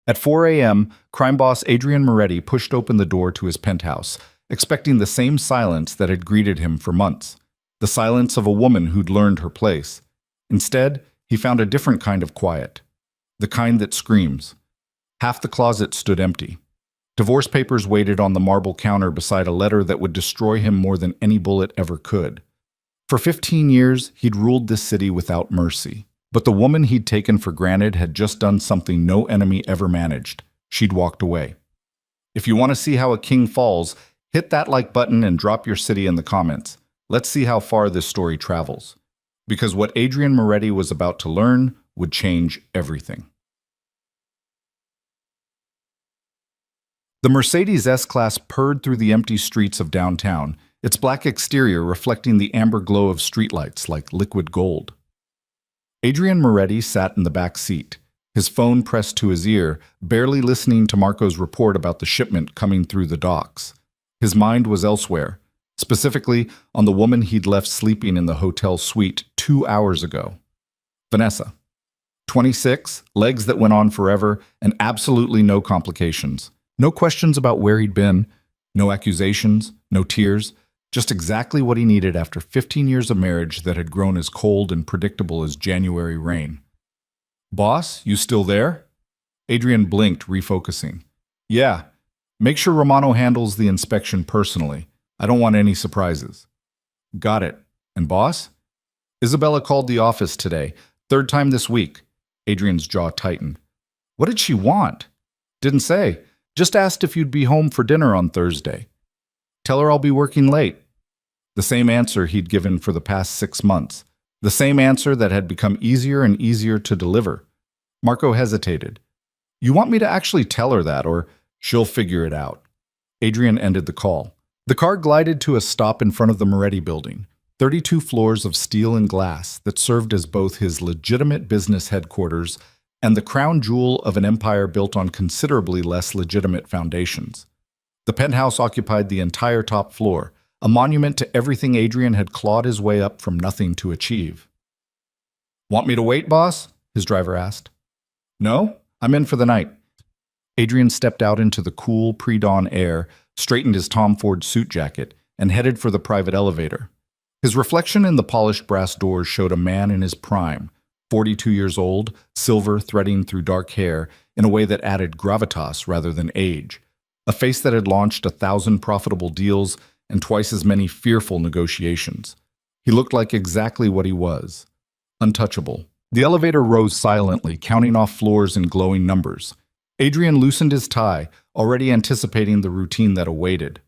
At 4 a.m., crime boss Adrian Moretti pushed open the door to his penthouse, expecting the same silence that had greeted him for months, the silence of a woman who'd learned her place. Instead, he found a different kind of quiet, the kind that screams. Half the closet stood empty. Divorce papers waited on the marble counter beside a letter that would destroy him more than any bullet ever could. For 15 years, he'd ruled this city without mercy. But the woman he'd taken for granted had just done something no enemy ever managed. She'd walked away. If you want to see how a king falls, hit that like button and drop your city in the comments. Let's see how far this story travels. Because what Adrian Moretti was about to learn would change everything. The Mercedes S-Class purred through the empty streets of downtown, its black exterior reflecting the amber glow of streetlights like liquid gold. Adrian Moretti sat in the back seat, his phone pressed to his ear, barely listening to Marco's report about the shipment coming through the docks. His mind was elsewhere, specifically on the woman he'd left sleeping in the hotel suite 2 hours ago. Vanessa. 26, legs that went on forever, and absolutely no complications. No questions about where he'd been, no accusations, no tears, just exactly what he needed after 15 years of marriage that had grown as cold and predictable as January rain. "Boss, you still there?" Adrian blinked, refocusing. "Yeah. Make sure Romano handles the inspection personally. I don't want any surprises." "Got it. And boss?" "Isabella called the office today. 3rd time this week." Adrian's jaw tightened. "What did she want?" "Didn't say. Just asked if you'd be home for dinner on Thursday." "Tell her I'll be working late." The same answer he'd given for the past 6 months. The same answer that had become easier and easier to deliver. Marco hesitated. "You want me to actually tell her that, or she'll figure it out?" Adrian ended the call. The car glided to a stop in front of the Moretti building, 32 floors of steel and glass that served as both his legitimate business headquarters and the crown jewel of an empire built on considerably less legitimate foundations. The penthouse occupied the entire top floor, a monument to everything Adrian had clawed his way up from nothing to achieve. "Want me to wait, boss?" his driver asked. "No, I'm in for the night." Adrian stepped out into the cool, pre-dawn air, straightened his Tom Ford suit jacket, and headed for the private elevator. His reflection in the polished brass doors showed a man in his prime, 42 years old, silver threading through dark hair in a way that added gravitas rather than age. A face that had launched 1,000 profitable deals and twice as many fearful negotiations. He looked like exactly what he was. Untouchable. The elevator rose silently, counting off floors and glowing numbers. Adrian loosened his tie, already anticipating the routine that awaited.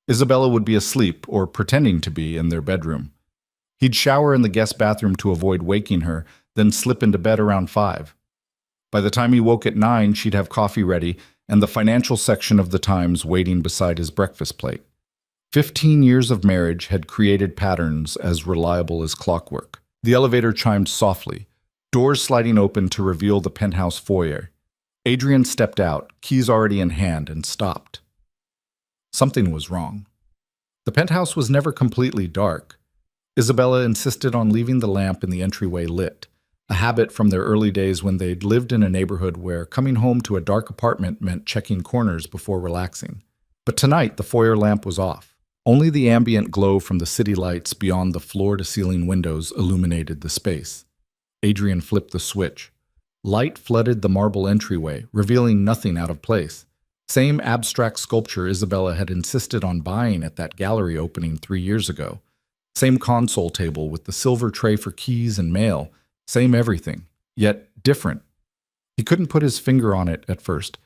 Isabella would be asleep, or pretending to be, in their bedroom. He'd shower in the guest bathroom to avoid waking her, then slip into bed around 5. By the time he woke at 9, she'd have coffee ready and the financial section of the Times waiting beside his breakfast plate. 15 years of marriage had created patterns as reliable as clockwork. The elevator chimed softly, doors sliding open to reveal the penthouse foyer. Adrian stepped out, keys already in hand, and stopped. Something was wrong. The penthouse was never completely dark. Isabella insisted on leaving the lamp in the entryway lit, a habit from their early days when they'd lived in a neighborhood where coming home to a dark apartment meant checking corners before relaxing. But tonight, the foyer lamp was off. Only the ambient glow from the city lights beyond the floor-to-ceiling windows illuminated the space. Adrian flipped the switch. Light flooded the marble entryway, revealing nothing out of place. Same abstract sculpture Isabella had insisted on buying at that gallery opening 3 years ago. Same console table with the silver tray for keys and mail. Same everything, yet different. He couldn't put his finger on it at first.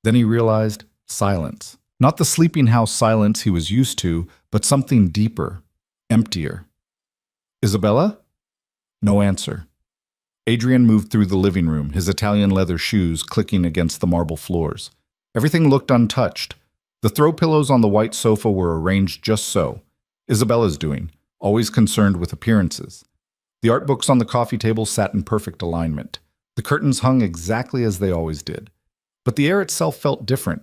Then he realized silence. Not the sleeping house silence he was used to, but something deeper, emptier. "Isabella?" No answer. Adrian moved through the living room, his Italian leather shoes clicking against the marble floors. Everything looked untouched. The throw pillows on the white sofa were arranged just so. Isabella's doing, always concerned with appearances. The art books on the coffee table sat in perfect alignment. The curtains hung exactly as they always did. But the air itself felt different,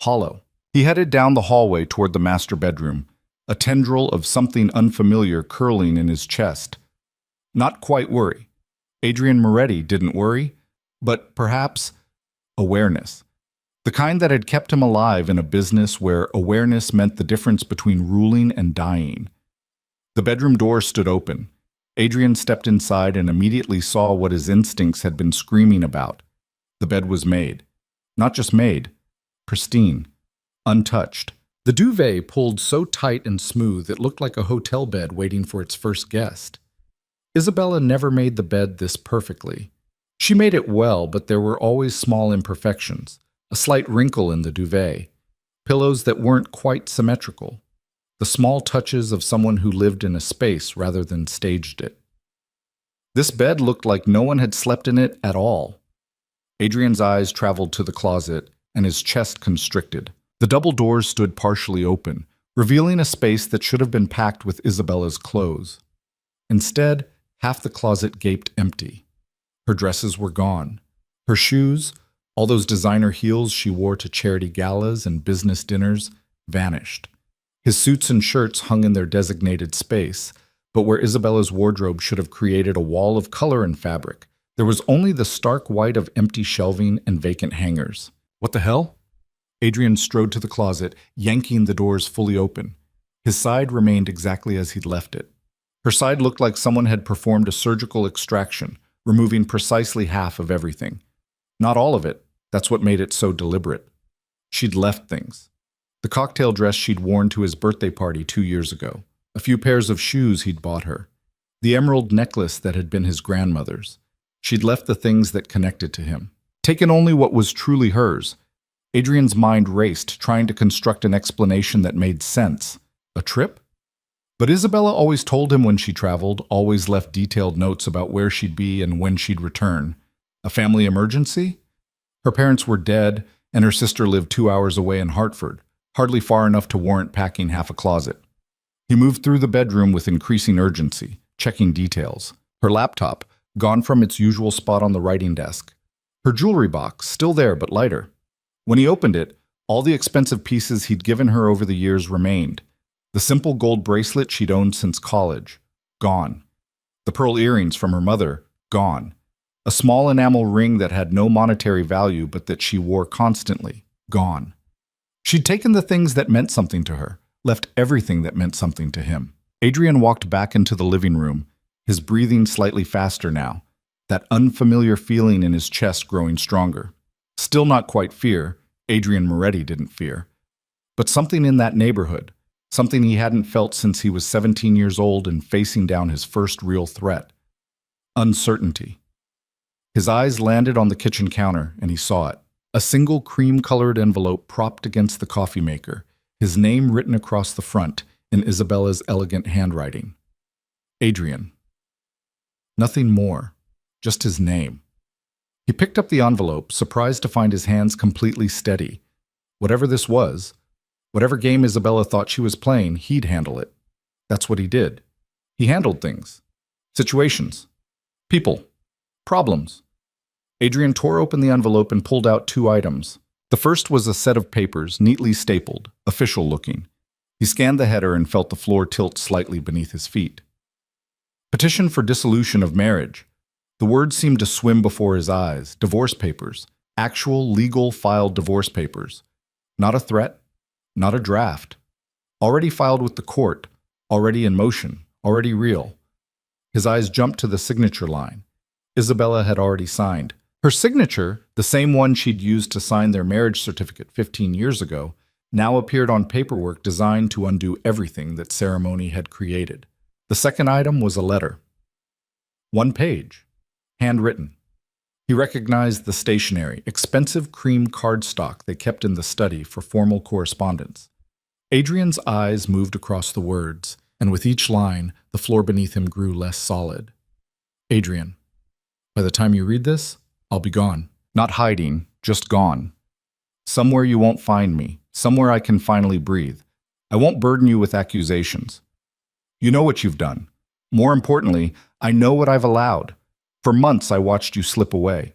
hollow. He headed down the hallway toward the master bedroom, a tendril of something unfamiliar curling in his chest. Not quite worry. Adrian Moretti didn't worry, but perhaps awareness. The kind that had kept him alive in a business where awareness meant the difference between ruling and dying. The bedroom door stood open. Adrian stepped inside and immediately saw what his instincts had been screaming about. The bed was made. Not just made, pristine, untouched. The duvet pulled so tight and smooth it looked like a hotel bed waiting for its first guest. Isabella never made the bed this perfectly. She made it well, but there were always small imperfections. A slight wrinkle in the duvet, pillows that weren't quite symmetrical, the small touches of someone who lived in a space rather than staged it. This bed looked like no one had slept in it at all. Adrian's eyes traveled to the closet, and his chest constricted. The double doors stood partially open, revealing a space that should have been packed with Isabella's clothes. Instead, half the closet gaped empty. Her dresses were gone. Her shoes, all those designer heels she wore to charity galas and business dinners, vanished. His suits and shirts hung in their designated space, but where Isabella's wardrobe should have created a wall of color and fabric, there was only the stark white of empty shelving and vacant hangers. What the hell? Adrian strode to the closet, yanking the doors fully open. His side remained exactly as he'd left it. Her side looked like someone had performed a surgical extraction, removing precisely half of everything. Not all of it. That's what made it so deliberate. She'd left things. The cocktail dress she'd worn to his birthday party 2 years ago. A few pairs of shoes he'd bought her. The emerald necklace that had been his grandmother's. She'd left the things that connected to him. Taken only what was truly hers. Adrian's mind raced, trying to construct an explanation that made sense. A trip? But Isabella always told him when she traveled, always left detailed notes about where she'd be and when she'd return. A family emergency? Her parents were dead, and her sister lived 2 hours away in Hartford, hardly far enough to warrant packing half a closet. He moved through the bedroom with increasing urgency, checking details. Her laptop, gone from its usual spot on the writing desk. Her jewelry box, still there but lighter. When he opened it, all the expensive pieces he'd given her over the years remained. The simple gold bracelet she'd owned since college, gone. The pearl earrings from her mother, gone. A small enamel ring that had no monetary value but that she wore constantly, gone. She'd taken the things that meant something to her, left everything that meant something to him. Adrian walked back into the living room, his breathing slightly faster now, that unfamiliar feeling in his chest growing stronger. Still not quite fear, Adrian Moretti didn't fear, but something in that neighborhood, something he hadn't felt since he was 17 years old and facing down his first real threat. Uncertainty. His eyes landed on the kitchen counter, and he saw it. A single cream-colored envelope propped against the coffee maker, his name written across the front in Isabella's elegant handwriting. Adrian. Nothing more, just his name. He picked up the envelope, surprised to find his hands completely steady. Whatever this was, whatever game Isabella thought she was playing, he'd handle it. That's what he did. He handled things. Situations. People. Problems. Adrian tore open the envelope and pulled out 2 items. The first was a set of papers, neatly stapled, official-looking. He scanned the header and felt the floor tilt slightly beneath his feet. Petition for dissolution of marriage. The words seemed to swim before his eyes. Divorce papers. Actual, legal, filed divorce papers. Not a threat. Not a draft. Already filed with the court. Already in motion. Already real. His eyes jumped to the signature line. Isabella had already signed. Her signature, the same one she'd used to sign their marriage certificate 15 years ago, now appeared on paperwork designed to undo everything that ceremony had created. The second item was a letter. 1 page. Handwritten. He recognized the stationery, expensive cream cardstock they kept in the study for formal correspondence. Adrian's eyes moved across the words, and with each line, the floor beneath him grew less solid. Adrian. By the time you read this, I'll be gone. Not hiding, just gone. Somewhere you won't find me, somewhere I can finally breathe. I won't burden you with accusations. You know what you've done. More importantly, I know what I've allowed. For months I watched you slip away.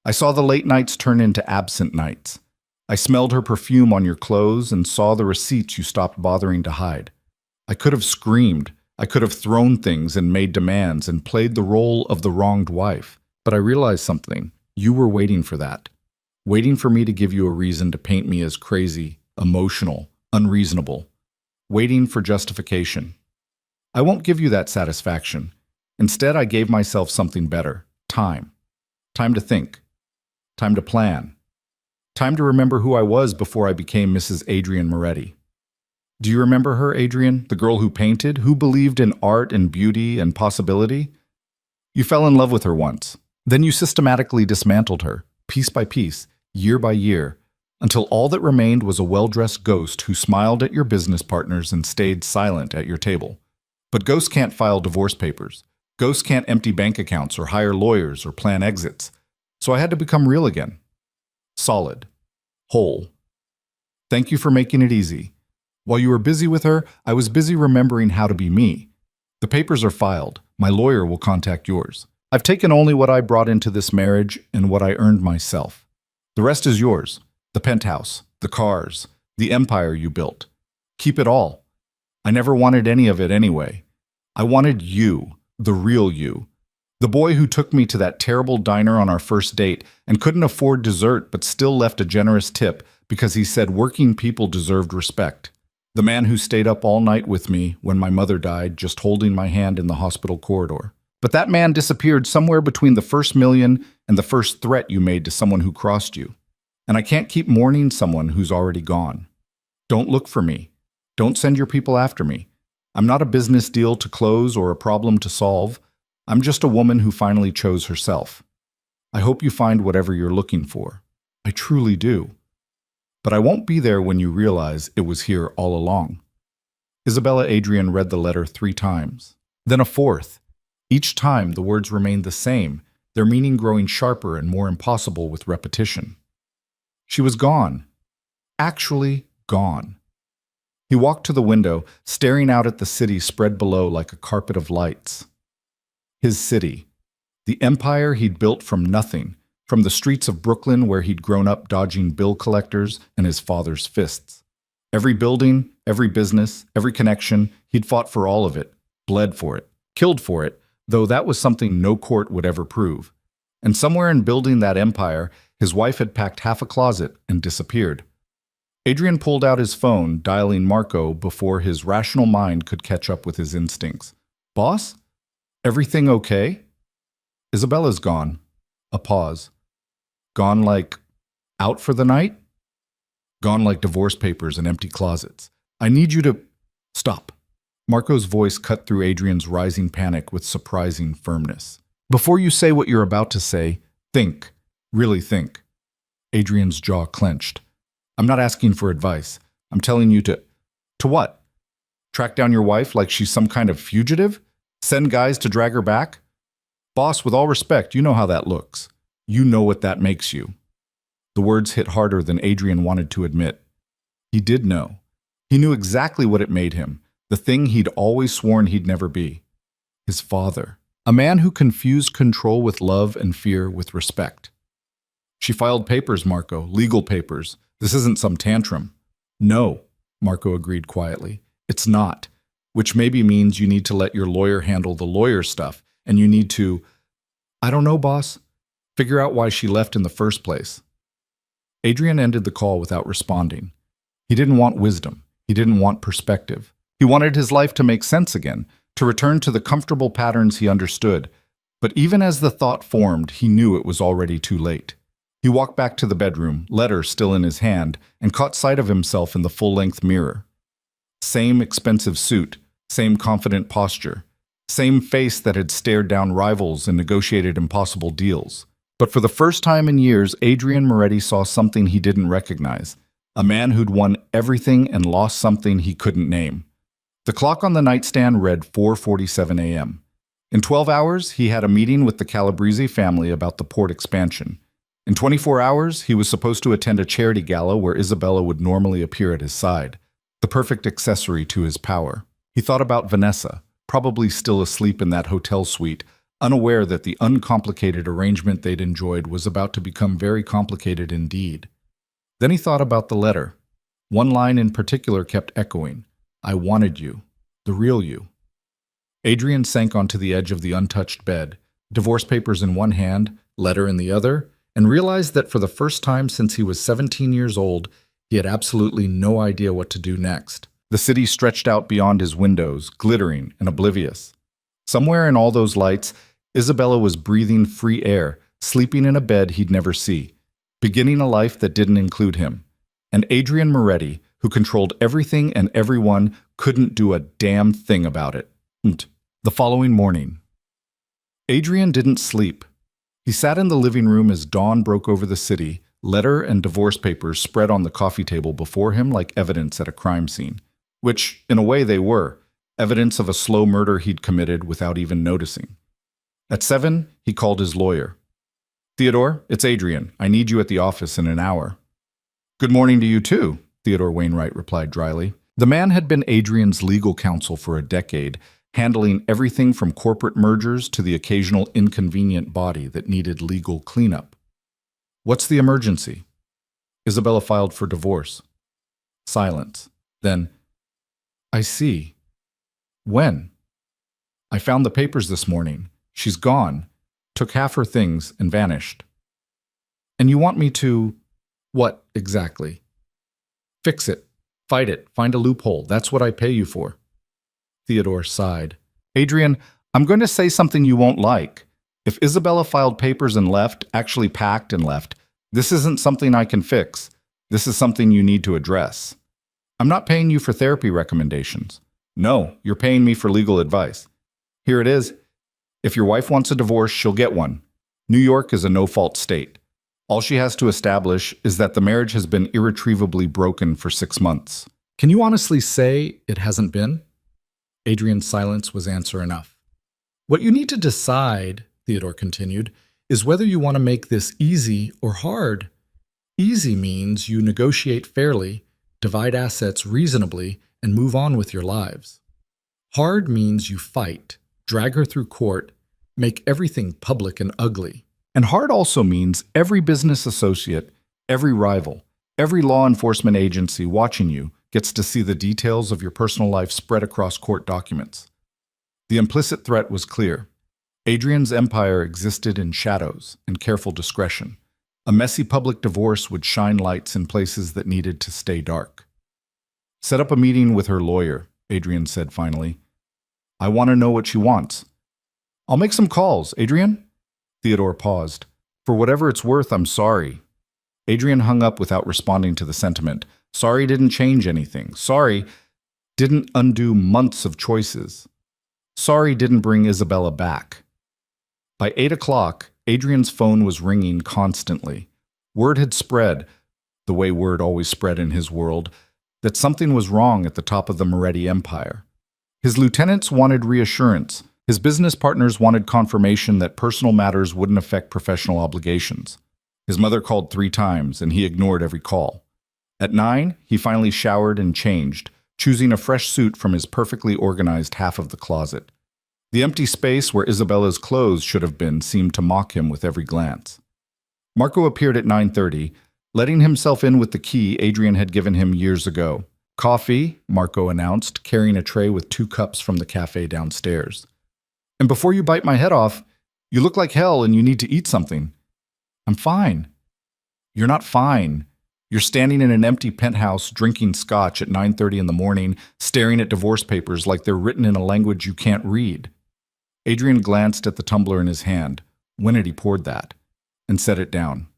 I saw the late nights turn into absent nights. I smelled her perfume on your clothes and saw the receipts you stopped bothering to hide. I could have screamed. I could have thrown things and made demands and played the role of the wronged wife. But I realized something. You were waiting for that. waiting for me to give you a reason to paint me as crazy, emotional, unreasonable, waiting for justification. I won't give you that satisfaction. Instead, I gave myself something better: time. Time to think. Time to plan. Time to remember who I was before I became Mrs. Adrian Moretti. Do you remember her, Adrian? The girl who painted, who believed in art and beauty and possibility? You fell in love with her once. Then you systematically dismantled her, piece by piece, year by year, until all that remained was a well-dressed ghost who smiled at your business partners and stayed silent at your table. But ghosts can't file divorce papers. Ghosts can't empty bank accounts or hire lawyers or plan exits. So I had to become real again. Solid. Whole. Thank you for making it easy. While you were busy with her, I was busy remembering how to be me. The papers are filed. My lawyer will contact yours. I've taken only what I brought into this marriage and what I earned myself. The rest is yours. The penthouse, the cars, the empire you built. Keep it all. I never wanted any of it anyway. I wanted you, the real you. The boy who took me to that terrible diner on our first date and couldn't afford dessert but still left a generous tip because he said working people deserved respect. The man who stayed up all night with me when my mother died, just holding my hand in the hospital corridor. But that man disappeared somewhere between the first million and the first threat you made to someone who crossed you. And I can't keep mourning someone who's already gone. Don't look for me. Don't send your people after me. I'm not a business deal to close or a problem to solve. I'm just a woman who finally chose herself. I hope you find whatever you're looking for. I truly do. But I won't be there when you realize it was here all along. Isabella Adrian read the letter 3 times, then a 4th. Each time the words remained the same, their meaning growing sharper and more impossible with repetition. She was gone. Actually gone. He walked to the window, staring out at the city spread below like a carpet of lights. His city. The empire he'd built from nothing, from the streets of Brooklyn where he'd grown up dodging bill collectors and his father's fists. Every building, every business, every connection, he'd fought for all of it, bled for it, killed for it, though that was something no court would ever prove. And somewhere in building that empire, his wife had packed half a closet and disappeared. Adrian pulled out his phone, dialing Marco before his rational mind could catch up with his instincts. Boss? Everything okay? Isabella's gone. A pause. Gone like out for the night? Gone like divorce papers and empty closets. I need you to... Stop. Marco's voice cut through Adrian's rising panic with surprising firmness. Before you say what you're about to say, think. Really think. Adrian's jaw clenched. I'm not asking for advice. I'm telling you to... To what? Track down your wife like she's some kind of fugitive? Send guys to drag her back? Boss, with all respect, you know how that looks. You know what that makes you. The words hit harder than Adrian wanted to admit. He did know. He knew exactly what it made him, the thing he'd always sworn he'd never be. His father. A man who confused control with love and fear with respect. She filed papers, Marco, legal papers. This isn't some tantrum. No, Marco agreed quietly. It's not. Which maybe means you need to let your lawyer handle the lawyer stuff, and you need to... I don't know, boss. Figure out why she left in the first place. Adrian ended the call without responding. He didn't want wisdom. He didn't want perspective. He wanted his life to make sense again, to return to the comfortable patterns he understood. But even as the thought formed, he knew it was already too late. He walked back to the bedroom, letter still in his hand, and caught sight of himself in the full-length mirror. Same expensive suit, same confident posture, same face that had stared down rivals and negotiated impossible deals. But for the first time in years, Adrian Moretti saw something he didn't recognize, a man who'd won everything and lost something he couldn't name. The clock on the nightstand read 4:47 a.m. In 12 hours, he had a meeting with the Calabrese family about the port expansion. In 24 hours, he was supposed to attend a charity gala where Isabella would normally appear at his side, the perfect accessory to his power. He thought about Vanessa, probably still asleep in that hotel suite, unaware that the uncomplicated arrangement they'd enjoyed was about to become very complicated indeed. Then he thought about the letter. One line in particular kept echoing, I wanted you, the real you. Adrian sank onto the edge of the untouched bed, divorce papers in one hand, letter in the other, and realized that for the first time since he was 17 years old, he had absolutely no idea what to do next. The city stretched out beyond his windows, glittering and oblivious. Somewhere in all those lights, Isabella was breathing free air, sleeping in a bed he'd never see, beginning a life that didn't include him. And Adrian Moretti, who controlled everything and everyone, couldn't do a damn thing about it. The following morning, Adrian didn't sleep. He sat in the living room as dawn broke over the city, letter and divorce papers spread on the coffee table before him like evidence at a crime scene. Which, in a way, they were, evidence of a slow murder he'd committed without even noticing. At 7, he called his lawyer. "Theodore, it's Adrian. I need you at the office in an hour." "Good morning to you, too," Theodore Wainwright replied dryly. The man had been Adrian's legal counsel for a decade, handling everything from corporate mergers to the occasional inconvenient body that needed legal cleanup. "What's the emergency?" Isabella filed for divorce. Silence. Then, "I see. When?" "I found the papers this morning. She's gone. Took half her things and vanished." "And you want me to—" "What, exactly?" "Fix it. Fight it. Find a loophole. That's what I pay you for." Theodore sighed. "Adrian, I'm going to say something you won't like. If Isabella filed papers and left, actually packed and left, this isn't something I can fix. This is something you need to address. I'm not paying you for therapy recommendations. No, you're paying me for legal advice. Here it is. If your wife wants a divorce, she'll get one. New York is a no-fault state. All she has to establish is that the marriage has been irretrievably broken for 6 months. Can you honestly say it hasn't been?" Adrian's silence was answer enough. "What you need to decide," Theodore continued, "is whether you want to make this easy or hard. Easy means you negotiate fairly, divide assets reasonably, and move on with your lives. Hard means you fight, drag her through court, make everything public and ugly. And hard also means every business associate, every rival, every law enforcement agency watching you gets to see the details of your personal life spread across court documents." The implicit threat was clear. Adrian's empire existed in shadows and careful discretion. A messy public divorce would shine lights in places that needed to stay dark. "Set up a meeting with her lawyer," Adrian said finally. "I want to know what she wants." "I'll make some calls. Adrian?" Theodore paused. "For whatever it's worth, I'm sorry." Adrian hung up without responding to the sentiment. Sorry didn't change anything. Sorry didn't undo months of choices. Sorry didn't bring Isabella back. By 8 o'clock, Adrian's phone was ringing constantly. Word had spread, the way word always spread in his world, that something was wrong at the top of the Moretti empire. His lieutenants wanted reassurance. His business partners wanted confirmation that personal matters wouldn't affect professional obligations. His mother called 3 times, and he ignored every call. At 9, he finally showered and changed, choosing a fresh suit from his perfectly organized half of the closet. The empty space where Isabella's clothes should have been seemed to mock him with every glance. Marco appeared at 9:30, letting himself in with the key Adrian had given him years ago. "Coffee," Marco announced, carrying a tray with 2 cups from the cafe downstairs. "And before you bite my head off, you look like hell and you need to eat something." "I'm fine." "You're not fine. You're standing in an empty penthouse drinking scotch at 9:30 in the morning, staring at divorce papers like they're written in a language you can't read." Adrian glanced at the tumbler in his hand. When had he poured that? And set it down.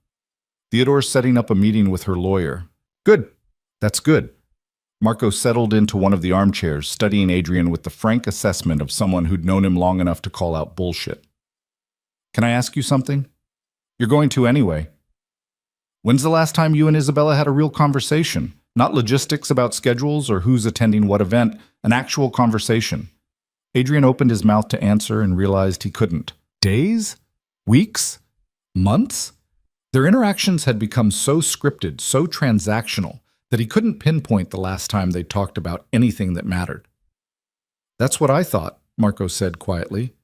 "Theodore's setting up a meeting with her lawyer." "Good. That's good." Marco settled into one of the armchairs, studying Adrian with the frank assessment of someone who'd known him long enough to call out bullshit. "Can I ask you something?" "You're going to anyway." "When's the last time you and Isabella had a real conversation? Not logistics about schedules or who's attending what event, an actual conversation." Adrian opened his mouth to answer and realized he couldn't. Days? Weeks? Months? Their interactions had become so scripted, so transactional, that he couldn't pinpoint the last time they talked about anything that mattered. "That's what I thought," Marco said quietly.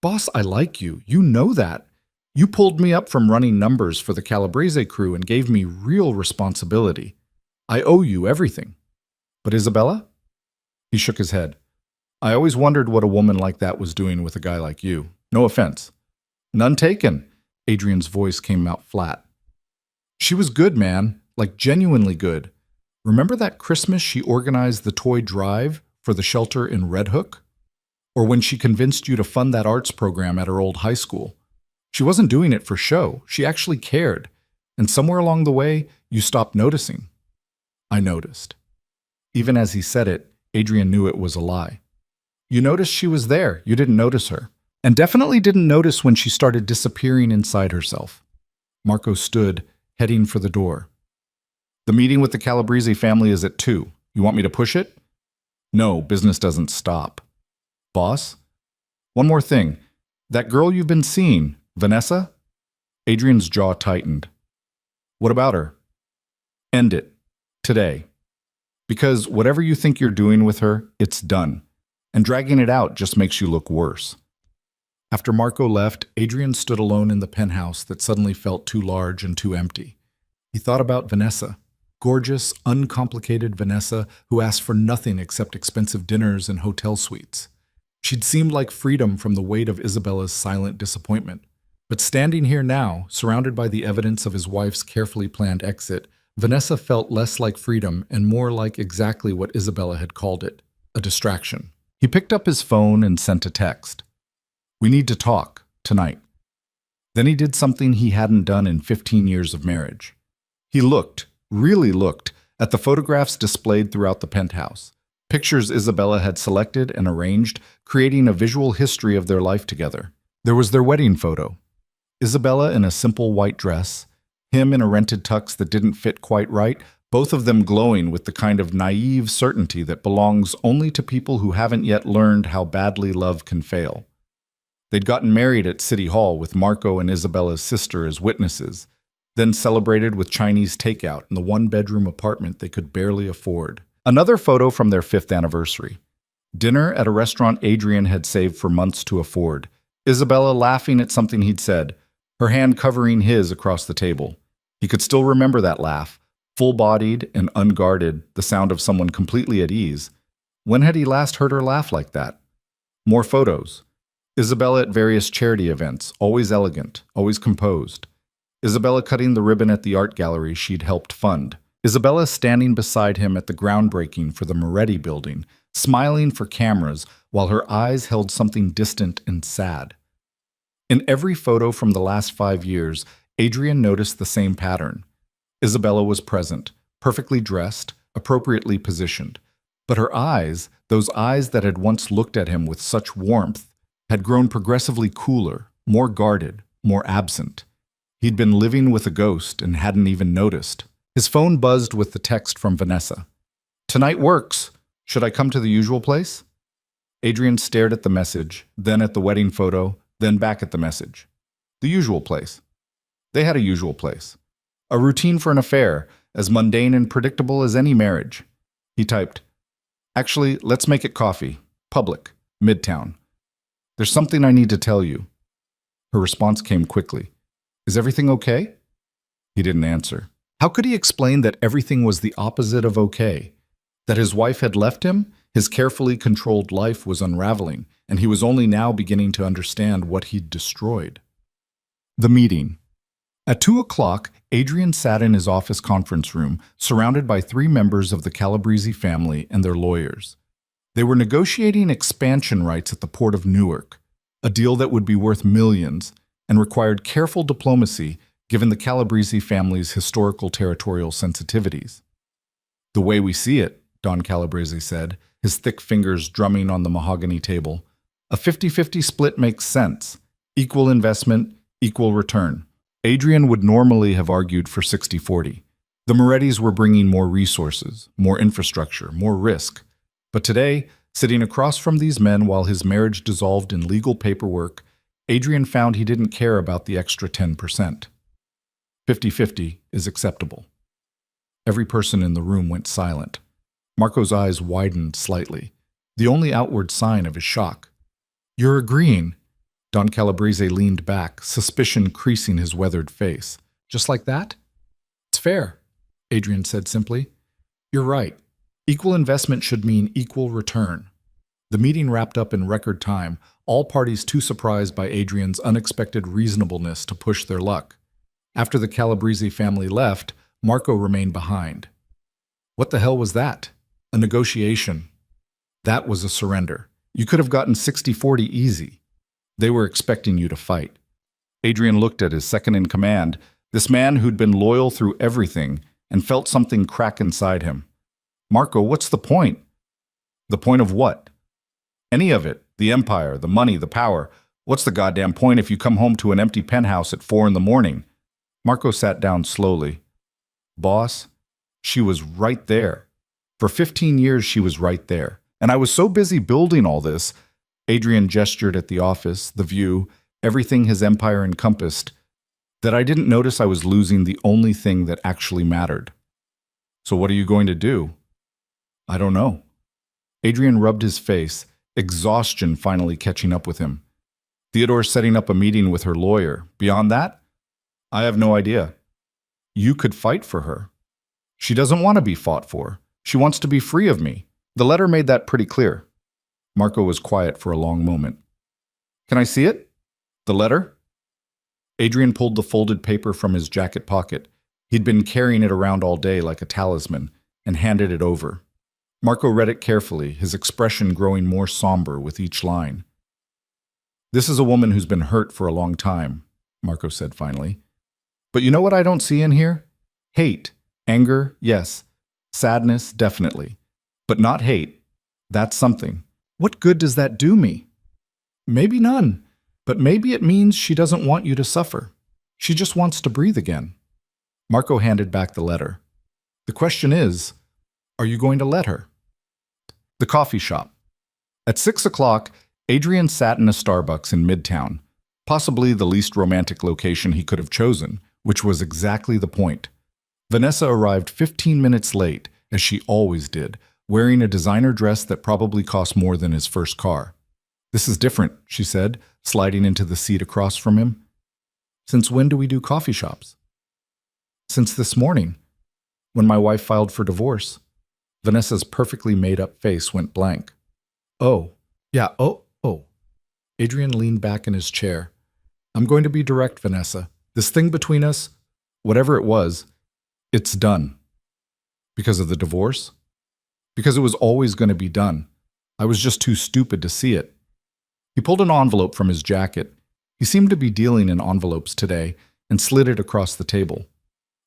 "Boss, I like you. You know that. You pulled me up from running numbers for the Calabrese crew and gave me real responsibility. I owe you everything." "But Isabella?" He shook his head. "I always wondered what a woman like that was doing with a guy like you. No offense." "None taken." Adrian's voice came out flat. She was good, man. Like genuinely good. Remember that Christmas she organized the toy drive for the shelter in Red Hook? Or when she convinced you to fund that arts program at her old high school? She wasn't doing it for show. She actually cared. And somewhere along the way, you stopped noticing. I noticed. Even as he said it, Adrian knew it was a lie. You noticed she was there. You didn't notice her. And definitely didn't notice when she started disappearing inside herself. Marco stood, heading for the door. The meeting with the Calabrese family is at 2. You want me to push it? No, business doesn't stop. Boss? One more thing. That girl you've been seeing, Vanessa? Adrian's jaw tightened. What about her? End it. Today. Because whatever you think you're doing with her, it's done. And dragging it out just makes you look worse. After Marco left, Adrian stood alone in the penthouse that suddenly felt too large and too empty. He thought about Vanessa. Gorgeous, uncomplicated Vanessa who asked for nothing except expensive dinners and hotel suites. She'd seemed like freedom from the weight of Isabella's silent disappointment. But standing here now, surrounded by the evidence of his wife's carefully planned exit, Vanessa felt less like freedom and more like exactly what Isabella had called it, a distraction. He picked up his phone and sent a text. We need to talk, tonight. Then he did something he hadn't done in 15 years of marriage. He looked, really looked, at the photographs displayed throughout the penthouse. Pictures Isabella had selected and arranged, creating a visual history of their life together. There was their wedding photo. Isabella in a simple white dress, him in a rented tux that didn't fit quite right, both of them glowing with the kind of naive certainty that belongs only to people who haven't yet learned how badly love can fail. They'd gotten married at City Hall with Marco and Isabella's sister as witnesses, then celebrated with Chinese takeout in the one-bedroom apartment they could barely afford. Another photo from their 5th anniversary. Dinner at a restaurant Adrian had saved for months to afford. Isabella laughing at something he'd said, her hand covering his across the table. He could still remember that laugh, full-bodied and unguarded, the sound of someone completely at ease. When had he last heard her laugh like that? More photos. Isabella at various charity events, always elegant, always composed. Isabella cutting the ribbon at the art gallery she'd helped fund. Isabella standing beside him at the groundbreaking for the Moretti building, smiling for cameras while her eyes held something distant and sad. In every photo from the last 5 years, Adrian noticed the same pattern. Isabella was present, perfectly dressed, appropriately positioned. But her eyes, those eyes that had once looked at him with such warmth, had grown progressively cooler, more guarded, more absent. He'd been living with a ghost and hadn't even noticed. His phone buzzed with the text from Vanessa. Tonight works. Should I come to the usual place? Adrian stared at the message, then at the wedding photo, then back at the message. The usual place. They had a usual place. A routine for an affair, as mundane and predictable as any marriage. He typed, Actually, let's make it coffee. Public. Midtown. There's something I need to tell you. Her response came quickly. Is everything okay? He didn't answer. How could he explain that everything was the opposite of okay? That his wife had left him, his carefully controlled life was unraveling, and he was only now beginning to understand what he'd destroyed. The meeting. At 2 o'clock, Adrian sat in his office conference room, surrounded by 3 members of the Calabrese family and their lawyers. They were negotiating expansion rights at the port of Newark, a deal that would be worth millions and required careful diplomacy given the Calabrese family's historical territorial sensitivities. The way we see it, Don Calabrese said, his thick fingers drumming on the mahogany table, a 50-50 split makes sense. Equal investment, equal return. Adrian would normally have argued for 60-40. The Morettis were bringing more resources, more infrastructure, more risk. But today, sitting across from these men while his marriage dissolved in legal paperwork, Adrian found he didn't care about the extra 10%. 50-50 is acceptable. Every person in the room went silent. Marco's eyes widened slightly, the only outward sign of his shock. You're agreeing. Don Calabrese leaned back, suspicion creasing his weathered face. Just like that? It's fair, Adrian said simply. You're right. Equal investment should mean equal return. The meeting wrapped up in record time, all parties too surprised by Adrian's unexpected reasonableness to push their luck. After the Calabrese family left, Marco remained behind. What the hell was that? A negotiation. That was a surrender. You could have gotten 60-40 easy. They were expecting you to fight. Adrian looked at his second-in-command, this man who'd been loyal through everything, and felt something crack inside him. Marco, what's the point? The point of what? Any of it. The empire, the money, the power. What's the goddamn point if you come home to an empty penthouse at 4 a.m? Marco sat down slowly. Boss, she was right there. For 15 years, she was right there. And I was so busy building all this. Adrian gestured at the office, the view, everything his empire encompassed, that I didn't notice I was losing the only thing that actually mattered. So what are you going to do? I don't know. Adrian rubbed his face, exhaustion finally catching up with him. Theodore's setting up a meeting with her lawyer. Beyond that, I have no idea. You could fight for her. She doesn't want to be fought for. She wants to be free of me. The letter made that pretty clear. Marco was quiet for a long moment. Can I see it? The letter? Adrian pulled the folded paper from his jacket pocket. He'd been carrying it around all day like a talisman, and handed it over. Marco read it carefully, his expression growing more somber with each line. This is a woman who's been hurt for a long time, Marco said finally. But you know what I don't see in here? Hate. Anger, yes. Sadness, definitely. But not hate. That's something. What good does that do me? Maybe none. But maybe it means she doesn't want you to suffer. She just wants to breathe again. Marco handed back the letter. The question is, are you going to let her? The coffee shop. At 6 o'clock, Adrian sat in a Starbucks in Midtown, possibly the least romantic location he could have chosen, which was exactly the point. Vanessa arrived 15 minutes late, as she always did, wearing a designer dress that probably cost more than his first car. This is different, she said, sliding into the seat across from him. Since when do we do coffee shops? Since this morning, when my wife filed for divorce. Vanessa's perfectly made-up face went blank. Oh, yeah, oh. Adrian leaned back in his chair. I'm going to be direct, Vanessa. This thing between us, whatever it was, it's done. Because of the divorce? Because it was always going to be done. I was just too stupid to see it. He pulled an envelope from his jacket. He seemed to be dealing in envelopes today and slid it across the table.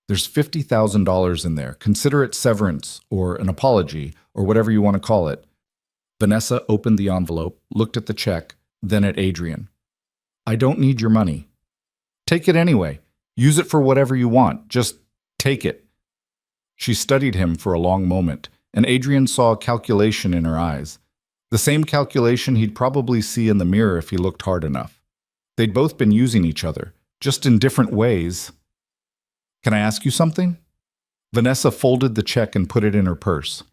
There's $50,000 in there. Consider it severance or an apology or whatever you want to call it. Vanessa opened the envelope, looked at the check, then at Adrian. I don't need your money. Take it anyway. Use it for whatever you want. Just take it. She studied him for a long moment, and Adrian saw a calculation in her eyes. The same calculation he'd probably see in the mirror if he looked hard enough. They'd both been using each other, just in different ways. Can I ask you something? Vanessa folded the check and put it in her purse.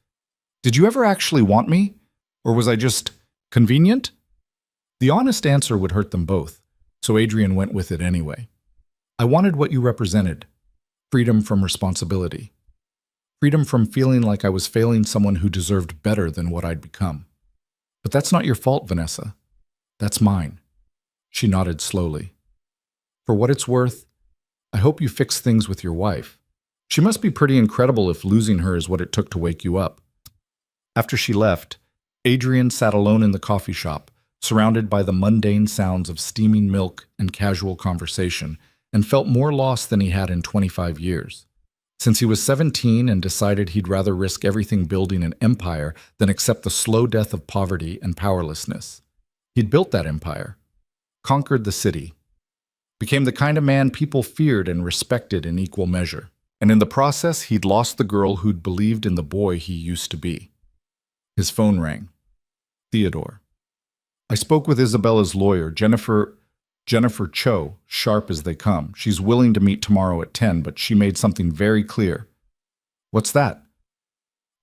Did you ever actually want me? Or was I just convenient? The honest answer would hurt them both, so Adrian went with it anyway. I wanted what you represented. Freedom from responsibility. Freedom from feeling like I was failing someone who deserved better than what I'd become. But that's not your fault, Vanessa. That's mine. She nodded slowly. For what it's worth, I hope you fix things with your wife. She must be pretty incredible if losing her is what it took to wake you up. After she left, Adrian sat alone in the coffee shop, surrounded by the mundane sounds of steaming milk and casual conversation, and felt more lost than he had in 25 years. Since he was 17 and decided he'd rather risk everything building an empire than accept the slow death of poverty and powerlessness. He'd built that empire, conquered the city, became the kind of man people feared and respected in equal measure. And in the process, he'd lost the girl who'd believed in the boy he used to be. His phone rang. Theodore. I spoke with Isabella's lawyer, Jennifer Cho, sharp as they come. She's willing to meet tomorrow at 10, but she made something very clear. What's that?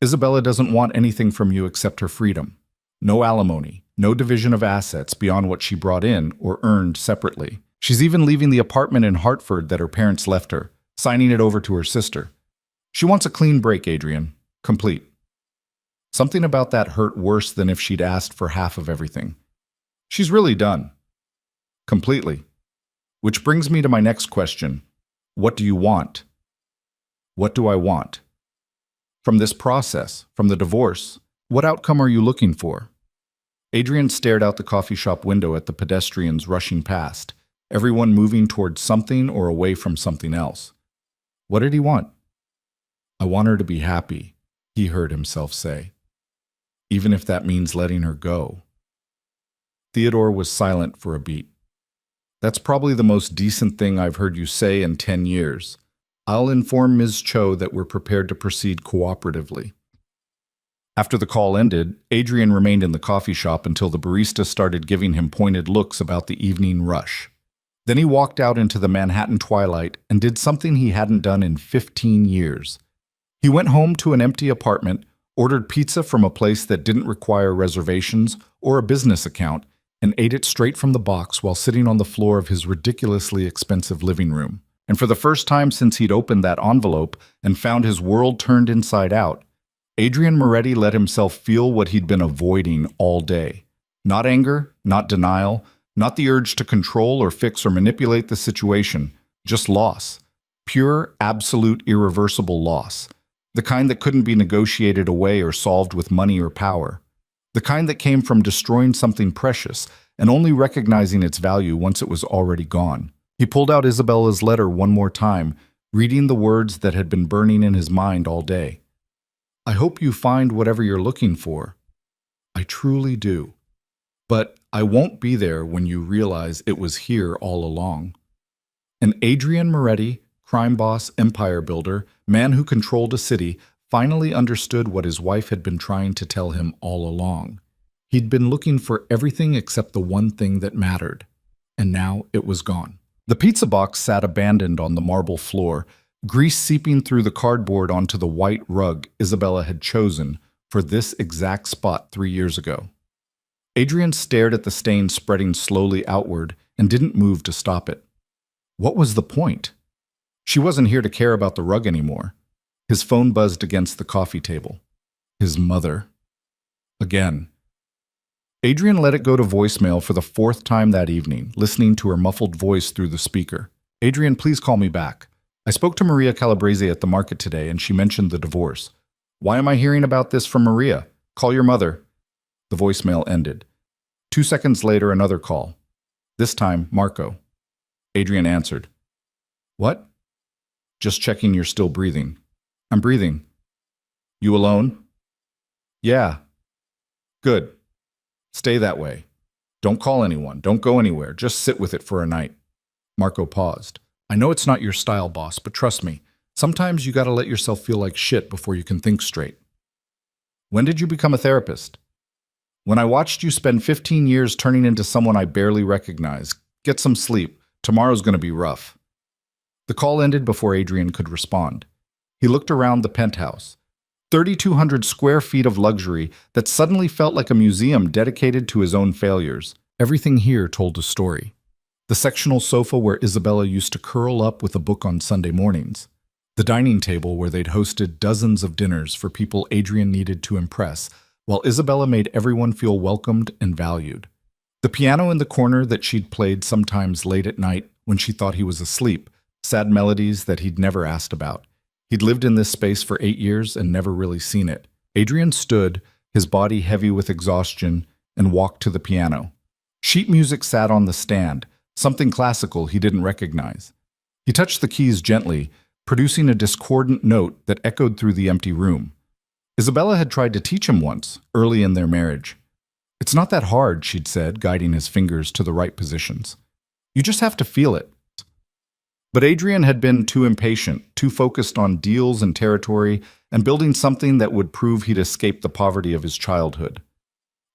Isabella doesn't want anything from you except her freedom. No alimony, no division of assets beyond what she brought in or earned separately. She's even leaving the apartment in Hartford that her parents left her, signing it over to her sister. She wants a clean break, Adrian. Complete. Something about that hurt worse than if she'd asked for half of everything. She's really done. Completely. Which brings me to my next question. What do you want? What do I want? From this process, from the divorce, what outcome are you looking for? Adrian stared out the coffee shop window at the pedestrians rushing past, everyone moving towards something or away from something else. What did he want? I want her to be happy, he heard himself say. Even if that means letting her go. Theodore was silent for a beat. That's probably the most decent thing I've heard you say in 10 years. I'll inform Ms. Cho that we're prepared to proceed cooperatively. After the call ended, Adrian remained in the coffee shop until the barista started giving him pointed looks about the evening rush. Then he walked out into the Manhattan twilight and did something he hadn't done in 15 years. He went home to an empty apartment, ordered pizza from a place that didn't require reservations or a business account, and ate it straight from the box while sitting on the floor of his ridiculously expensive living room. And for the first time since he'd opened that envelope and found his world turned inside out, Adrian Moretti let himself feel what he'd been avoiding all day. Not anger, not denial, not the urge to control or fix or manipulate the situation, just loss. Pure, absolute, irreversible loss. The kind that couldn't be negotiated away or solved with money or power. The kind that came from destroying something precious and only recognizing its value once it was already gone. He pulled out Isabella's letter one more time, reading the words that had been burning in his mind all day. I hope you find whatever you're looking for. I truly do. But I won't be there when you realize it was here all along. And Adrian Moretti, crime boss, empire builder, man who controlled a city, finally understood what his wife had been trying to tell him all along. He'd been looking for everything except the one thing that mattered, and now it was gone. The pizza box sat abandoned on the marble floor, grease seeping through the cardboard onto the white rug Isabella had chosen for this exact spot 3 years ago. Adrian stared at the stain spreading slowly outward and didn't move to stop it. What was the point? She wasn't here to care about the rug anymore. His phone buzzed against the coffee table. His mother. Again. Adrian let it go to voicemail for the 4th time that evening, listening to her muffled voice through the speaker. Adrian, please call me back. I spoke to Maria Calabrese at the market today and she mentioned the divorce. Why am I hearing about this from Maria? Call your mother. The voicemail ended. 2 seconds later, another call. This time, Marco. Adrian answered. What? Just checking you're still breathing. I'm breathing. You alone? Yeah. Good. Stay that way. Don't call anyone. Don't go anywhere. Just sit with it for a night. Marco paused. I know it's not your style, boss, but trust me, sometimes you gotta let yourself feel like shit before you can think straight. When did you become a therapist? When I watched you spend 15 years turning into someone I barely recognize. Get some sleep. Tomorrow's gonna be rough. The call ended before Adrian could respond. He looked around the penthouse. 3,200 square feet of luxury that suddenly felt like a museum dedicated to his own failures. Everything here told a story. The sectional sofa where Isabella used to curl up with a book on Sunday mornings. The dining table where they'd hosted dozens of dinners for people Adrian needed to impress, while Isabella made everyone feel welcomed and valued. The piano in the corner that she'd played sometimes late at night when she thought he was asleep, sad melodies that he'd never asked about. He'd lived in this space for 8 years and never really seen it. Adrian stood, his body heavy with exhaustion, and walked to the piano. Sheet music sat on the stand, something classical he didn't recognize. He touched the keys gently, producing a discordant note that echoed through the empty room. Isabella had tried to teach him once, early in their marriage. It's not that hard, she'd said, guiding his fingers to the right positions. You just have to feel it. But Adrian had been too impatient, too focused on deals and territory, and building something that would prove he'd escaped the poverty of his childhood.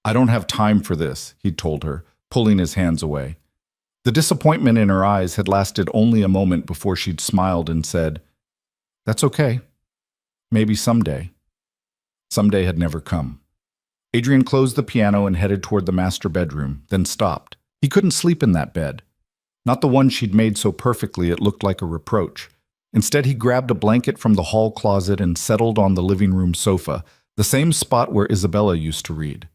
I don't have time for this, he'd told her, pulling his hands away. The disappointment in her eyes had lasted only a moment before she'd smiled and said, That's okay. Maybe someday. Someday had never come. Adrian closed the piano and headed toward the master bedroom, then stopped. He couldn't sleep in that bed. Not the one she'd made so perfectly it looked like a reproach. Instead, he grabbed a blanket from the hall closet and settled on the living room sofa, the same spot where Isabella used to read.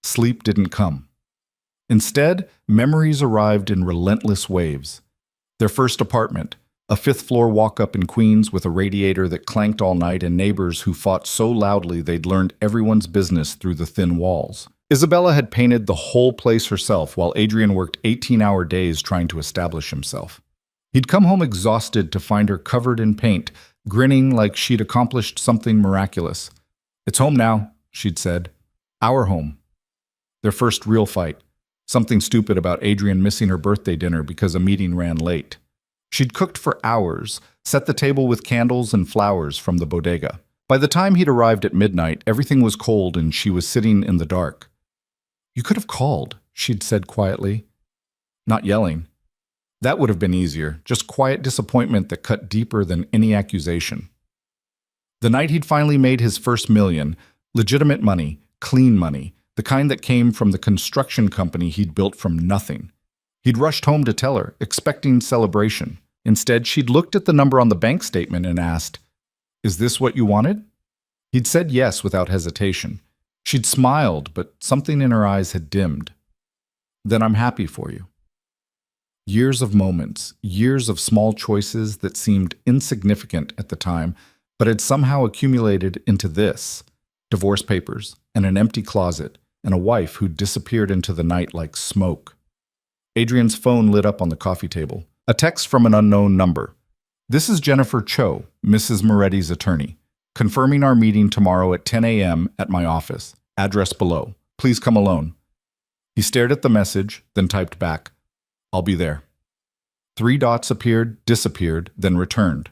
Sleep didn't come. Instead, memories arrived in relentless waves. Their first apartment, a fifth-floor walk-up in Queens with a radiator that clanked all night and neighbors who fought so loudly they'd learned everyone's business through the thin walls. Isabella had painted the whole place herself while Adrian worked 18-hour days trying to establish himself. He'd come home exhausted to find her covered in paint, grinning like she'd accomplished something miraculous. "It's home now," she'd said. "Our home." Their first real fight. Something stupid about Adrian missing her birthday dinner because a meeting ran late. She'd cooked for hours, set the table with candles and flowers from the bodega. By the time he'd arrived at midnight, everything was cold and she was sitting in the dark. "You could have called," she'd said quietly. Not yelling. That would have been easier, just quiet disappointment that cut deeper than any accusation. The night he'd finally made his first million, legitimate money, clean money, the kind that came from the construction company he'd built from nothing. He'd rushed home to tell her, expecting celebration. Instead, she'd looked at the number on the bank statement and asked, "Is this what you wanted?" He'd said yes without hesitation. She'd smiled, but something in her eyes had dimmed. "Then I'm happy for you." Years of moments, years of small choices that seemed insignificant at the time, but had somehow accumulated into this: divorce papers, and an empty closet, and a wife who'd disappeared into the night like smoke. Adrian's phone lit up on the coffee table. A text from an unknown number. "This is Jennifer Cho, Mrs. Moretti's attorney, confirming our meeting tomorrow at 10 a.m. at my office. Address below. Please come alone." He stared at the message, then typed back, "I'll be there." 3 dots appeared, disappeared, then returned.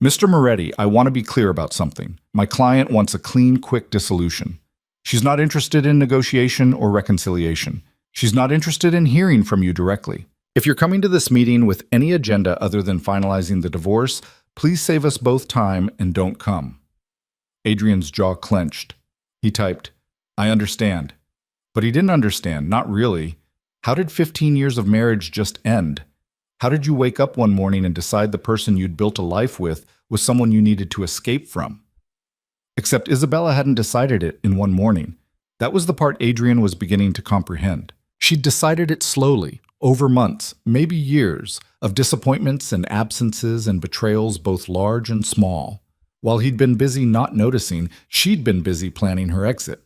"Mr. Moretti, I want to be clear about something. My client wants a clean, quick dissolution. She's not interested in negotiation or reconciliation. She's not interested in hearing from you directly. If you're coming to this meeting with any agenda other than finalizing the divorce, please save us both time and don't come." Adrian's jaw clenched. He typed, "I understand." But he didn't understand, not really. How did 15 years of marriage just end? How did you wake up one morning and decide the person you'd built a life with was someone you needed to escape from? Except Isabella hadn't decided it in one morning. That was the part Adrian was beginning to comprehend. She'd decided it slowly, over months, maybe years, of disappointments and absences and betrayals both large and small. While he'd been busy not noticing, she'd been busy planning her exit.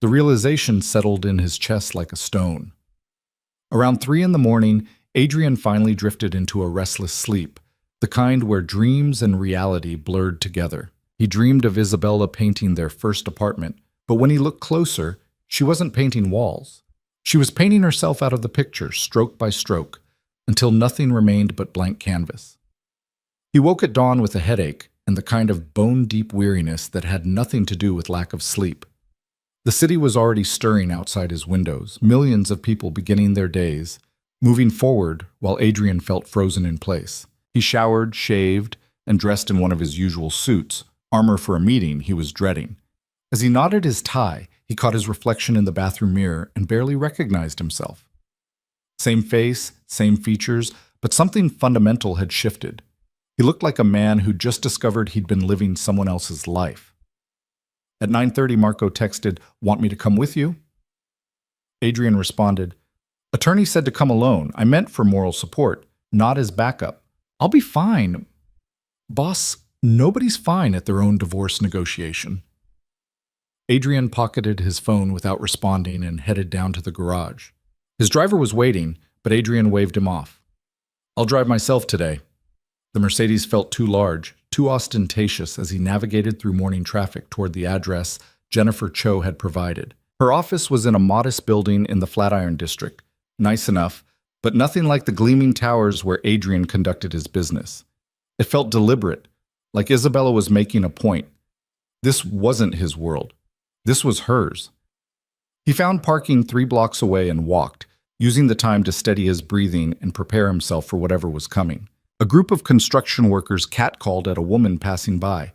The realization settled in his chest like a stone. Around 3 in the morning, Adrian finally drifted into a restless sleep, the kind where dreams and reality blurred together. He dreamed of Isabella painting their first apartment, but when he looked closer, she wasn't painting walls. She was painting herself out of the picture, stroke by stroke, until nothing remained but blank canvas. He woke at dawn with a headache and the kind of bone-deep weariness that had nothing to do with lack of sleep. The city was already stirring outside his windows, millions of people beginning their days, moving forward while Adrian felt frozen in place. He showered, shaved, and dressed in one of his usual suits, armor for a meeting he was dreading. As he knotted his tie, he caught his reflection in the bathroom mirror and barely recognized himself. Same face, same features, but something fundamental had shifted. He looked like a man who just discovered he'd been living someone else's life. At 9:30, Marco texted, "Want me to come with you?" Adrian responded, "Attorney said to come alone. I meant for moral support, not as backup. I'll be fine." "Boss, nobody's fine at their own divorce negotiation." Adrian pocketed his phone without responding and headed down to the garage. His driver was waiting, but Adrian waved him off. "I'll drive myself today." The Mercedes felt too large, too ostentatious as he navigated through morning traffic toward the address Jennifer Cho had provided. Her office was in a modest building in the Flatiron district. Nice enough, but nothing like the gleaming towers where Adrian conducted his business. It felt deliberate, like Isabella was making a point. This wasn't his world. This was hers. He found parking 3 blocks away and walked, using the time to steady his breathing and prepare himself for whatever was coming. A group of construction workers catcalled at a woman passing by,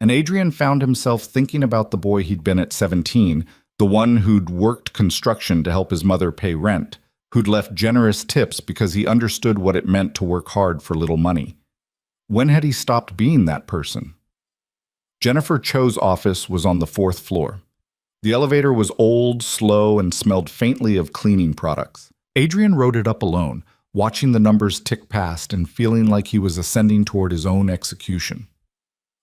and Adrian found himself thinking about the boy he'd been at 17, the one who'd worked construction to help his mother pay rent, who'd left generous tips because he understood what it meant to work hard for little money. When had he stopped being that person? Jennifer Cho's office was on the 4th floor. The elevator was old, slow, and smelled faintly of cleaning products. Adrian rode it up alone, watching the numbers tick past and feeling like he was ascending toward his own execution.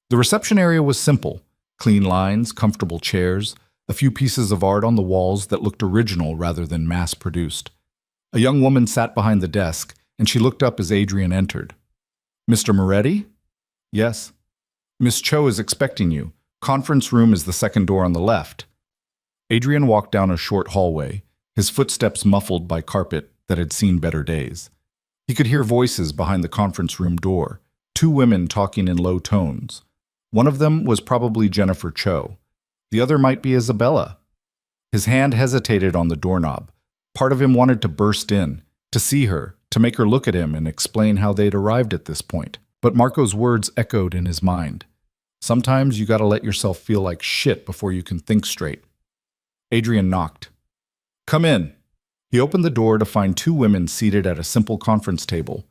The reception area was simple: clean lines, comfortable chairs, a few pieces of art on the walls that looked original rather than mass-produced. A young woman sat behind the desk, and she looked up as Adrian entered. "Mr. Moretti?" "Yes." "Miss Cho is expecting you. Conference room is the second door on the left." Adrian walked down a short hallway, his footsteps muffled by carpet that had seen better days. He could hear voices behind the conference room door, two women talking in low tones. One of them was probably Jennifer Cho. The other might be Isabella. His hand hesitated on the doorknob. Part of him wanted to burst in, to see her, to make her look at him and explain how they'd arrived at this point. But Marco's words echoed in his mind. Sometimes you gotta let yourself feel like shit before you can think straight. Adrian knocked. "Come in." He opened the door to find two women seated at a simple conference table.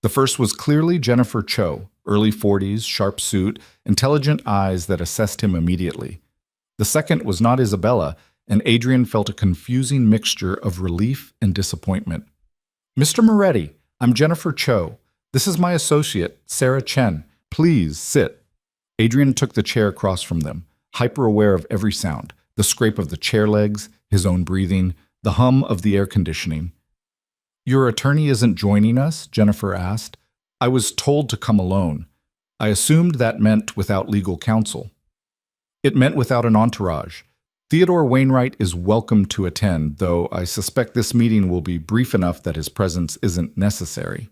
The first was clearly Jennifer Cho, early 40s, sharp suit, intelligent eyes that assessed him immediately. The second was not Isabella, and Adrian felt a confusing mixture of relief and disappointment. "Mr. Moretti, I'm Jennifer Cho. This is my associate, Sarah Chen. Please sit." Adrian took the chair across from them, hyper-aware of every sound: the scrape of the chair legs, his own breathing, the hum of the air conditioning. "Your attorney isn't joining us?" Jennifer asked. "I was told to come alone. I assumed that meant without legal counsel." "It meant without an entourage. Theodore Wainwright is welcome to attend, though I suspect this meeting will be brief enough that his presence isn't necessary."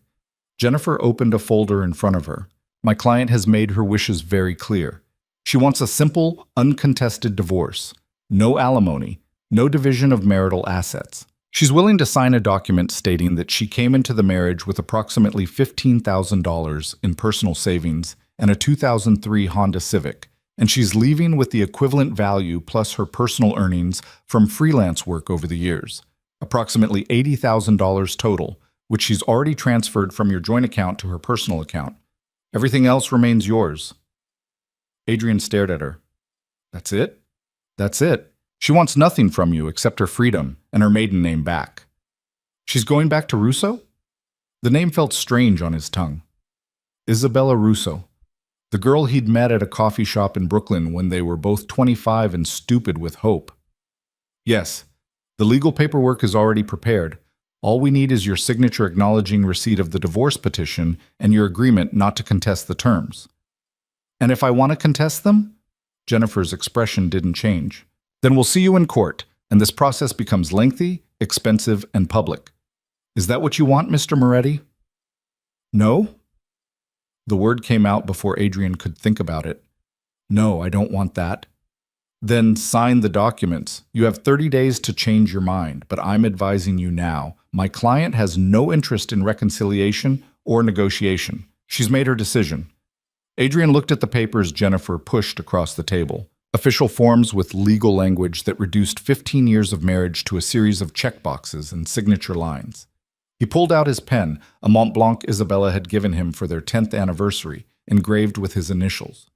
Jennifer opened a folder in front of her. "My client has made her wishes very clear. She wants a simple, uncontested divorce. No alimony, no division of marital assets. She's willing to sign a document stating that she came into the marriage with approximately $15,000 in personal savings and a 2003 Honda Civic, and she's leaving with the equivalent value plus her personal earnings from freelance work over the years, approximately $80,000 total, which she's already transferred from your joint account to her personal account. Everything else remains yours." Adrian stared at her. "That's it?" "That's it. She wants nothing from you except her freedom and her maiden name back." "She's going back to Russo?" The name felt strange on his tongue. Isabella Russo. The girl he'd met at a coffee shop in Brooklyn when they were both 25 and stupid with hope. "Yes. The legal paperwork is already prepared. All we need is your signature acknowledging receipt of the divorce petition and your agreement not to contest the terms." "And if I want to contest them?" Jennifer's expression didn't change. "Then we'll see you in court, and this process becomes lengthy, expensive, and public. Is that what you want, Mr. Moretti?" "No?" The word came out before Adrian could think about it. "No, I don't want that." "Then sign the documents. You have 30 days to change your mind, but I'm advising you now. My client has no interest in reconciliation or negotiation. She's made her decision." Adrian looked at the papers Jennifer pushed across the table. Official forms with legal language that reduced 15 years of marriage to a series of checkboxes and signature lines. He pulled out his pen, a Mont Blanc Isabella had given him for their 10th anniversary, engraved with his initials.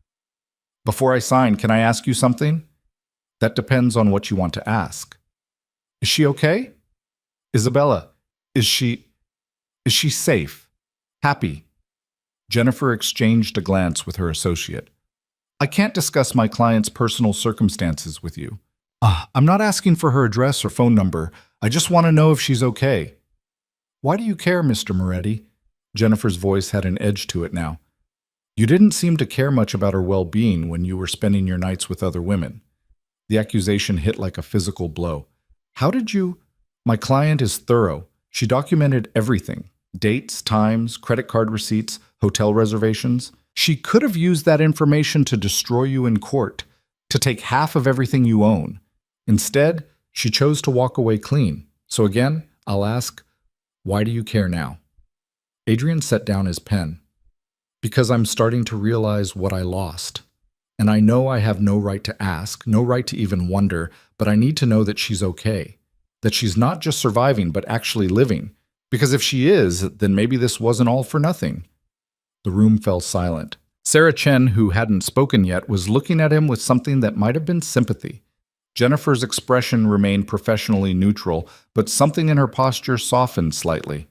"Before I sign, can I ask you something?" "That depends on what you want to ask." "Is she okay?" "Isabella, is she safe? Happy?" Jennifer exchanged a glance with her associate. "I can't discuss my client's personal circumstances with you. I'm not asking for her address or phone number. I just want to know if she's okay." "Why do you care, Mr. Moretti?" Jennifer's voice had an edge to it now. "You didn't seem to care much about her well-being when you were spending your nights with other women." The accusation hit like a physical blow. "How did you—" "My client is thorough. She documented everything. Dates, times, credit card receipts, hotel reservations. She could have used that information to destroy you in court, to take half of everything you own. Instead, she chose to walk away clean. So again, I'll ask, why do you care now?" Adrian set down his pen. "Because I'm starting to realize what I lost. And I know I have no right to ask, no right to even wonder, but I need to know that she's okay. That she's not just surviving, but actually living. Because if she is, then maybe this wasn't all for nothing." The room fell silent. Sarah Chen, who hadn't spoken yet, was looking at him with something that might have been sympathy. Jennifer's expression remained professionally neutral, but something in her posture softened slightly.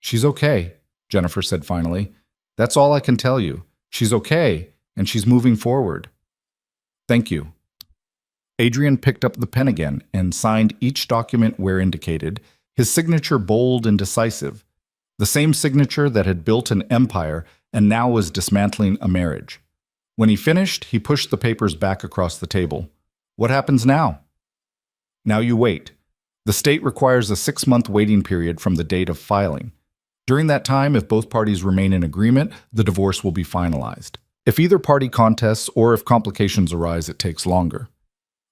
"She's okay," Jennifer said finally. "That's all I can tell you. She's okay, and she's moving forward." "Thank you." Adrian picked up the pen again and signed each document where indicated, his signature bold and decisive. The same signature that had built an empire and now was dismantling a marriage. When he finished, he pushed the papers back across the table. "What happens now?" "Now you wait. The state requires a 6-month waiting period from the date of filing. During that time, if both parties remain in agreement, the divorce will be finalized. If either party contests or if complications arise, it takes longer."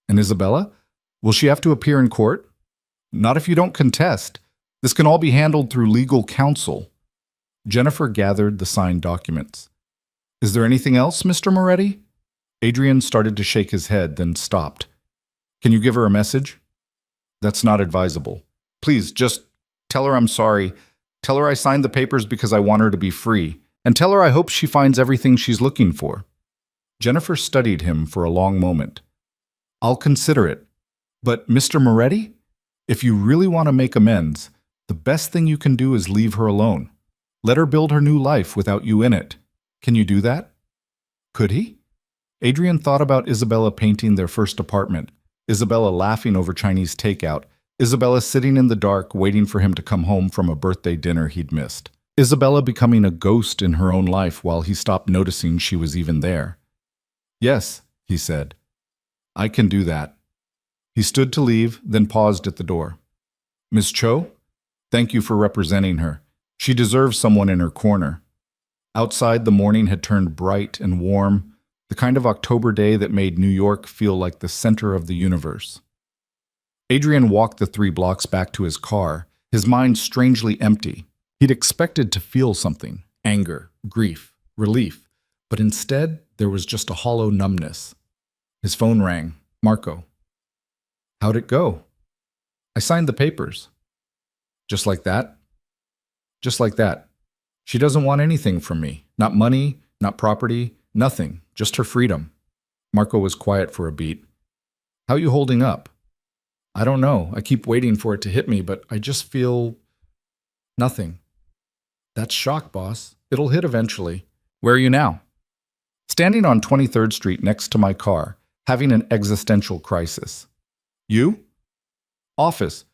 "And Isabella? Will she have to appear in court?" "Not if you don't contest. This can all be handled through legal counsel." Jennifer gathered the signed documents. "Is there anything else, Mr. Moretti?" Adrian started to shake his head, then stopped. "Can you give her a message?" "That's not advisable. Please, just tell her I'm sorry. Tell her I signed the papers because I want her to be free. And tell her I hope she finds everything she's looking for." Jennifer studied him for a long moment. "I'll consider it. But, Mr. Moretti, if you really want to make amends, the best thing you can do is leave her alone. Let her build her new life without you in it. Can you do that?" Could he? Adrian thought about Isabella painting their first apartment, Isabella laughing over Chinese takeout, Isabella sitting in the dark waiting for him to come home from a birthday dinner he'd missed. Isabella becoming a ghost in her own life while he stopped noticing she was even there. "Yes," he said. "I can do that." He stood to leave, then paused at the door. "Miss Cho, thank you for representing her. She deserves someone in her corner." Outside, the morning had turned bright and warm, the kind of October day that made New York feel like the center of the universe. Adrian walked the 3 blocks back to his car, his mind strangely empty. He'd expected to feel something, anger, grief, relief, but instead there was just a hollow numbness. His phone rang. Marco. "How'd it go?" "I signed the papers." "Just like that?" "Just like that. She doesn't want anything from me. Not money, not property, nothing. Just her freedom." Marco was quiet for a beat. "How you holding up?" "I don't know. I keep waiting for it to hit me, but I just feel... nothing." "That's shock, boss. It'll hit eventually." "Where are you now?" "Standing on 23rd Street next to my car, having an existential crisis." "You?" "Office.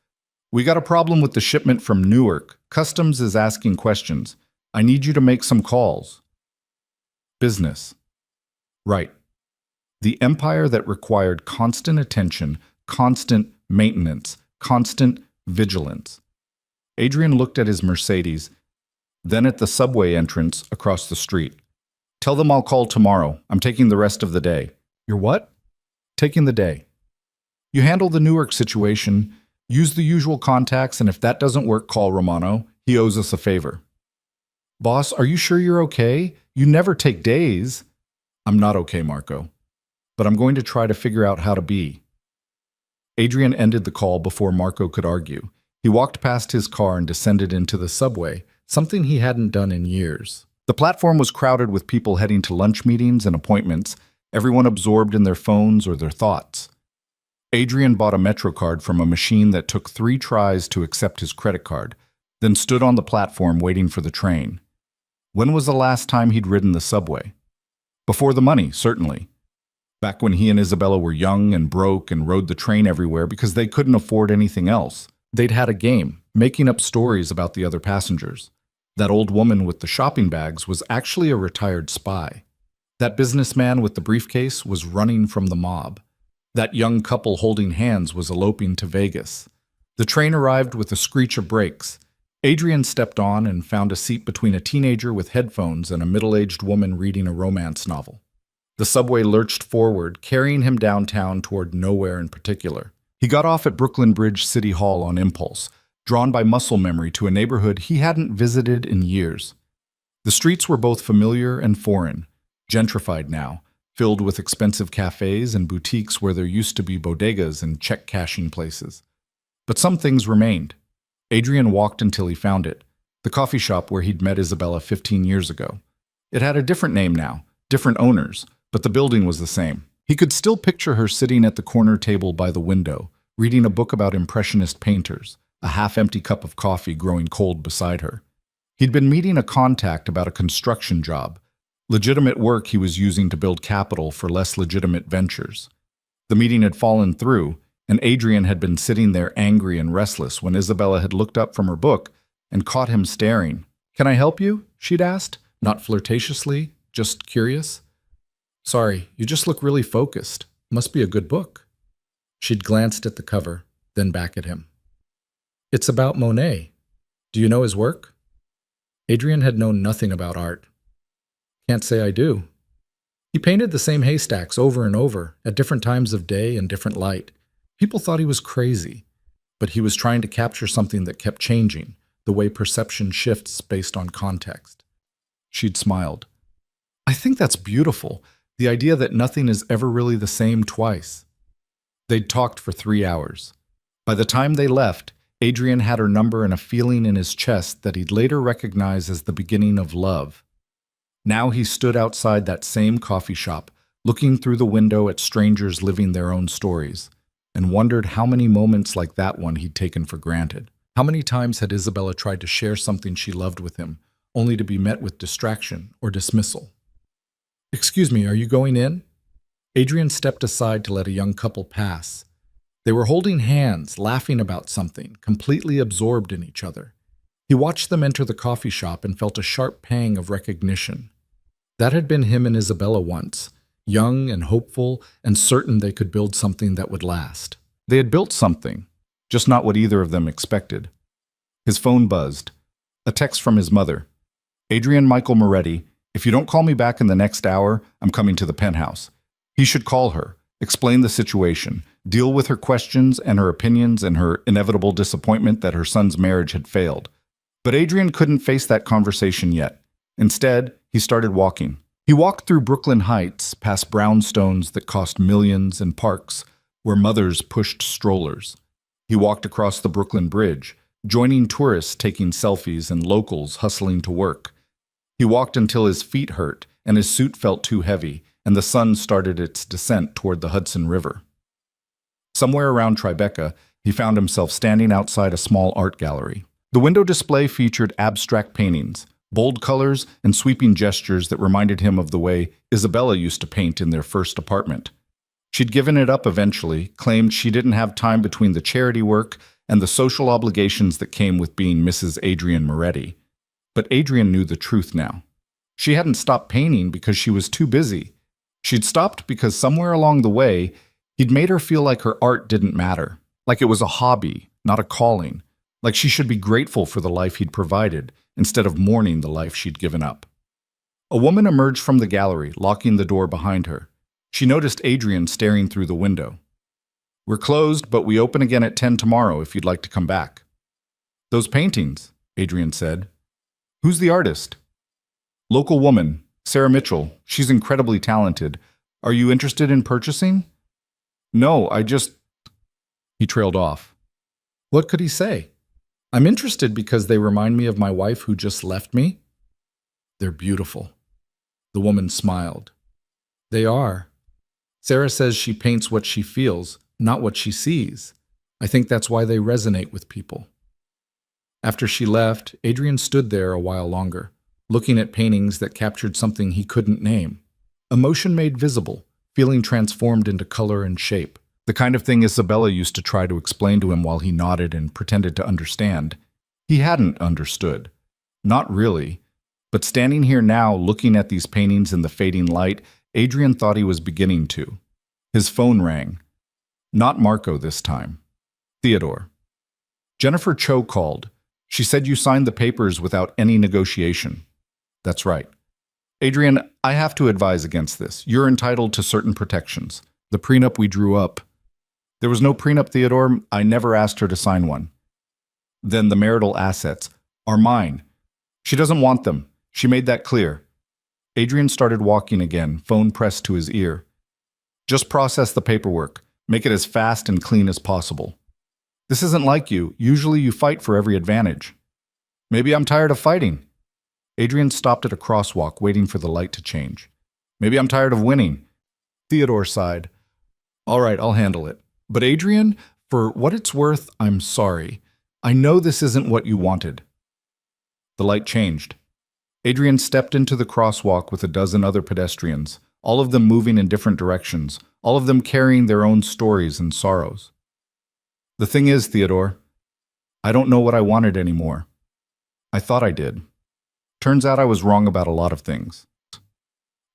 We got a problem with the shipment from Newark. Customs is asking questions. I need you to make some calls." "Business." "Right. The empire that required constant attention, constant maintenance, constant vigilance." Adrian looked at his Mercedes, then at the subway entrance across the street. "Tell them I'll call tomorrow. I'm taking the rest of the day." "You're what?" "Taking the day. You handle the Newark situation, use the usual contacts, and if that doesn't work, call Romano. He owes us a favor." "Boss, are you sure you're okay? You never take days." "I'm not okay, Marco. But I'm going to try to figure out how to be." Adrian ended the call before Marco could argue. He walked past his car and descended into the subway, something he hadn't done in years. The platform was crowded with people heading to lunch meetings and appointments, everyone absorbed in their phones or their thoughts. Adrian bought a Metro card from a machine that took 3 tries to accept his credit card, then stood on the platform waiting for the train. When was the last time he'd ridden the subway? Before the money, certainly. Back when he and Isabella were young and broke and rode the train everywhere because they couldn't afford anything else. They'd had a game, making up stories about the other passengers. That old woman with the shopping bags was actually a retired spy. That businessman with the briefcase was running from the mob. That young couple holding hands was eloping to Vegas. The train arrived with a screech of brakes. Adrian stepped on and found a seat between a teenager with headphones and a middle-aged woman reading a romance novel. The subway lurched forward, carrying him downtown toward nowhere in particular. He got off at Brooklyn Bridge City Hall on impulse, drawn by muscle memory to a neighborhood he hadn't visited in years. The streets were both familiar and foreign, gentrified now, filled with expensive cafes and boutiques where there used to be bodegas and check-cashing places. But some things remained. Adrian walked until he found it, the coffee shop where he'd met Isabella 15 years ago. It had a different name now, different owners, but the building was the same. He could still picture her sitting at the corner table by the window, reading a book about impressionist painters, a half-empty cup of coffee growing cold beside her. He'd been meeting a contact about a construction job, legitimate work he was using to build capital for less legitimate ventures. The meeting had fallen through, and Adrian had been sitting there angry and restless when Isabella had looked up from her book and caught him staring. "Can I help you?" she'd asked, not flirtatiously, just curious. "Sorry, you just look really focused. Must be a good book." She'd glanced at the cover, then back at him. "It's about Monet. Do you know his work?" Adrian had known nothing about art. "Can't say I do. He painted the same haystacks over and over, at different times of day and different light. People thought he was crazy, but he was trying to capture something that kept changing, the way perception shifts based on context." She'd smiled. "I think that's beautiful, the idea that nothing is ever really the same twice." They'd talked for 3 hours. By the time they left, Adrian had her number and a feeling in his chest that he'd later recognize as the beginning of love. Now he stood outside that same coffee shop, looking through the window at strangers living their own stories, and wondered how many moments like that one he'd taken for granted. How many times had Isabella tried to share something she loved with him, only to be met with distraction or dismissal? "Excuse me, are you going in?" Adrian stepped aside to let a young couple pass. They were holding hands, laughing about something, completely absorbed in each other. He watched them enter the coffee shop and felt a sharp pang of recognition. That had been him and Isabella once, young and hopeful and certain they could build something that would last. They had built something, just not what either of them expected. His phone buzzed. A text from his mother. "Adrian Michael Moretti, if you don't call me back in the next hour, I'm coming to the penthouse." He should call her, explain the situation, deal with her questions and her opinions and her inevitable disappointment that her son's marriage had failed. But Adrian couldn't face that conversation yet. Instead, he started walking. He walked through Brooklyn Heights, past brownstones that cost millions and parks where mothers pushed strollers. He walked across the Brooklyn Bridge, joining tourists taking selfies and locals hustling to work. He walked until his feet hurt and his suit felt too heavy, and the sun started its descent toward the Hudson River. Somewhere around Tribeca, he found himself standing outside a small art gallery. The window display featured abstract paintings, bold colors, and sweeping gestures that reminded him of the way Isabella used to paint in their first apartment. She'd given it up eventually, claimed she didn't have time between the charity work and the social obligations that came with being Mrs. Adrian Moretti. But Adrian knew the truth now. She hadn't stopped painting because she was too busy. She'd stopped because somewhere along the way, he'd made her feel like her art didn't matter, like it was a hobby, not a calling, like she should be grateful for the life he'd provided instead of mourning the life she'd given up. A woman emerged from the gallery, locking the door behind her. She noticed Adrian staring through the window. "We're closed, but we open again at 10 tomorrow if you'd like to come back." "Those paintings," Adrian said. "Who's the artist?" "Local woman, Sarah Mitchell. She's incredibly talented. Are you interested in purchasing?" "No, He trailed off. What could he say? "I'm interested because they remind me of my wife who just left me." "They're beautiful." The woman smiled. "They are. Sarah says she paints what she feels, not what she sees. I think that's why they resonate with people." After she left, Adrian stood there a while longer, looking at paintings that captured something he couldn't name. Emotion made visible, feeling transformed into color and shape. The kind of thing Isabella used to try to explain to him while he nodded and pretended to understand. He hadn't understood. Not really. But standing here now, looking at these paintings in the fading light, Adrian thought he was beginning to. His phone rang. Not Marco this time. Theodore. "Jennifer Cho called. She said you signed the papers without any negotiation." "That's right." "Adrian, I have to advise against this. You're entitled to certain protections. The prenup we drew up." "There was no prenup, Theodore. I never asked her to sign one." "Then the marital assets are mine. She doesn't want them. She made that clear." Adrian started walking again, phone pressed to his ear. "Just process the paperwork. Make it as fast and clean as possible." "This isn't like you. Usually you fight for every advantage." "Maybe I'm tired of fighting." Adrian stopped at a crosswalk, waiting for the light to change. "Maybe I'm tired of winning." Theodore sighed. All right, I'll handle it. But Adrian, for what it's worth, I'm sorry. I know this isn't what you wanted. The light changed. Adrian stepped into the crosswalk with a dozen other pedestrians, all of them moving in different directions, all of them carrying their own stories and sorrows. The thing is, Theodore, I don't know what I wanted anymore. I thought I did. Turns out I was wrong about a lot of things.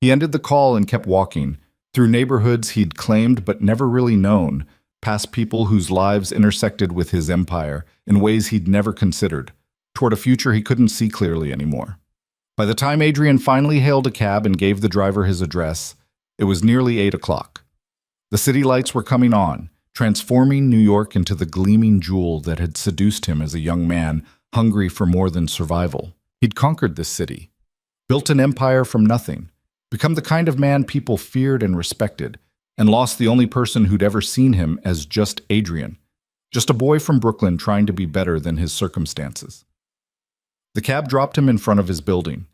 He ended the call and kept walking, through neighborhoods he'd claimed but never really known, past people whose lives intersected with his empire in ways he'd never considered, toward a future he couldn't see clearly anymore. By the time Adrian finally hailed a cab and gave the driver his address, it was nearly 8 o'clock. The city lights were coming on, transforming New York into the gleaming jewel that had seduced him as a young man hungry for more than survival. He'd conquered this city, built an empire from nothing, become the kind of man people feared and respected, and lost the only person who'd ever seen him as just Adrian, just a boy from Brooklyn trying to be better than his circumstances. The cab dropped him in front of his building.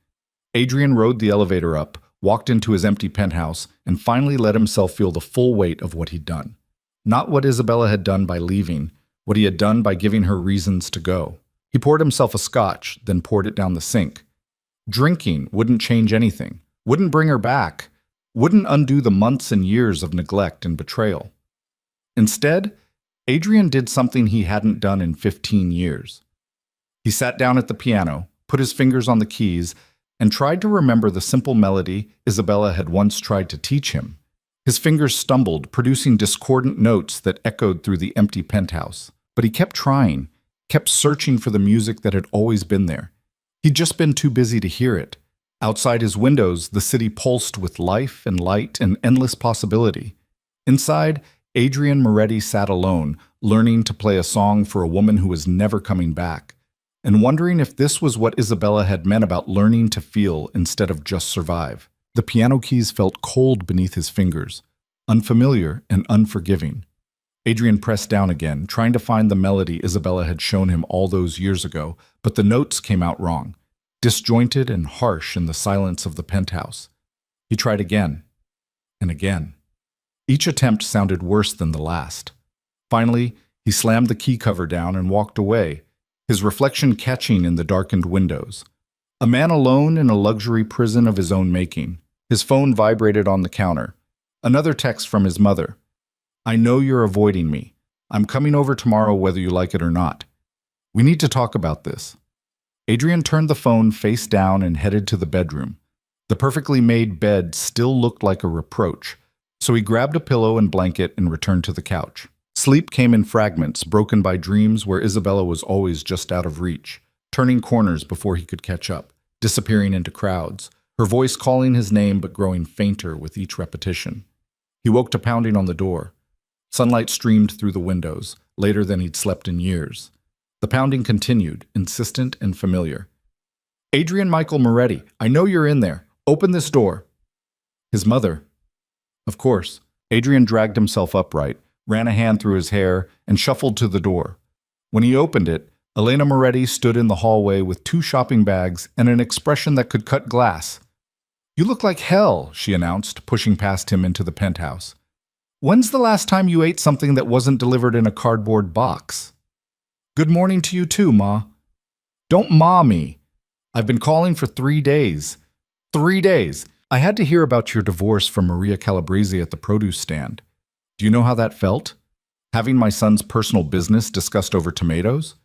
Adrian rode the elevator up, walked into his empty penthouse, and finally let himself feel the full weight of what he'd done. Not what Isabella had done by leaving, what he had done by giving her reasons to go. He poured himself a scotch, then poured it down the sink. Drinking wouldn't change anything, wouldn't bring her back, wouldn't undo the months and years of neglect and betrayal. Instead, Adrian did something he hadn't done in 15 years. He sat down at the piano, put his fingers on the keys, and tried to remember the simple melody Isabella had once tried to teach him. His fingers stumbled, producing discordant notes that echoed through the empty penthouse. But he kept trying, kept searching for the music that had always been there. He'd just been too busy to hear it. Outside his windows, the city pulsed with life and light and endless possibility. Inside, Adrian Moretti sat alone, learning to play a song for a woman who was never coming back, and wondering if this was what Isabella had meant about learning to feel instead of just survive. The piano keys felt cold beneath his fingers, unfamiliar and unforgiving. Adrian pressed down again, trying to find the melody Isabella had shown him all those years ago, but the notes came out wrong, disjointed and harsh in the silence of the penthouse. He tried again and again. Each attempt sounded worse than the last. Finally, he slammed the key cover down and walked away, his reflection catching in the darkened windows. A man alone in a luxury prison of his own making. His phone vibrated on the counter. Another text from his mother. I know you're avoiding me. I'm coming over tomorrow whether you like it or not. We need to talk about this. Adrian turned the phone face down and headed to the bedroom. The perfectly made bed still looked like a reproach, so he grabbed a pillow and blanket and returned to the couch. Sleep came in fragments, broken by dreams where Isabella was always just out of reach, turning corners before he could catch up, disappearing into crowds, her voice calling his name but growing fainter with each repetition. He woke to pounding on the door. Sunlight streamed through the windows, later than he'd slept in years. The pounding continued, insistent and familiar. Adrian Michael Moretti, I know you're in there. Open this door. His mother. Of course. Adrian dragged himself upright, ran a hand through his hair, and shuffled to the door. When he opened it, Elena Moretti stood in the hallway with 2 shopping bags and an expression that could cut glass. You look like hell, she announced, pushing past him into the penthouse. When's the last time you ate something that wasn't delivered in a cardboard box? Good morning to you too, Ma. Don't Ma me. I've been calling for 3 days. 3 days. I had to hear about your divorce from Maria Calabrese at the produce stand. Do you know how that felt? Having my son's personal business discussed over tomatoes?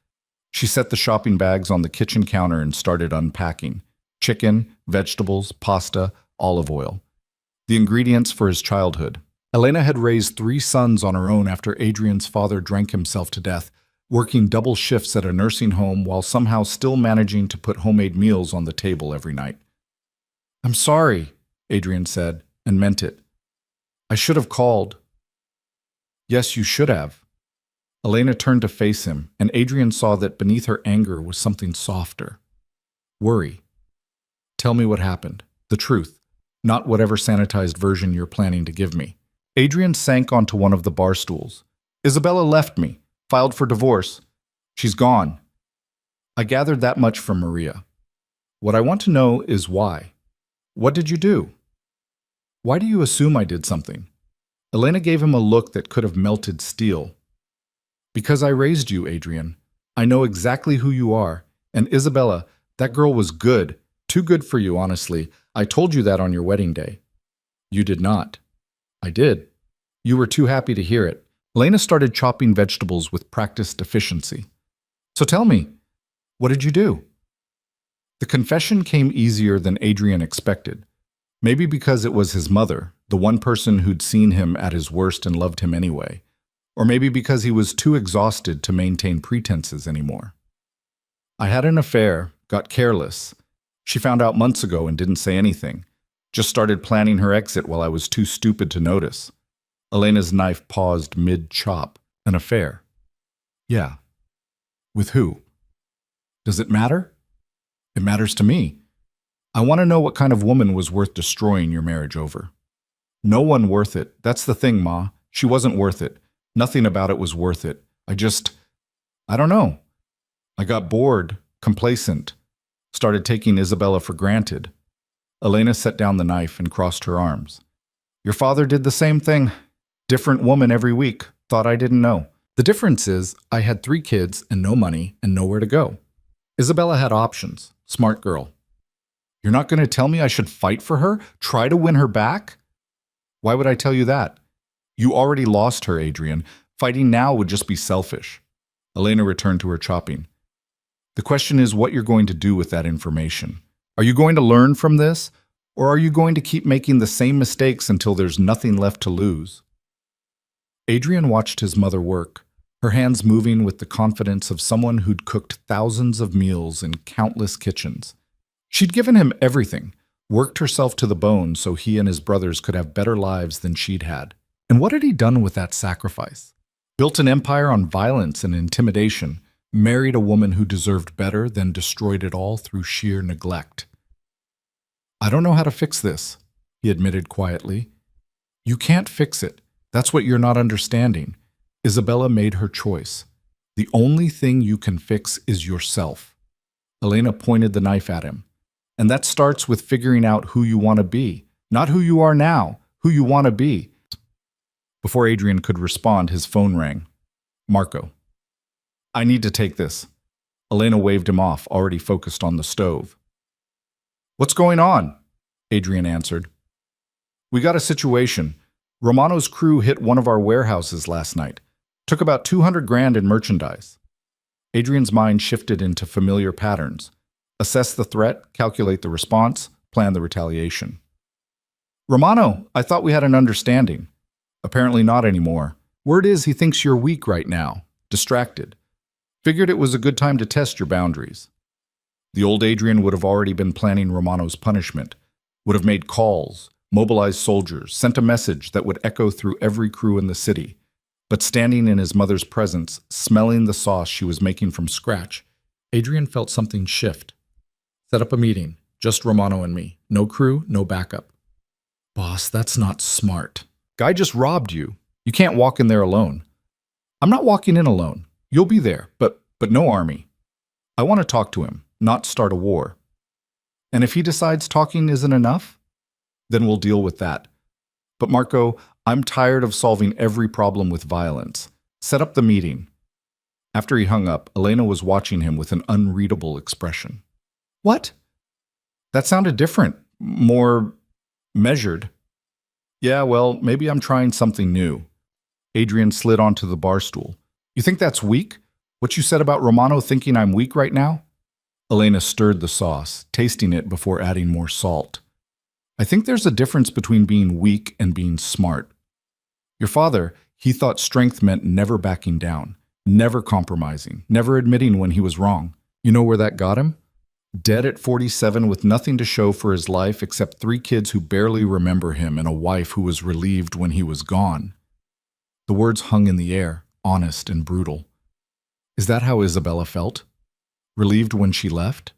She set the shopping bags on the kitchen counter and started unpacking. Chicken, vegetables, pasta, olive oil. The ingredients for his childhood. Elena had raised 3 sons on her own after Adrian's father drank himself to death, working double shifts at a nursing home while somehow still managing to put homemade meals on the table every night. I'm sorry, Adrian said, and meant it. I should have called. Yes, you should have. Elena turned to face him, and Adrian saw that beneath her anger was something softer. Worry. Tell me what happened. The truth, not whatever sanitized version you're planning to give me. Adrian sank onto one of the bar stools. Isabella left me, filed for divorce. She's gone. I gathered that much from Maria. What I want to know is why. What did you do? Why do you assume I did something? Elena gave him a look that could have melted steel. Because I raised you, Adrian. I know exactly who you are. And Isabella, that girl was good. Too good for you, honestly. I told you that on your wedding day. You did not. I did. You were too happy to hear it. Elena started chopping vegetables with practiced efficiency. So tell me, what did you do? The confession came easier than Adrian expected. Maybe because it was his mother, the one person who'd seen him at his worst and loved him anyway. Or maybe because he was too exhausted to maintain pretenses anymore. I had an affair, got careless. She found out months ago and didn't say anything. Just started planning her exit while I was too stupid to notice. Elena's knife paused mid-chop. An affair. Yeah. With who? Does it matter? It matters to me. I want to know what kind of woman was worth destroying your marriage over. No one worth it. That's the thing, Ma. She wasn't worth it. Nothing about it was worth it. I don't know. I got bored, complacent, started taking Isabella for granted. Elena set down the knife and crossed her arms. Your father did the same thing. Different woman every week. Thought I didn't know. The difference is I had 3 kids and no money and nowhere to go. Isabella had options. Smart girl. You're not going to tell me I should fight for her? Try to win her back? Why would I tell you that? You already lost her, Adrian. Fighting now would just be selfish. Elena returned to her chopping. The question is what you're going to do with that information. Are you going to learn from this? Or are you going to keep making the same mistakes until there's nothing left to lose? Adrian watched his mother work, her hands moving with the confidence of someone who'd cooked thousands of meals in countless kitchens. She'd given him everything, worked herself to the bone so he and his brothers could have better lives than she'd had. And what had he done with that sacrifice? Built an empire on violence and intimidation, married a woman who deserved better, then destroyed it all through sheer neglect. I don't know how to fix this, he admitted quietly. You can't fix it. That's what you're not understanding. Isabella made her choice. The only thing you can fix is yourself. Elena pointed the knife at him. And that starts with figuring out who you want to be. Not who you are now, who you want to be. Before Adrian could respond, his phone rang. Marco. I need to take this. Elena waved him off, already focused on the stove. What's going on? Adrian answered. We got a situation. Romano's crew hit one of our warehouses last night. Took about 200 grand in merchandise. Adrian's mind shifted into familiar patterns. Assess the threat, calculate the response, plan the retaliation. Romano, I thought we had an understanding. Apparently not anymore. Word is he thinks you're weak right now, distracted. Figured it was a good time to test your boundaries. The old Adrian would have already been planning Romano's punishment, would have made calls, mobilized soldiers, sent a message that would echo through every crew in the city. But standing in his mother's presence, smelling the sauce she was making from scratch, Adrian felt something shift. Set up a meeting, just Romano and me. No crew, no backup. Boss, that's not smart. Guy just robbed you. You can't walk in there alone. I'm not walking in alone. You'll be there, but no army. I want to talk to him, not start a war. And if he decides talking isn't enough, then we'll deal with that. But Marco, I'm tired of solving every problem with violence. Set up the meeting. After he hung up, Elena was watching him with an unreadable expression. What? That sounded different, more measured. Yeah, well, maybe I'm trying something new. Adrian slid onto the bar stool. You think that's weak? What you said about Romano thinking I'm weak right now? Elena stirred the sauce, tasting it before adding more salt. I think there's a difference between being weak and being smart. Your father, he thought strength meant never backing down, never compromising, never admitting when he was wrong. You know where that got him? Dead at 47 with nothing to show for his life except 3 kids who barely remember him and a wife who was relieved when he was gone. The words hung in the air, honest and brutal. Is that how Isabella felt? Relieved when she left?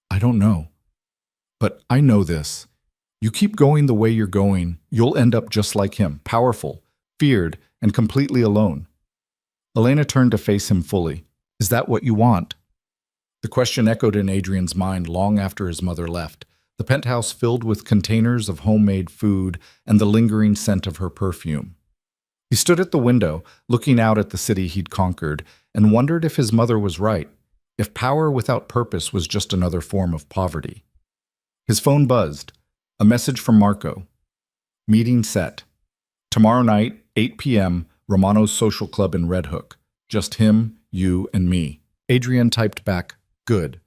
I don't know. But I know this. You keep going the way you're going, you'll end up just like him, powerful, feared, and completely alone. Elena turned to face him fully. Is that what you want? The question echoed in Adrian's mind long after his mother left. the penthouse filled with containers of homemade food and the lingering scent of her perfume. He stood at the window, looking out at the city he'd conquered, and wondered if his mother was right, if power without purpose was just another form of poverty. His phone buzzed. A message from Marco. Meeting set. Tomorrow night, 8 p.m., Romano's Social Club in Red Hook. Just him, you, and me. Adrian typed back, good.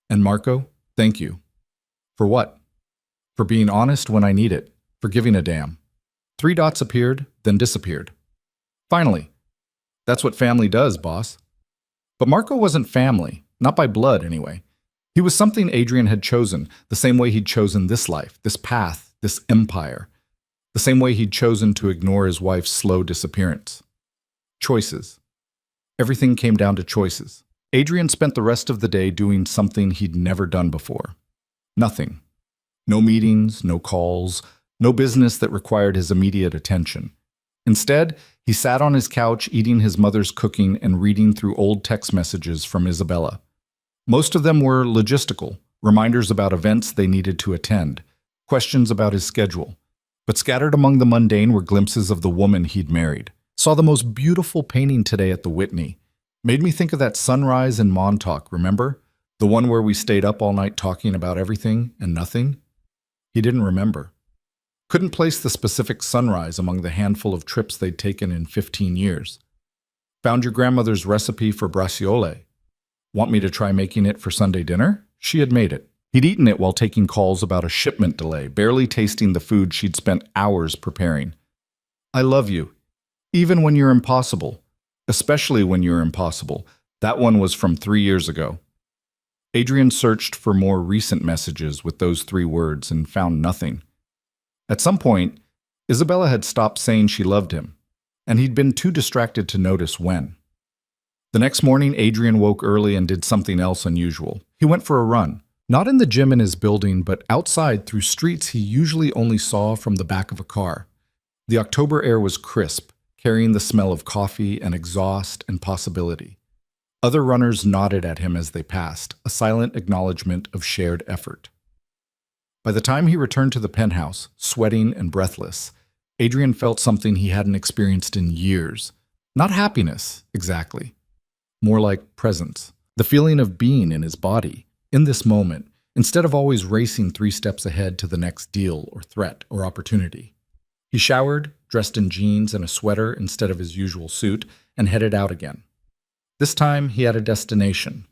And Marco, thank you. For what? For being honest when I need it. For giving a damn. 3 dots appeared, then disappeared. Finally. That's what family does, boss. But Marco wasn't family, not by blood anyway. He was something Adrian had chosen, the same way he'd chosen this life, this path, this empire. The same way he'd chosen to ignore his wife's slow disappearance. Choices. Everything came down to choices. Adrian spent the rest of the day doing something he'd never done before. Nothing. No meetings, no calls, no business that required his immediate attention. Instead, he sat on his couch eating his mother's cooking and reading through old text messages from Isabella. Most of them were logistical, reminders about events they needed to attend, questions about his schedule. But scattered among the mundane were glimpses of the woman he'd married. Saw the most beautiful painting today at the Whitney. Made me think of that sunrise in Montauk, remember? The one where we stayed up all night talking about everything and nothing? He didn't remember. Couldn't place the specific sunrise among the handful of trips they'd taken in 15 years. Found your grandmother's recipe for braciole. Want me to try making it for Sunday dinner? She had made it. He'd eaten it while taking calls about a shipment delay, barely tasting the food she'd spent hours preparing. I love you. Even when you're impossible. Especially when you're impossible. That one was from 3 years ago. Adrian searched for more recent messages with those 3 words and found nothing. At some point, Isabella had stopped saying she loved him, and he'd been too distracted to notice when. The next morning, Adrian woke early and did something else unusual. He went for a run. Not in the gym in his building, but outside through streets he usually only saw from the back of a car. The October air was crisp, carrying the smell of coffee and exhaust and possibility. Other runners nodded at him as they passed, a silent acknowledgement of shared effort. By the time he returned to the penthouse, sweating and breathless, Adrian felt something he hadn't experienced in years. Not happiness, exactly. More like presence. The feeling of being in his body. In this moment, instead of always racing 3 steps ahead to the next deal or threat or opportunity. He showered, dressed in jeans and a sweater instead of his usual suit, and headed out again. This time, he had a destination.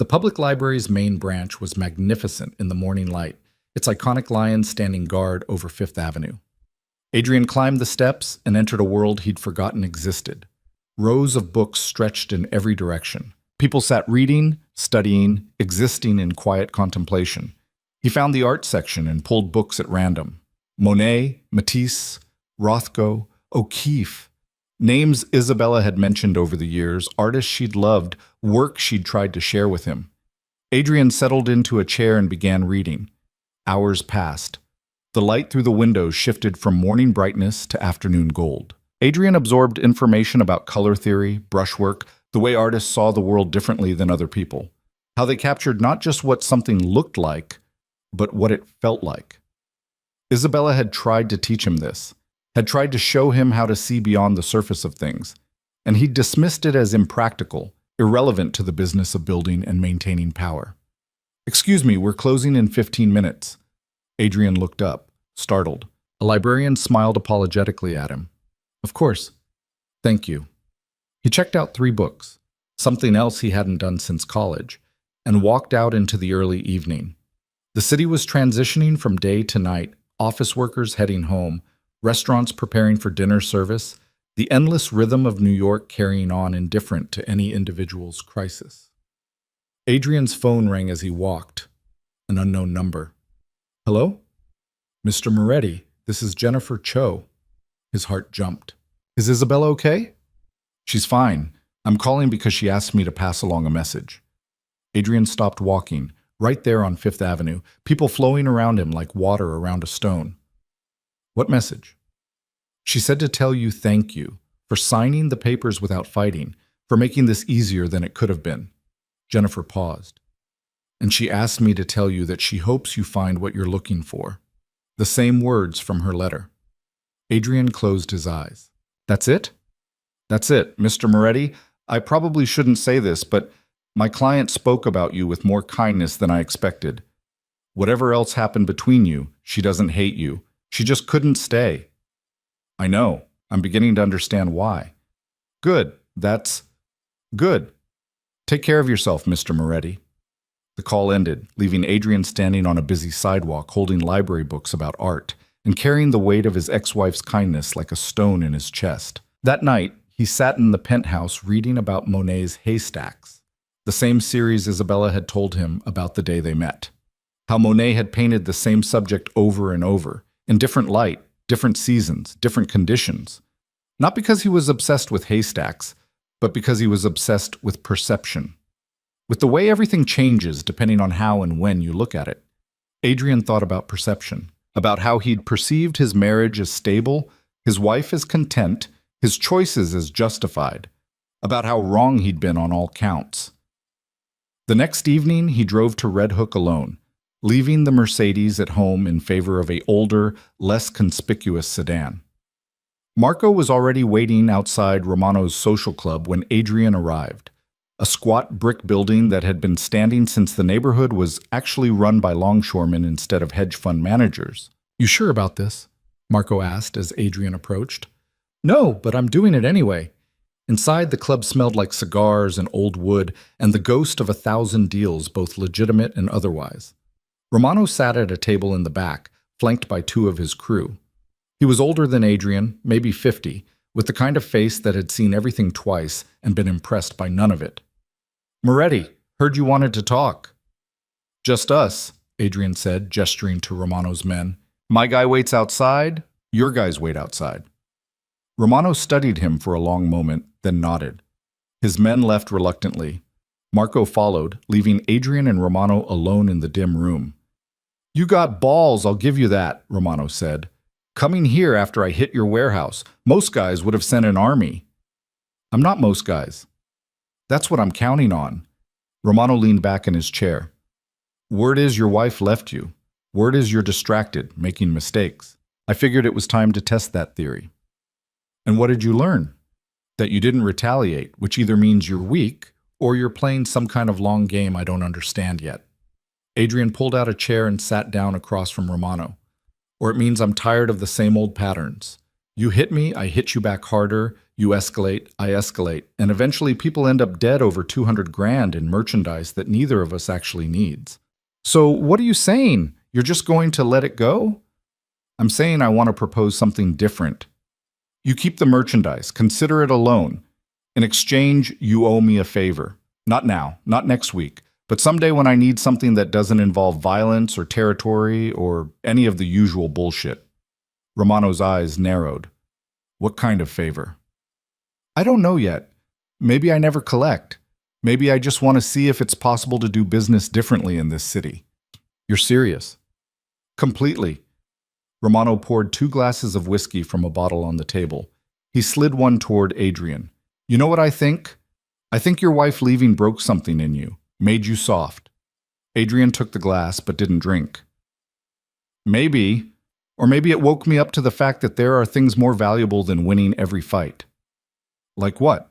The public library's main branch was magnificent in the morning light, its iconic lion standing guard over 5th Avenue. Adrian climbed the steps and entered a world he'd forgotten existed. Rows of books stretched in every direction. People sat reading, studying, existing in quiet contemplation. He found the art section and pulled books at random. Monet, Matisse, Rothko, O'Keeffe. Names Isabella had mentioned over the years, artists she'd loved, work she'd tried to share with him. Adrian settled into a chair and began reading. Hours passed. The light through the windows shifted from morning brightness to afternoon gold. Adrian absorbed information about color theory, brushwork, the way artists saw the world differently than other people. How they captured not just what something looked like, but what it felt like. Isabella had tried to teach him this, had tried to show him how to see beyond the surface of things, and he dismissed it as impractical, irrelevant to the business of building and maintaining power. Excuse me, we're closing in 15 minutes. Adrian looked up, startled. A librarian smiled apologetically at him. Of course. Thank you. He checked out 3 books, something else he hadn't done since college, and walked out into the early evening. The city was transitioning from day to night, office workers heading home, restaurants preparing for dinner service, the endless rhythm of New York carrying on indifferent to any individual's crisis. Adrian's phone rang as he walked. An unknown number. Hello? Mr. Moretti, this is Jennifer Cho. His heart jumped. Is Isabella okay? She's fine. I'm calling because she asked me to pass along a message. Adrian stopped walking, right there on 5th Avenue, people flowing around him like water around a stone. What message? She said to tell you thank you for signing the papers without fighting, for making this easier than it could have been. Jennifer paused. and she asked me to tell you that she hopes you find what you're looking for. The same words from her letter. Adrian closed his eyes. That's it? That's it, Mr. Moretti. I probably shouldn't say this, but my client spoke about you with more kindness than I expected. Whatever else happened between you, she doesn't hate you. She just couldn't stay. I know. I'm beginning to understand why. Good. That's good. Take care of yourself, Mr. Moretti. The call ended, leaving Adrian standing on a busy sidewalk holding library books about art and carrying the weight of his ex-wife's kindness like a stone in his chest. That night, he sat in the penthouse reading about Monet's Haystacks, the same series Isabella had told him about the day they met. How Monet had painted the same subject over and over, in different light, different seasons, different conditions. Not because he was obsessed with haystacks, but because he was obsessed with perception. With the way everything changes depending on how and when you look at it, Adrian thought about perception, about how he'd perceived his marriage as stable, his wife as content, his choices as justified, about how wrong he'd been on all counts. The next evening, he drove to Red Hook alone, leaving the Mercedes at home in favor of an older, less conspicuous sedan. Marco was already waiting outside Romano's social club when Adrian arrived, a squat brick building that had been standing since the neighborhood was actually run by longshoremen instead of hedge fund managers. You sure about this? Marco asked as Adrian approached. No, but I'm doing it anyway. Inside, the club smelled like cigars and old wood and the ghost of 1,000 deals, both legitimate and otherwise. Romano sat at a table in the back, flanked by two of his crew. He was older than Adrian, maybe 50, with the kind of face that had seen everything twice and been impressed by none of it. Moretti, heard you wanted to talk. Just us, Adrian said, gesturing to Romano's men. My guy waits outside, your guys wait outside. Romano studied him for a long moment, then nodded. His men left reluctantly. Marco followed, leaving Adrian and Romano alone in the dim room. You got balls, I'll give you that, Romano said. Coming here after I hit your warehouse. Most guys would have sent an army. I'm not most guys. That's what I'm counting on. Romano leaned back in his chair. Word is your wife left you. Word is you're distracted, making mistakes. I figured it was time to test that theory. And what did you learn? That you didn't retaliate, which either means you're weak or you're playing some kind of long game I don't understand yet. Adrian pulled out a chair and sat down across from Romano. Or it means I'm tired of the same old patterns. You hit me, I hit you back harder, you escalate, I escalate, and eventually people end up dead over 200 grand in merchandise that neither of us actually needs. So what are you saying? You're just going to let it go? I'm saying I want to propose something different. You keep the merchandise, consider it a loan. In exchange, you owe me a favor. Not now, not next week, but someday when I need something that doesn't involve violence or territory or any of the usual bullshit. Romano's eyes narrowed. What kind of favor? I don't know yet. Maybe I never collect. Maybe I just want to see if it's possible to do business differently in this city. You're serious? Completely. Romano poured 2 glasses of whiskey from a bottle on the table. He slid one toward Adrian. You know what I think? I think your wife leaving broke something in you, made you soft. Adrian took the glass but didn't drink. Maybe, or maybe it woke me up to the fact that there are things more valuable than winning every fight. Like what?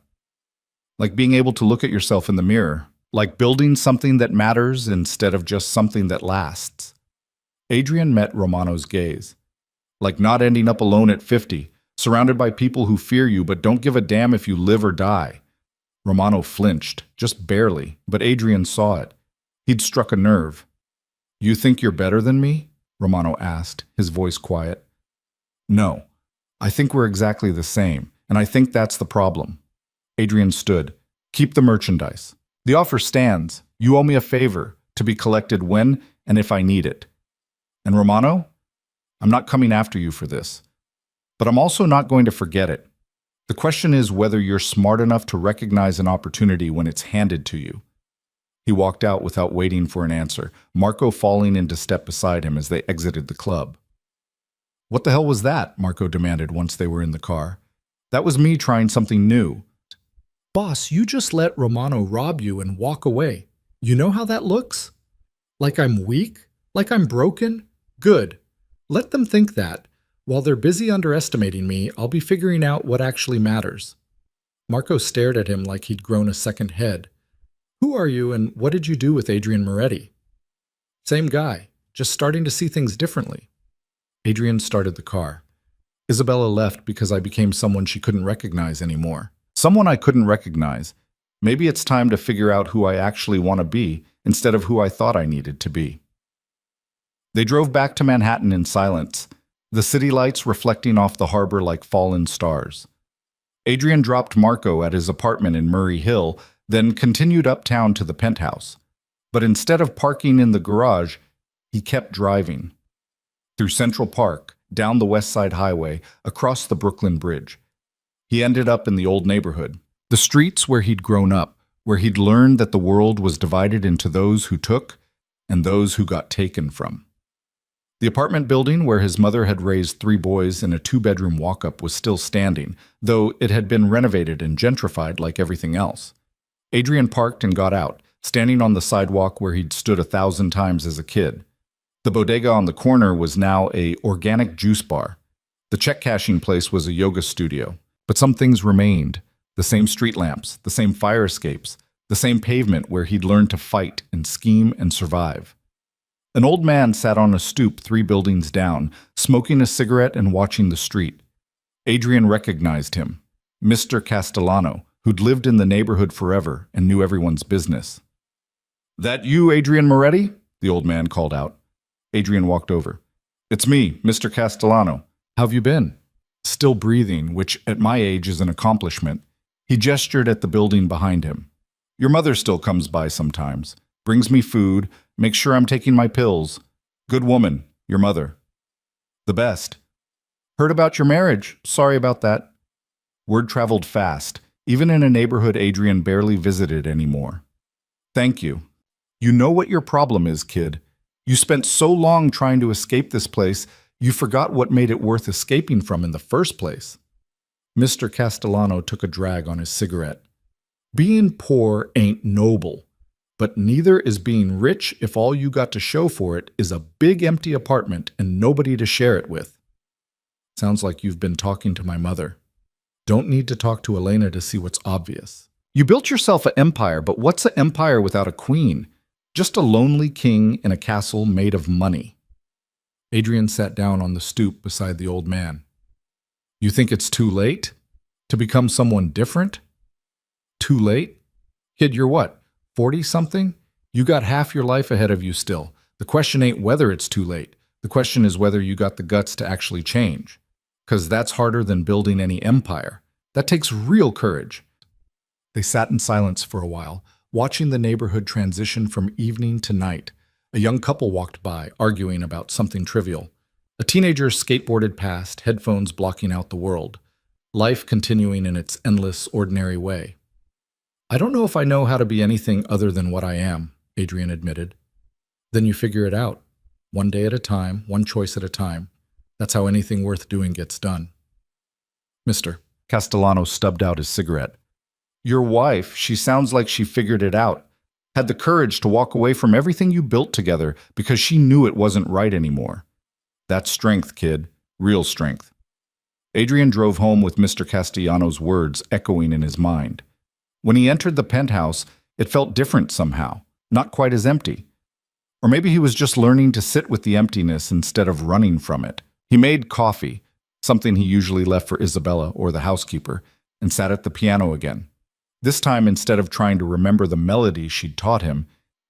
Like being able to look at yourself in the mirror. Like building something that matters instead of just something that lasts. Adrian met Romano's gaze. Like not ending up alone at 50, surrounded by people who fear you but don't give a damn if you live or die. Romano flinched, just barely, but Adrian saw it. He'd struck a nerve. You think you're better than me? Romano asked, his voice quiet. No, I think we're exactly the same, and I think that's the problem. Adrian stood. Keep the merchandise. The offer stands. You owe me a favor, to be collected when and if I need it. And Romano, I'm not coming after you for this, but I'm also not going to forget it. The question is whether you're smart enough to recognize an opportunity when it's handed to you. He walked out without waiting for an answer, Marco falling into step beside him as they exited the club. What the hell was that? Marco demanded once they were in the car. That was me trying something new. Boss, you just let Romano rob you and walk away. You know how that looks? Like I'm weak? Like I'm broken? Good. Let them think that. While they're busy underestimating me, I'll be figuring out what actually matters. Marco stared at him like he'd grown a second head. Who are you and what did you do with Adrian Moretti? Same guy, just starting to see things differently. Adrian started the car. Isabella left because I became someone she couldn't recognize anymore. Someone I couldn't recognize. Maybe it's time to figure out who I actually want to be instead of who I thought I needed to be. They drove back to Manhattan in silence, the city lights reflecting off the harbor like fallen stars. Adrian dropped Marco at his apartment in Murray Hill, then continued uptown to the penthouse. But instead of parking in the garage, he kept driving. Through Central Park, down the West Side Highway, across the Brooklyn Bridge. He ended up in the old neighborhood, the streets where he'd grown up, where he'd learned that the world was divided into those who took and those who got taken from. The apartment building where his mother had raised 3 boys in a 2-bedroom walk-up was still standing, though it had been renovated and gentrified like everything else. Adrian parked and got out, standing on the sidewalk where he'd stood 1,000 times as a kid. The bodega on the corner was now an organic juice bar. The check-cashing place was a yoga studio. But some things remained. The same street lamps, the same fire escapes, the same pavement where he'd learned to fight and scheme and survive. An old man sat on a stoop 3 buildings down, smoking a cigarette and watching the street. Adrian recognized him, Mr. Castellano, who'd lived in the neighborhood forever and knew everyone's business. "That you, Adrian Moretti?" the old man called out. Adrian walked over. "It's me, Mr. Castellano. How've you been?" Still breathing, which at my age is an accomplishment, he gestured at the building behind him. "Your mother still comes by sometimes, brings me food, makes sure I'm taking my pills. Good woman, your mother. The best. Heard about your marriage. Sorry about that." Word traveled fast, even in a neighborhood Adrian barely visited anymore. "Thank you. You know what your problem is, kid. You spent so long trying to escape this place, you forgot what made it worth escaping from in the first place." Mr. Castellano took a drag on his cigarette. "Being poor ain't noble, but neither is being rich if all you got to show for it is a big empty apartment and nobody to share it with." "Sounds like you've been talking to my mother." "Don't need to talk to Elena to see what's obvious. You built yourself an empire, but what's an empire without a queen? Just a lonely king in a castle made of money." Adrian sat down on the stoop beside the old man. "You think it's too late? To become someone different? Too late? Kid, you're what, 40-something? You got half your life ahead of you still. The question ain't whether it's too late. The question is whether you got the guts to actually change. 'Cause that's harder than building any empire. That takes real courage." They sat in silence for a while, watching the neighborhood transition from evening to night. A young couple walked by, arguing about something trivial. A teenager skateboarded past, headphones blocking out the world. Life continuing in its endless, ordinary way. "I don't know if I know how to be anything other than what I am," Adrian admitted. "Then you figure it out. One day at a time, one choice at a time. That's how anything worth doing gets done." "Mr." Castellano stubbed out his cigarette. "Your wife, she sounds like she figured it out. Had the courage to walk away from everything you built together because she knew it wasn't right anymore. That's strength, kid. Real strength." Adrian drove home with Mr. Castellano's words echoing in his mind. When he entered the penthouse, it felt different somehow, not quite as empty. Or maybe he was just learning to sit with the emptiness instead of running from it. He made coffee, something he usually left for Isabella or the housekeeper, and sat at the piano again. This time, instead of trying to remember the melody she'd taught him,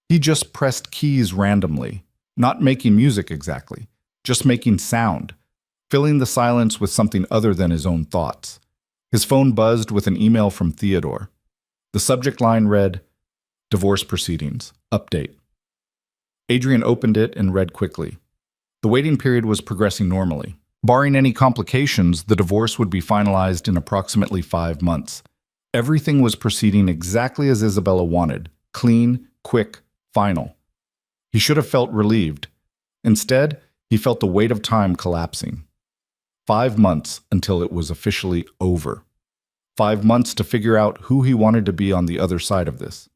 he just pressed keys randomly, not making music exactly, just making sound, filling the silence with something other than his own thoughts. His phone buzzed with an email from Theodore. The subject line read, "Divorce Proceedings, Update." Adrian opened it and read quickly. The waiting period was progressing normally. Barring any complications, the divorce would be finalized in approximately 5 months. Everything was proceeding exactly as Isabella wanted, clean, quick, final. He should have felt relieved. Instead, he felt the weight of time collapsing. 5 months until it was officially over. 5 months to figure out who he wanted to be on the other side of this.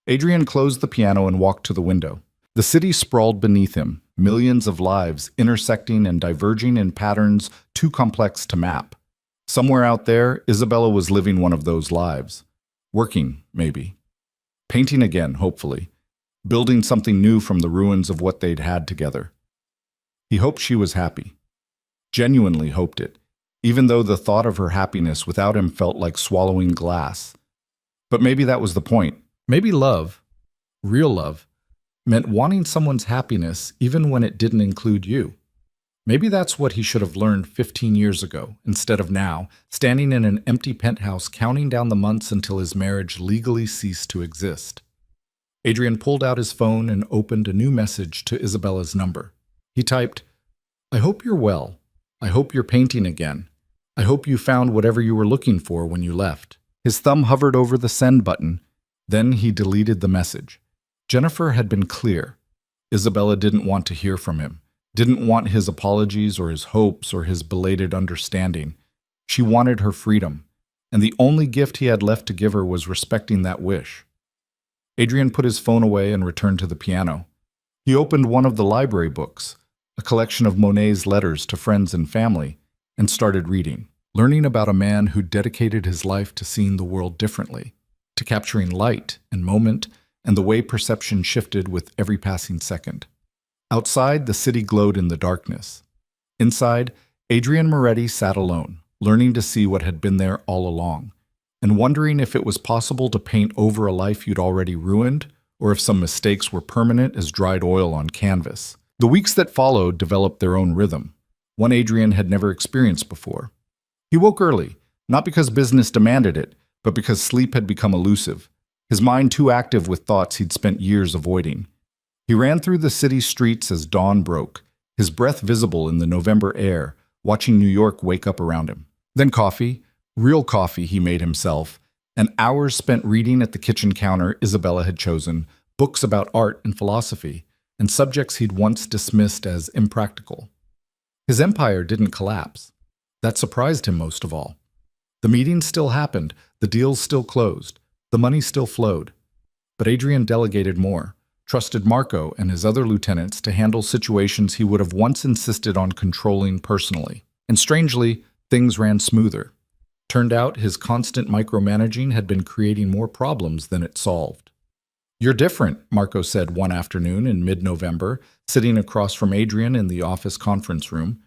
Adrian closed the piano and walked to the window. The city sprawled beneath him, millions of lives intersecting and diverging in patterns too complex to map. Somewhere out there, Isabella was living one of those lives. Working, maybe. Painting again, hopefully. Building something new from the ruins of what they'd had together. He hoped she was happy. Genuinely hoped it, even though the thought of her happiness without him felt like swallowing glass. But maybe that was the point. Maybe love, real love, meant wanting someone's happiness even when it didn't include you. Maybe that's what he should have learned 15 years ago, instead of now, standing in an empty penthouse counting down the months until his marriage legally ceased to exist. Adrian pulled out his phone and opened a new message to Isabella's number. He typed, "I hope you're well. I hope you're painting again. I hope you found whatever you were looking for when you left." His thumb hovered over the send button. Then he deleted the message. Jennifer had been clear. Isabella didn't want to hear from him, didn't want his apologies or his hopes or his belated understanding. She wanted her freedom, and the only gift he had left to give her was respecting that wish. Adrian put his phone away and returned to the piano. He opened one of the library books, a collection of Monet's letters to friends and family, and started reading, learning about a man who dedicated his life to seeing the world differently, to capturing light and moment and the way perception shifted with every passing second. Outside, the city glowed in the darkness. Inside, Adrian Moretti sat alone, learning to see what had been there all along, and wondering if it was possible to paint over a life you'd already ruined, or if some mistakes were permanent as dried oil on canvas. The weeks that followed developed their own rhythm, one Adrian had never experienced before. He woke early, not because business demanded it, but because sleep had become elusive, his mind too active with thoughts he'd spent years avoiding. He ran through the city streets as dawn broke, his breath visible in the November air, watching New York wake up around him. Then coffee, real coffee he made himself, and hours spent reading at the kitchen counter Isabella had chosen, books about art and philosophy, and subjects he'd once dismissed as impractical. His empire didn't collapse. That surprised him most of all. The meetings still happened, the deals still closed, the money still flowed. But Adrian delegated more, trusted Marco and his other lieutenants to handle situations he would have once insisted on controlling personally. And strangely, things ran smoother. Turned out his constant micromanaging had been creating more problems than it solved. "You're different," Marco said one afternoon in mid-November, sitting across from Adrian in the office conference room.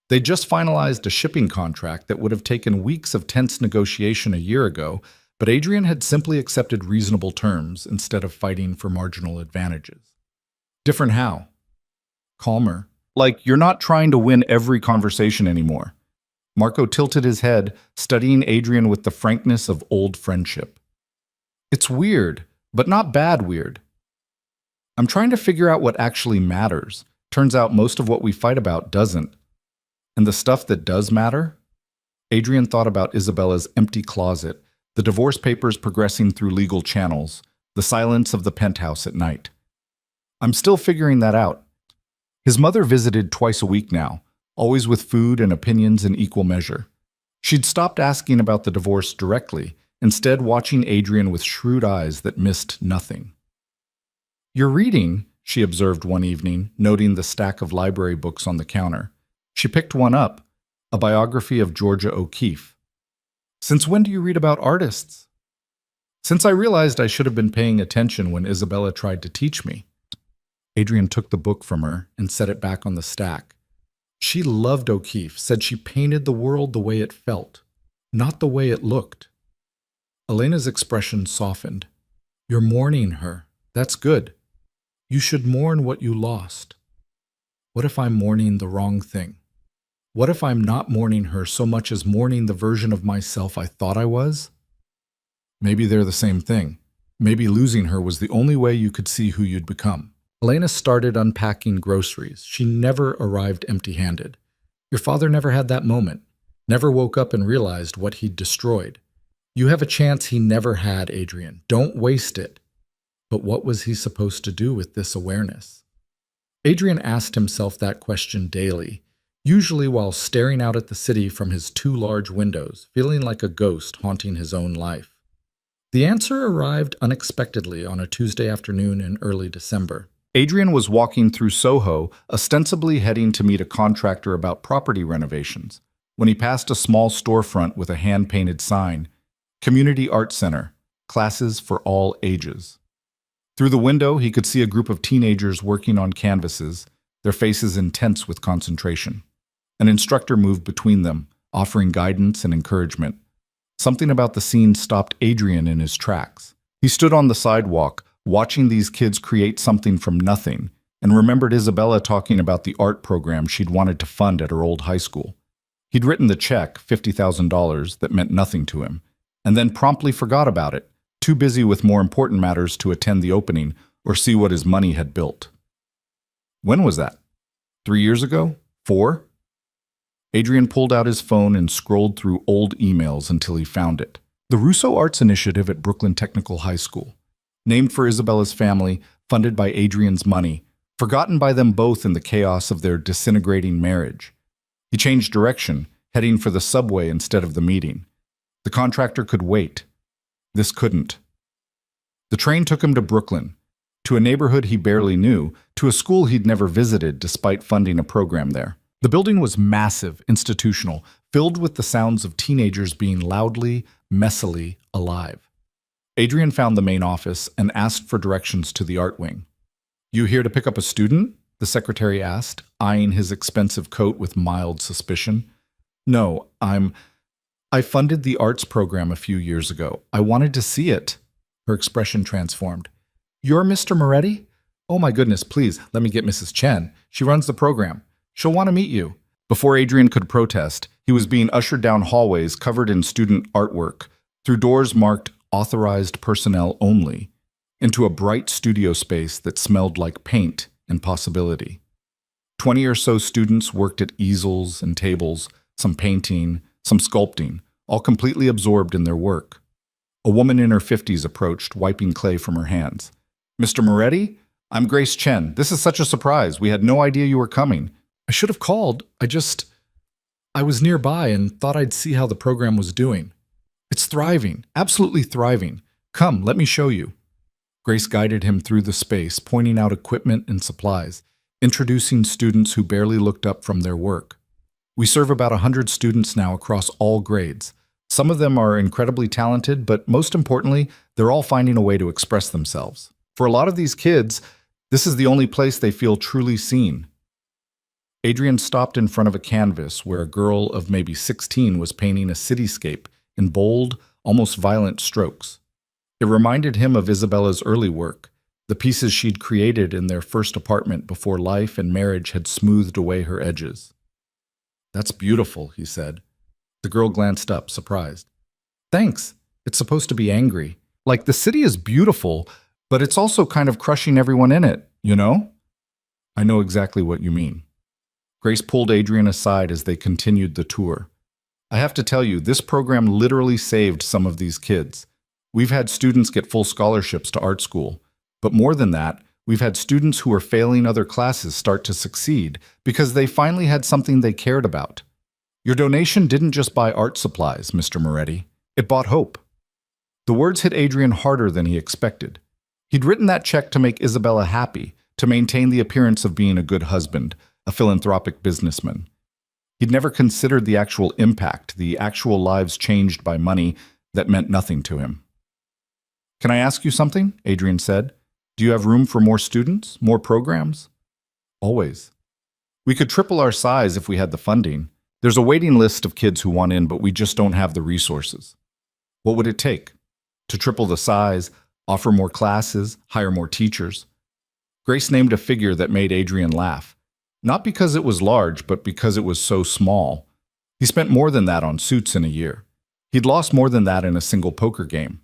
They'd just finalized a shipping contract that would have taken weeks of tense negotiation a year ago, but Adrian had simply accepted reasonable terms instead of fighting for marginal advantages. "Different how?" "Calmer. Like you're not trying to win every conversation anymore." Marco tilted his head, studying Adrian with the frankness of old friendship. "It's weird, but not bad weird. I'm trying to figure out what actually matters. Turns out most of what we fight about doesn't. And the stuff that does matter?" Adrian thought about Isabella's empty closet, the divorce papers progressing through legal channels, the silence of the penthouse at night. "I'm still figuring that out." His mother visited twice a week now, always with food and opinions in equal measure. She'd stopped asking about the divorce directly, instead watching Adrian with shrewd eyes that missed nothing. "You're reading," she observed one evening, noting the stack of library books on the counter. She picked one up, a biography of Georgia O'Keeffe. "Since when do you read about artists?" "Since I realized I should have been paying attention when Isabella tried to teach me." Adrian took the book from her and set it back on the stack. She loved O'Keeffe, said she painted the world the way it felt, not the way it looked. Elena's expression softened. "You're mourning her. That's good. You should mourn what you lost. What if I'm mourning the wrong thing? What if I'm not mourning her so much as mourning the version of myself I thought I was?" Maybe they're the same thing. Maybe losing her was the only way you could see who you'd become. Elena started unpacking groceries. She never arrived empty-handed. Your father never had that moment, never woke up and realized what he'd destroyed. You have a chance he never had, Adrian. Don't waste it. But what was he supposed to do with this awareness? Adrian asked himself that question daily, usually while staring out at the city from his two large windows, feeling like a ghost haunting his own life. The answer arrived unexpectedly on a Tuesday afternoon in early December. Adrian was walking through Soho, ostensibly heading to meet a contractor about property renovations, when he passed a small storefront with a hand-painted sign, Community Art Center, classes for all ages. Through the window, he could see a group of teenagers working on canvases, their faces intense with concentration. An instructor moved between them, offering guidance and encouragement. Something about the scene stopped Adrian in his tracks. He stood on the sidewalk, watching these kids create something from nothing, and remembered Isabella talking about the art program she'd wanted to fund at her old high school. He'd written the check, $50,000, that meant nothing to him, and then promptly forgot about it, too busy with more important matters to attend the opening or see what his money had built. When was that? 3 years ago? 4? Adrian pulled out his phone and scrolled through old emails until he found it. The Russo Arts Initiative at Brooklyn Technical High School. Named for Isabella's family, funded by Adrian's money, forgotten by them both in the chaos of their disintegrating marriage. He changed direction, heading for the subway instead of the meeting. The contractor could wait. This couldn't. The train took him to Brooklyn, to a neighborhood he barely knew, to a school he'd never visited despite funding a program there. The building was massive, institutional, filled with the sounds of teenagers being loudly, messily alive. Adrian found the main office and asked for directions to the art wing. "You here to pick up a student?" the secretary asked, eyeing his expensive coat with mild suspicion. "No, I funded the arts program a few years ago. I wanted to see it." Her expression transformed. "You're Mr. Moretti? Oh my goodness, please, let me get Mrs. Chen. She runs the program. She'll want to meet you." Before Adrian could protest, he was being ushered down hallways covered in student artwork, through doors marked Authorized Personnel Only, into a bright studio space that smelled like paint and possibility. 20 or so students worked at easels and tables, some painting, some sculpting, all completely absorbed in their work. A woman in her 50s approached, wiping clay from her hands. "Mr. Moretti? I'm Grace Chen. This is such a surprise. We had no idea you were coming." I should have called. I was nearby and thought I'd see how the program was doing. It's thriving, absolutely thriving. Come, let me show you. Grace guided him through the space, pointing out equipment and supplies, introducing students who barely looked up from their work. We serve about 100 students now across all grades. Some of them are incredibly talented, but most importantly, they're all finding a way to express themselves. For a lot of these kids, this is the only place they feel truly seen. Adrian stopped in front of a canvas where a girl of maybe 16 was painting a cityscape in bold, almost violent strokes. It reminded him of Isabella's early work, the pieces she'd created in their first apartment before life and marriage had smoothed away her edges. "That's beautiful," he said. The girl glanced up, surprised. "Thanks. It's supposed to be angry. Like, the city is beautiful, but it's also kind of crushing everyone in it, you know?" "I know exactly what you mean." Grace pulled Adrian aside as they continued the tour. "I have to tell you, this program literally saved some of these kids. We've had students get full scholarships to art school. But more than that, we've had students who are failing other classes start to succeed because they finally had something they cared about. Your donation didn't just buy art supplies, Mr. Moretti. It bought hope." The words hit Adrian harder than he expected. He'd written that check to make Isabella happy, to maintain the appearance of being a good husband, a philanthropic businessman. He'd never considered the actual impact, the actual lives changed by money that meant nothing to him. "Can I ask you something?" Adrian said. "Do you have room for more students, more programs?" "Always. We could triple our size if we had the funding. There's a waiting list of kids who want in, but we just don't have the resources." "What would it take?" "To triple the size, offer more classes, hire more teachers." Grace named a figure that made Adrian laugh. Not because it was large, but because it was so small. He spent more than that on suits in a year. He'd lost more than that in a single poker game.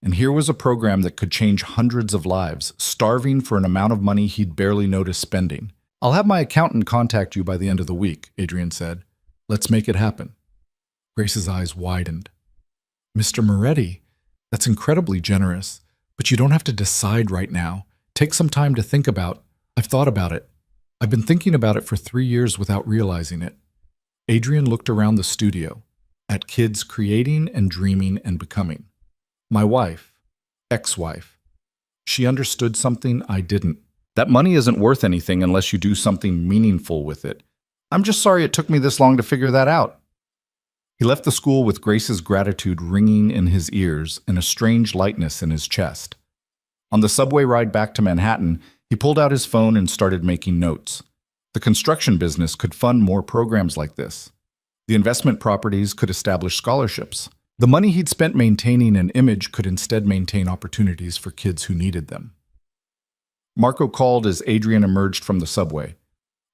And here was a program that could change hundreds of lives, starving for an amount of money he'd barely noticed spending. "I'll have my accountant contact you by the end of the week," Adrian said. "Let's make it happen." Grace's eyes widened. "Mr. Moretti, that's incredibly generous, but you don't have to decide right now. Take some time to think about. I've thought about it. I've been thinking about it for 3 years without realizing it." Adrian looked around the studio, at kids creating and dreaming and becoming. "My wife, ex-wife, she understood something I didn't. That money isn't worth anything unless you do something meaningful with it. I'm just sorry it took me this long to figure that out. He left the school with Grace's gratitude ringing in his ears and a strange lightness in his chest. On the subway ride back to Manhattan, he pulled out his phone and started making notes. The construction business could fund more programs like this. The investment properties could establish scholarships. The money he'd spent maintaining an image could instead maintain opportunities for kids who needed them. Marco called as Adrian emerged from the subway.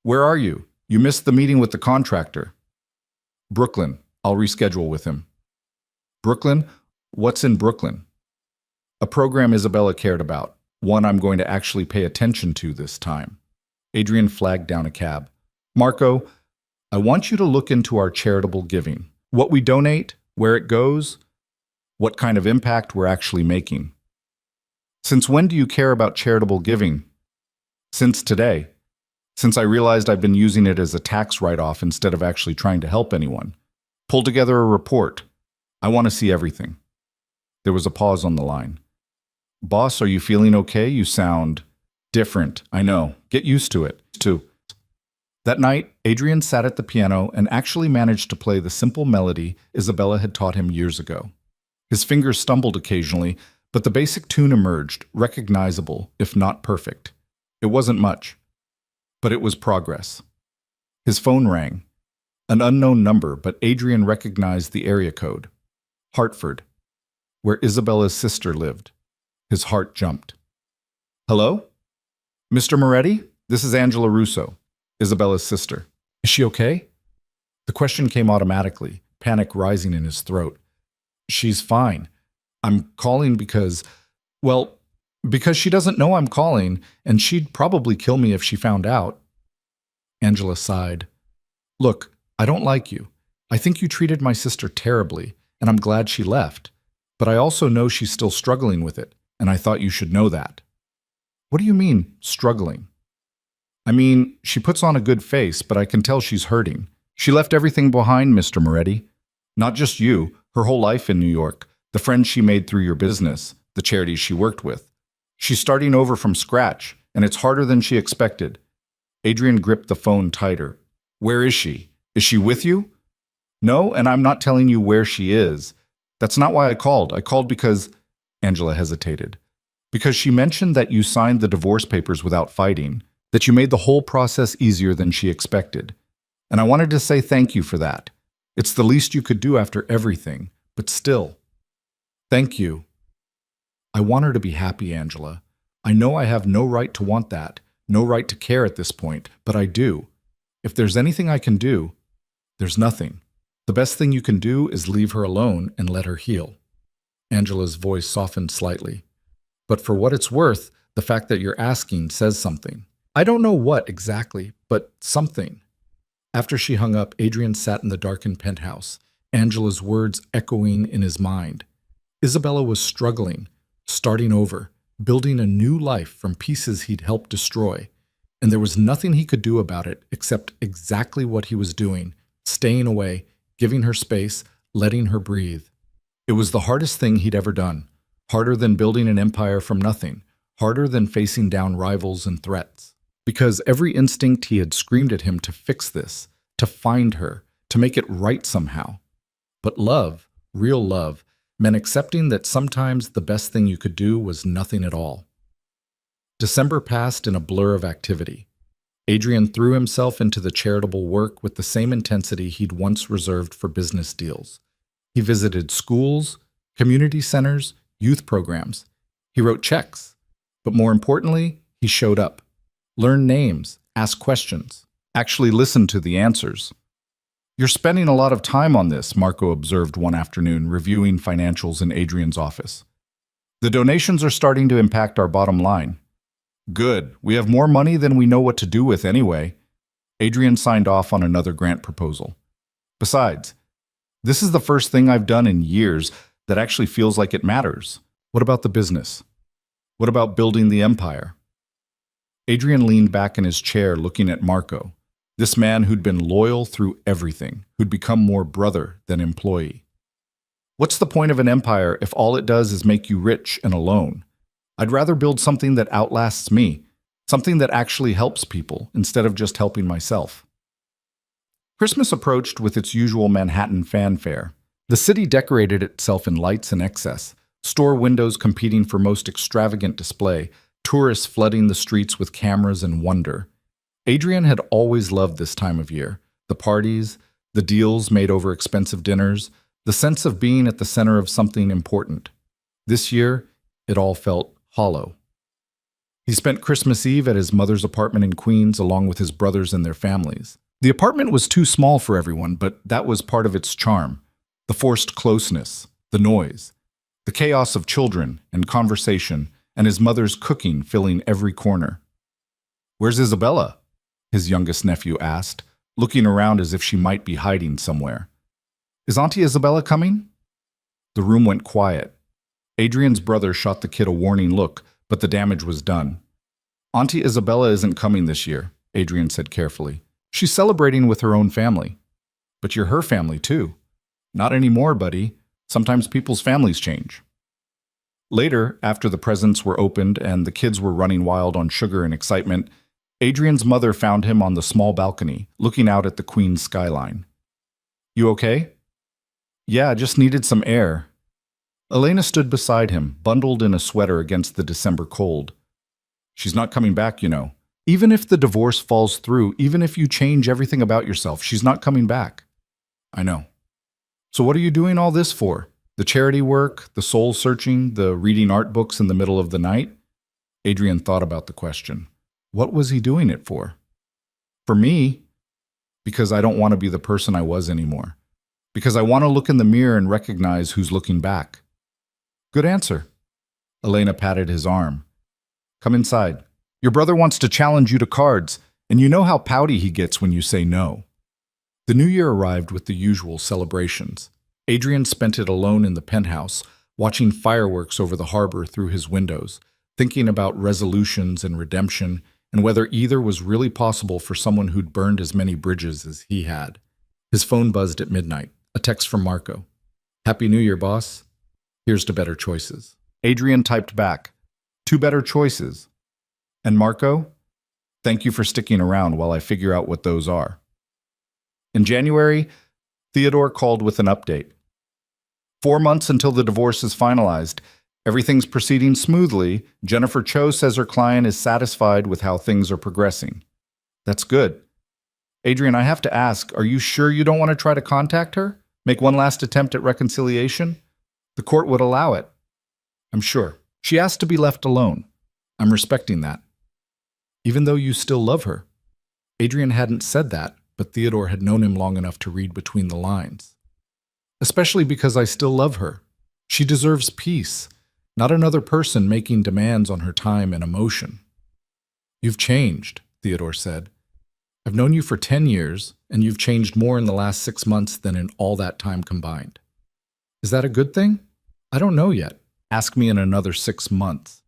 "Where are you? You missed the meeting with the contractor." "Brooklyn. I'll reschedule with him." "Brooklyn? What's in Brooklyn?" "A program Isabella cared about. One I'm going to actually pay attention to this time." Adrian flagged down a cab. "Marco, I want you to look into our charitable giving. What we donate, where it goes, what kind of impact we're actually making." "Since when do you care about charitable giving?" "Since today. Since I realized I've been using it as a tax write-off instead of actually trying to help anyone. Pull together a report. I want to see everything." There was a pause on the line. "Boss, are you feeling okay? You sound different. I know. Get used to it, too." That night, Adrian sat at the piano and actually managed to play the simple melody Isabella had taught him years ago. His fingers stumbled occasionally, but the basic tune emerged, recognizable, if not perfect. It wasn't much, but it was progress. His phone rang. An unknown number, but Adrian recognized the area code. Hartford, where Isabella's sister lived. His heart jumped. "Hello? Mr. Moretti? This is Angela Russo, Isabella's sister. Is she okay?" The question came automatically, panic rising in his throat. "She's fine. I'm calling because she doesn't know I'm calling, and she'd probably kill me if she found out." Angela sighed. "Look, I don't like you. I think you treated my sister terribly, and I'm glad she left. But I also know she's still struggling with it, and I thought you should know that." "What do you mean, struggling?" "I mean, she puts on a good face, but I can tell she's hurting. She left everything behind, Mr. Moretti. Not just you, her whole life in New York, the friends she made through your business, the charities she worked with. She's starting over from scratch, and it's harder than she expected." Adrian gripped the phone tighter. "Where is she? Is she with you?" "No, and I'm not telling you where she is. That's not why I called. I called because—" Angela hesitated. "Because she mentioned that you signed the divorce papers without fighting, that you made the whole process easier than she expected. And I wanted to say thank you for that. It's the least you could do after everything, but still. Thank you." "I want her to be happy, Angela. I know I have no right to want that, no right to care at this point, but I do. If there's anything I can do, there's nothing. The best thing you can do is leave her alone and let her heal." Angela's voice softened slightly. "But for what it's worth, the fact that you're asking says something. I don't know what exactly, but something." After she hung up, Adrian sat in the darkened penthouse, Angela's words echoing in his mind. Isabella was struggling, starting over, building a new life from pieces he'd helped destroy, and there was nothing he could do about it except exactly what he was doing, staying away, giving her space, letting her breathe. It was the hardest thing he'd ever done, harder than building an empire from nothing, harder than facing down rivals and threats. Because every instinct he had screamed at him to fix this, to find her, to make it right somehow. But love, real love, meant accepting that sometimes the best thing you could do was nothing at all. December passed in a blur of activity. Adrian threw himself into the charitable work with the same intensity he'd once reserved for business deals. He visited schools, community centers, youth programs. He wrote checks. But more importantly, he showed up. Learned names, asked questions, actually listened to the answers. "You're spending a lot of time on this," Marco observed one afternoon, reviewing financials in Adrian's office. "The donations are starting to impact our bottom line." "Good. We have more money than we know what to do with anyway." Adrian signed off on another grant proposal. "Besides, this is the first thing I've done in years that actually feels like it matters. What about the business? What about building the empire?" Adrian leaned back in his chair looking at Marco, this man who'd been loyal through everything, who'd become more brother than employee. "What's the point of an empire if all it does is make you rich and alone? I'd rather build something that outlasts me, something that actually helps people instead of just helping myself. Christmas approached with its usual Manhattan fanfare. The city decorated itself in lights in excess, store windows competing for most extravagant display, tourists flooding the streets with cameras and wonder. Adrian had always loved this time of year. The parties, the deals made over expensive dinners, the sense of being at the center of something important. This year, it all felt hollow. He spent Christmas Eve at his mother's apartment in Queens along with his brothers and their families. The apartment was too small for everyone, but that was part of its charm. The forced closeness, the noise, the chaos of children and conversation, and his mother's cooking filling every corner. "Where's Isabella?" his youngest nephew asked, looking around as if she might be hiding somewhere. "Is Auntie Isabella coming?" The room went quiet. Adrian's brother shot the kid a warning look, but the damage was done. "Auntie Isabella isn't coming this year," Adrian said carefully. "She's celebrating with her own family." "But you're her family too." "Not anymore, buddy. Sometimes people's families change." Later, after the presents were opened and the kids were running wild on sugar and excitement, Adrian's mother found him on the small balcony, looking out at the Queen's skyline. "You okay?" "Yeah, I just needed some air." Elena stood beside him, bundled in a sweater against the December cold. "She's not coming back, you know. Even if the divorce falls through, even if you change everything about yourself, she's not coming back." "I know." "So what are you doing all this for? The charity work, the soul searching, the reading art books in the middle of the night?" Adrian thought about the question. What was he doing it for? "For me, because I don't want to be the person I was anymore. Because I want to look in the mirror and recognize who's looking back." "Good answer." Elena patted his arm. "Come inside. Your brother wants to challenge you to cards, and you know how pouty he gets when you say no." The new year arrived with the usual celebrations. Adrian spent it alone in the penthouse, watching fireworks over the harbor through his windows, thinking about resolutions and redemption, and whether either was really possible for someone who'd burned as many bridges as he had. His phone buzzed at midnight, a text from Marco. "Happy New Year, boss. Here's to better choices." Adrian typed back, "Two better choices." And Marco, "Thank you for sticking around while I figure out what those are." In January, Theodore called with an update. 4 months until the divorce is finalized. Everything's proceeding smoothly. Jennifer Cho says her client is satisfied with how things are progressing. That's good. Adrian, I have to ask, are you sure you don't want to try to contact her? Make one last attempt at reconciliation? The court would allow it. I'm sure. She asked to be left alone. I'm respecting that. Even though you still love her. Adrian hadn't said that, but Theodore had known him long enough to read between the lines. Especially because I still love her. She deserves peace, not another person making demands on her time and emotion. You've changed, Theodore said. I've known you for 10 years, and you've changed more in the last 6 months than in all that time combined. Is that a good thing? I don't know yet. Ask me in another 6 months.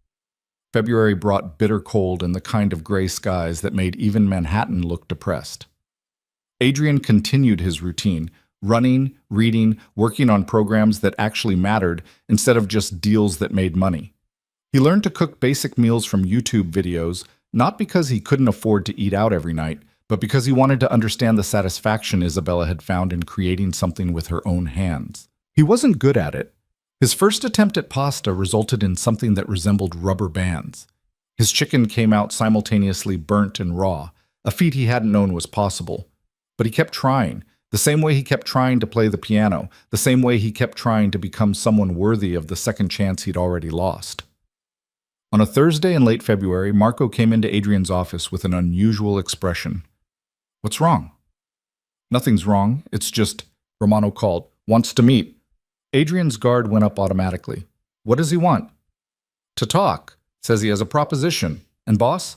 February brought bitter cold and the kind of gray skies that made even Manhattan look depressed. Adrian continued his routine, running, reading, working on programs that actually mattered instead of just deals that made money. He learned to cook basic meals from YouTube videos, not because he couldn't afford to eat out every night, but because he wanted to understand the satisfaction Isabella had found in creating something with her own hands. He wasn't good at it. His first attempt at pasta resulted in something that resembled rubber bands. His chicken came out simultaneously burnt and raw, a feat he hadn't known was possible. But he kept trying, the same way he kept trying to play the piano, the same way he kept trying to become someone worthy of the second chance he'd already lost. On a Thursday in late February, Marco came into Adrian's office with an unusual expression. What's wrong? Nothing's wrong. It's just, Romano called, wants to meet. Adrian's guard went up automatically. What does he want? To talk. Says he has a proposition. And boss?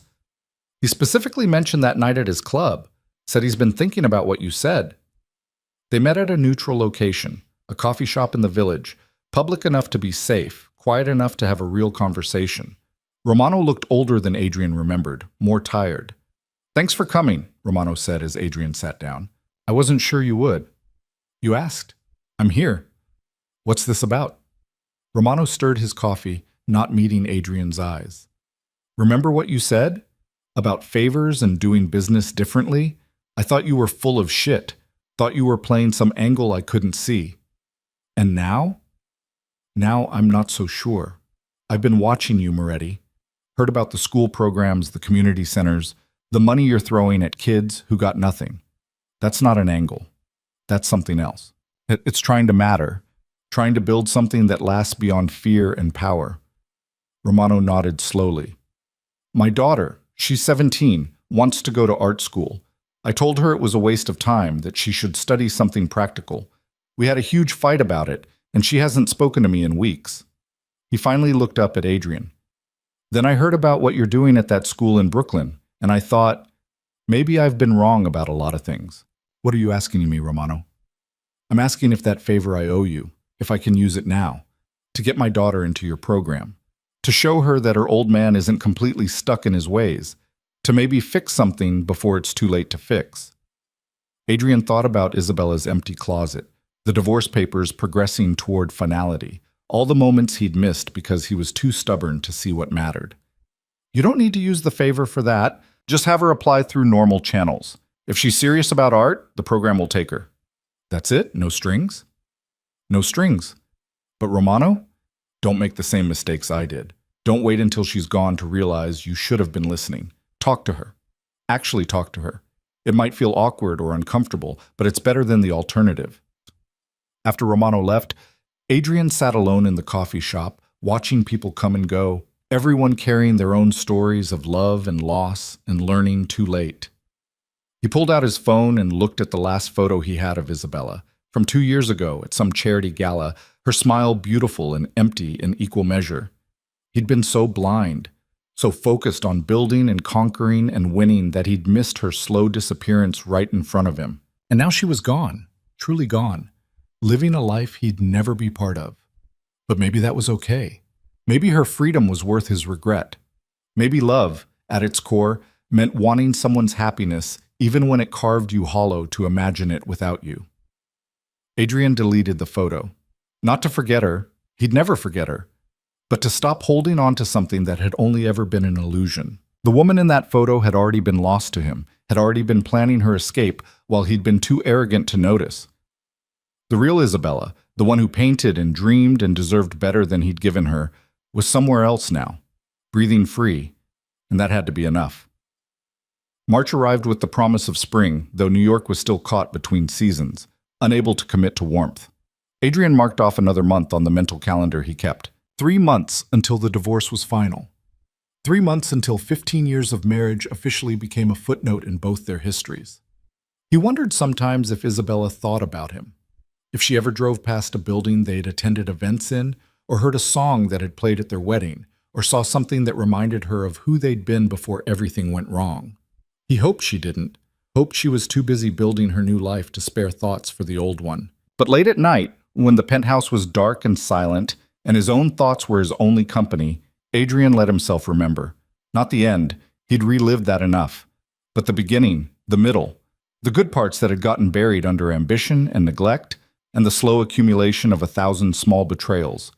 He specifically mentioned that night at his club. Said he's been thinking about what you said. They met at a neutral location, a coffee shop in the village, public enough to be safe, quiet enough to have a real conversation. Romano looked older than Adrian remembered, more tired. Thanks for coming, Romano said as Adrian sat down. I wasn't sure you would. You asked. I'm here. What's this about? Romano stirred his coffee, not meeting Adrian's eyes. Remember what you said? About favors and doing business differently? I thought you were full of shit. Thought you were playing some angle I couldn't see. And now? Now I'm not so sure. I've been watching you, Moretti. Heard about the school programs, the community centers, the money you're throwing at kids who got nothing. That's not an angle. That's something else. It's trying to matter, trying to build something that lasts beyond fear and power. Romano nodded slowly. My daughter, she's 17, wants to go to art school. I told her it was a waste of time, that she should study something practical. We had a huge fight about it, and she hasn't spoken to me in weeks. He finally looked up at Adrian. Then I heard about what you're doing at that school in Brooklyn, and I thought, maybe I've been wrong about a lot of things. What are you asking me, Romano? I'm asking if that favor I owe you, if I can use it now, to get my daughter into your program, to show her that her old man isn't completely stuck in his ways, to maybe fix something before it's too late to fix. Adrian thought about Isabella's empty closet, the divorce papers progressing toward finality, all the moments he'd missed because he was too stubborn to see what mattered. You don't need to use the favor for that. Just have her apply through normal channels. If she's serious about art, the program will take her. That's it? No strings? No strings. But Romano, don't make the same mistakes I did. Don't wait until she's gone to realize you should have been listening. Talk to her. Actually talk to her. It might feel awkward or uncomfortable, but it's better than the alternative. After Romano left, Adrian sat alone in the coffee shop, watching people come and go, everyone carrying their own stories of love and loss and learning too late. He pulled out his phone and looked at the last photo he had of Isabella, from 2 years ago at some charity gala, her smile beautiful and empty in equal measure. He'd been so blind, so focused on building and conquering and winning that he'd missed her slow disappearance right in front of him. And now she was gone, truly gone, living a life he'd never be part of. But maybe that was okay. Maybe her freedom was worth his regret. Maybe love, at its core, meant wanting someone's happiness even when it carved you hollow to imagine it without you. Adrian deleted the photo. Not to forget her, he'd never forget her, but to stop holding on to something that had only ever been an illusion. The woman in that photo had already been lost to him, had already been planning her escape while he'd been too arrogant to notice. The real Isabella, the one who painted and dreamed and deserved better than he'd given her, was somewhere else now, breathing free, and that had to be enough. March arrived with the promise of spring, though New York was still caught between seasons, unable to commit to warmth. Adrian marked off another month on the mental calendar he kept. 3 months until the divorce was final. 3 months until 15 years of marriage officially became a footnote in both their histories. He wondered sometimes if Isabella thought about him, if she ever drove past a building they'd attended events in, or heard a song that had played at their wedding, or saw something that reminded her of who they'd been before everything went wrong. He hoped she didn't, hoped she was too busy building her new life to spare thoughts for the old one. But late at night, when the penthouse was dark and silent, and his own thoughts were his only company, Adrian let himself remember. Not the end, he'd relived that enough. But the beginning, the middle, the good parts that had gotten buried under ambition and neglect, and the slow accumulation of 1,000 small betrayals.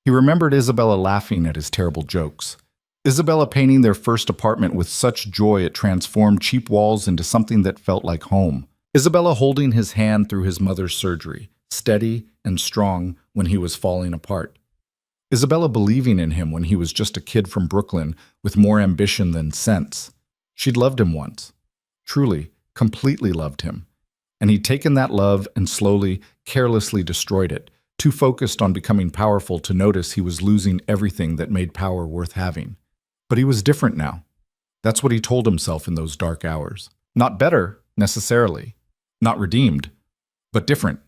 He remembered Isabella laughing at his terrible jokes. Isabella painting their first apartment with such joy it transformed cheap walls into something that felt like home. Isabella holding his hand through his mother's surgery, steady and strong when he was falling apart. Isabella believing in him when he was just a kid from Brooklyn with more ambition than sense. She'd loved him once. Truly, completely loved him. And he'd taken that love and slowly, carelessly destroyed it, too focused on becoming powerful to notice he was losing everything that made power worth having. But he was different now. That's what he told himself in those dark hours. Not better, necessarily. Not redeemed, but different.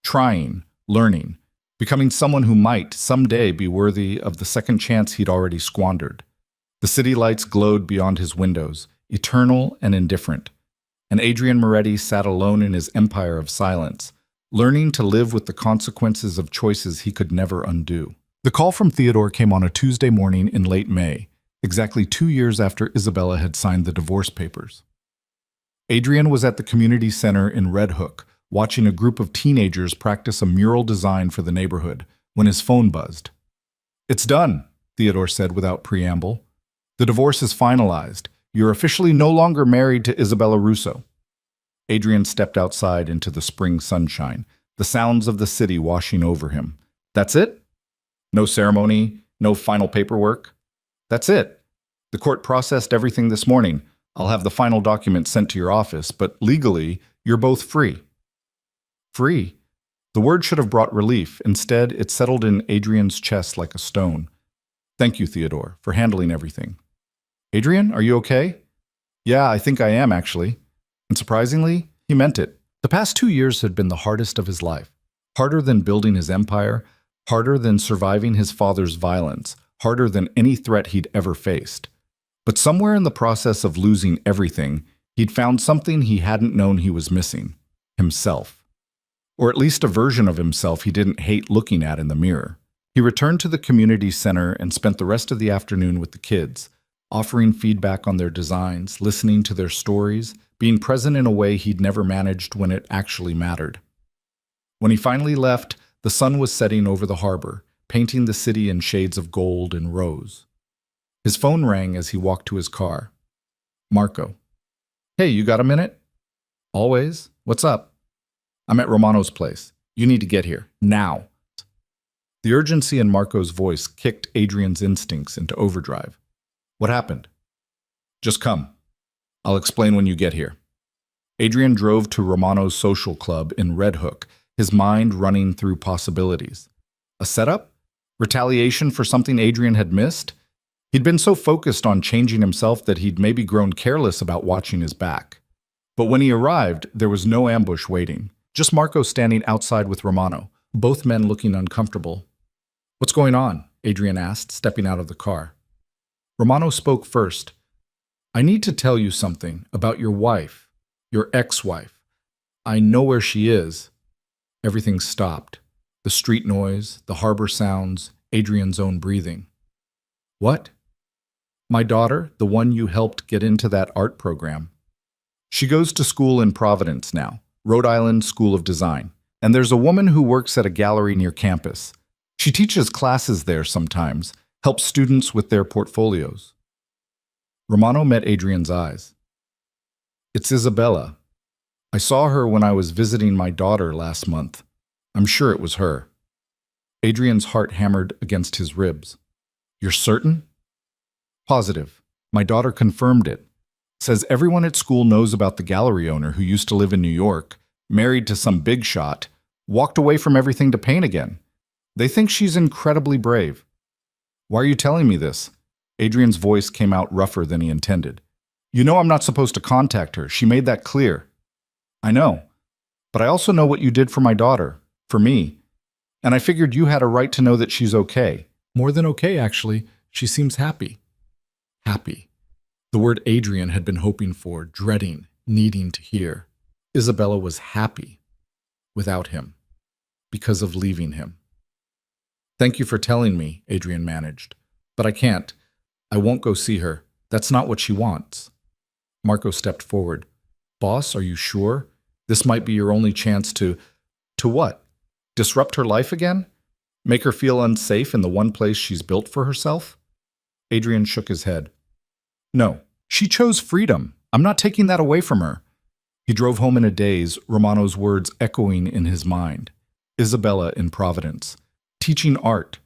Trying, learning, becoming someone who might someday be worthy of the second chance he'd already squandered. The city lights glowed beyond his windows, eternal and indifferent. And Adrian Moretti sat alone in his empire of silence, learning to live with the consequences of choices he could never undo. The call from Theodore came on a Tuesday morning in late May, exactly 2 years after Isabella had signed the divorce papers. Adrian was at the community center in Red Hook, watching a group of teenagers practice a mural design for the neighborhood, when his phone buzzed. "It's done," Theodore said without preamble. "The divorce is finalized. You're officially no longer married to Isabella Russo." Adrian stepped outside into the spring sunshine, the sounds of the city washing over him. "That's it? No ceremony, no final paperwork?" "That's it. The court processed everything this morning. I'll have the final document sent to your office, but legally, you're both free." Free? The word should have brought relief. Instead, it settled in Adrian's chest like a stone. "Thank you, Theodore, for handling everything." "Adrian, are you okay?" "Yeah, I think I am, actually." And surprisingly, he meant it. The past 2 years had been the hardest of his life. Harder than building his empire, harder than surviving his father's violence, harder than any threat he'd ever faced. But somewhere in the process of losing everything, he'd found something he hadn't known he was missing: himself. Or at least a version of himself he didn't hate looking at in the mirror. He returned to the community center and spent the rest of the afternoon with the kids, offering feedback on their designs, listening to their stories, being present in a way he'd never managed when it actually mattered. When he finally left, the sun was setting over the harbor, painting the city in shades of gold and rose. His phone rang as he walked to his car. Marco. "Hey, you got a minute?" "Always. What's up?" "I'm at Romano's place. You need to get here. Now." The urgency in Marco's voice kicked Adrian's instincts into overdrive. "What happened?" "Just come. I'll explain when you get here." Adrian drove to Romano's social club in Red Hook, his mind running through possibilities. A setup? Retaliation for something Adrian had missed? He'd been so focused on changing himself that he'd maybe grown careless about watching his back. But when he arrived, there was no ambush waiting. Just Marco standing outside with Romano, both men looking uncomfortable. "What's going on?" Adrian asked, stepping out of the car. Romano spoke first. "I need to tell you something about your wife, your ex-wife. I know where she is." Everything stopped. The street noise, the harbor sounds, Adrian's own breathing. "What?" "My daughter, the one you helped get into that art program. She goes to school in Providence now, Rhode Island School of Design, and there's a woman who works at a gallery near campus. She teaches classes there sometimes, helps students with their portfolios." Romano met Adrian's eyes. "It's Isabella. I saw her when I was visiting my daughter last month. I'm sure it was her." Adrian's heart hammered against his ribs. "You're certain?" "Positive. My daughter confirmed it. Says everyone at school knows about the gallery owner who used to live in New York, married to some big shot, walked away from everything to paint again. They think she's incredibly brave." "Why are you telling me this?" Adrian's voice came out rougher than he intended. "You know I'm not supposed to contact her. She made that clear." "I know. But I also know what you did for my daughter, for me. And I figured you had a right to know that she's okay." More than okay, actually. She seems happy. Happy. The word Adrian had been hoping for, dreading, needing to hear. Isabella was happy. Without him. Because of leaving him. "Thank you for telling me," Adrian managed. "But I can't. I won't go see her. That's not what she wants." Marco stepped forward. "Boss, are you sure? This might be your only chance to..." "To what? Disrupt her life again? Make her feel unsafe in the one place she's built for herself?" Adrian shook his head. "No, she chose freedom. I'm not taking that away from her." He drove home in a daze, Romano's words echoing in his mind. Isabella in Providence. Teaching art.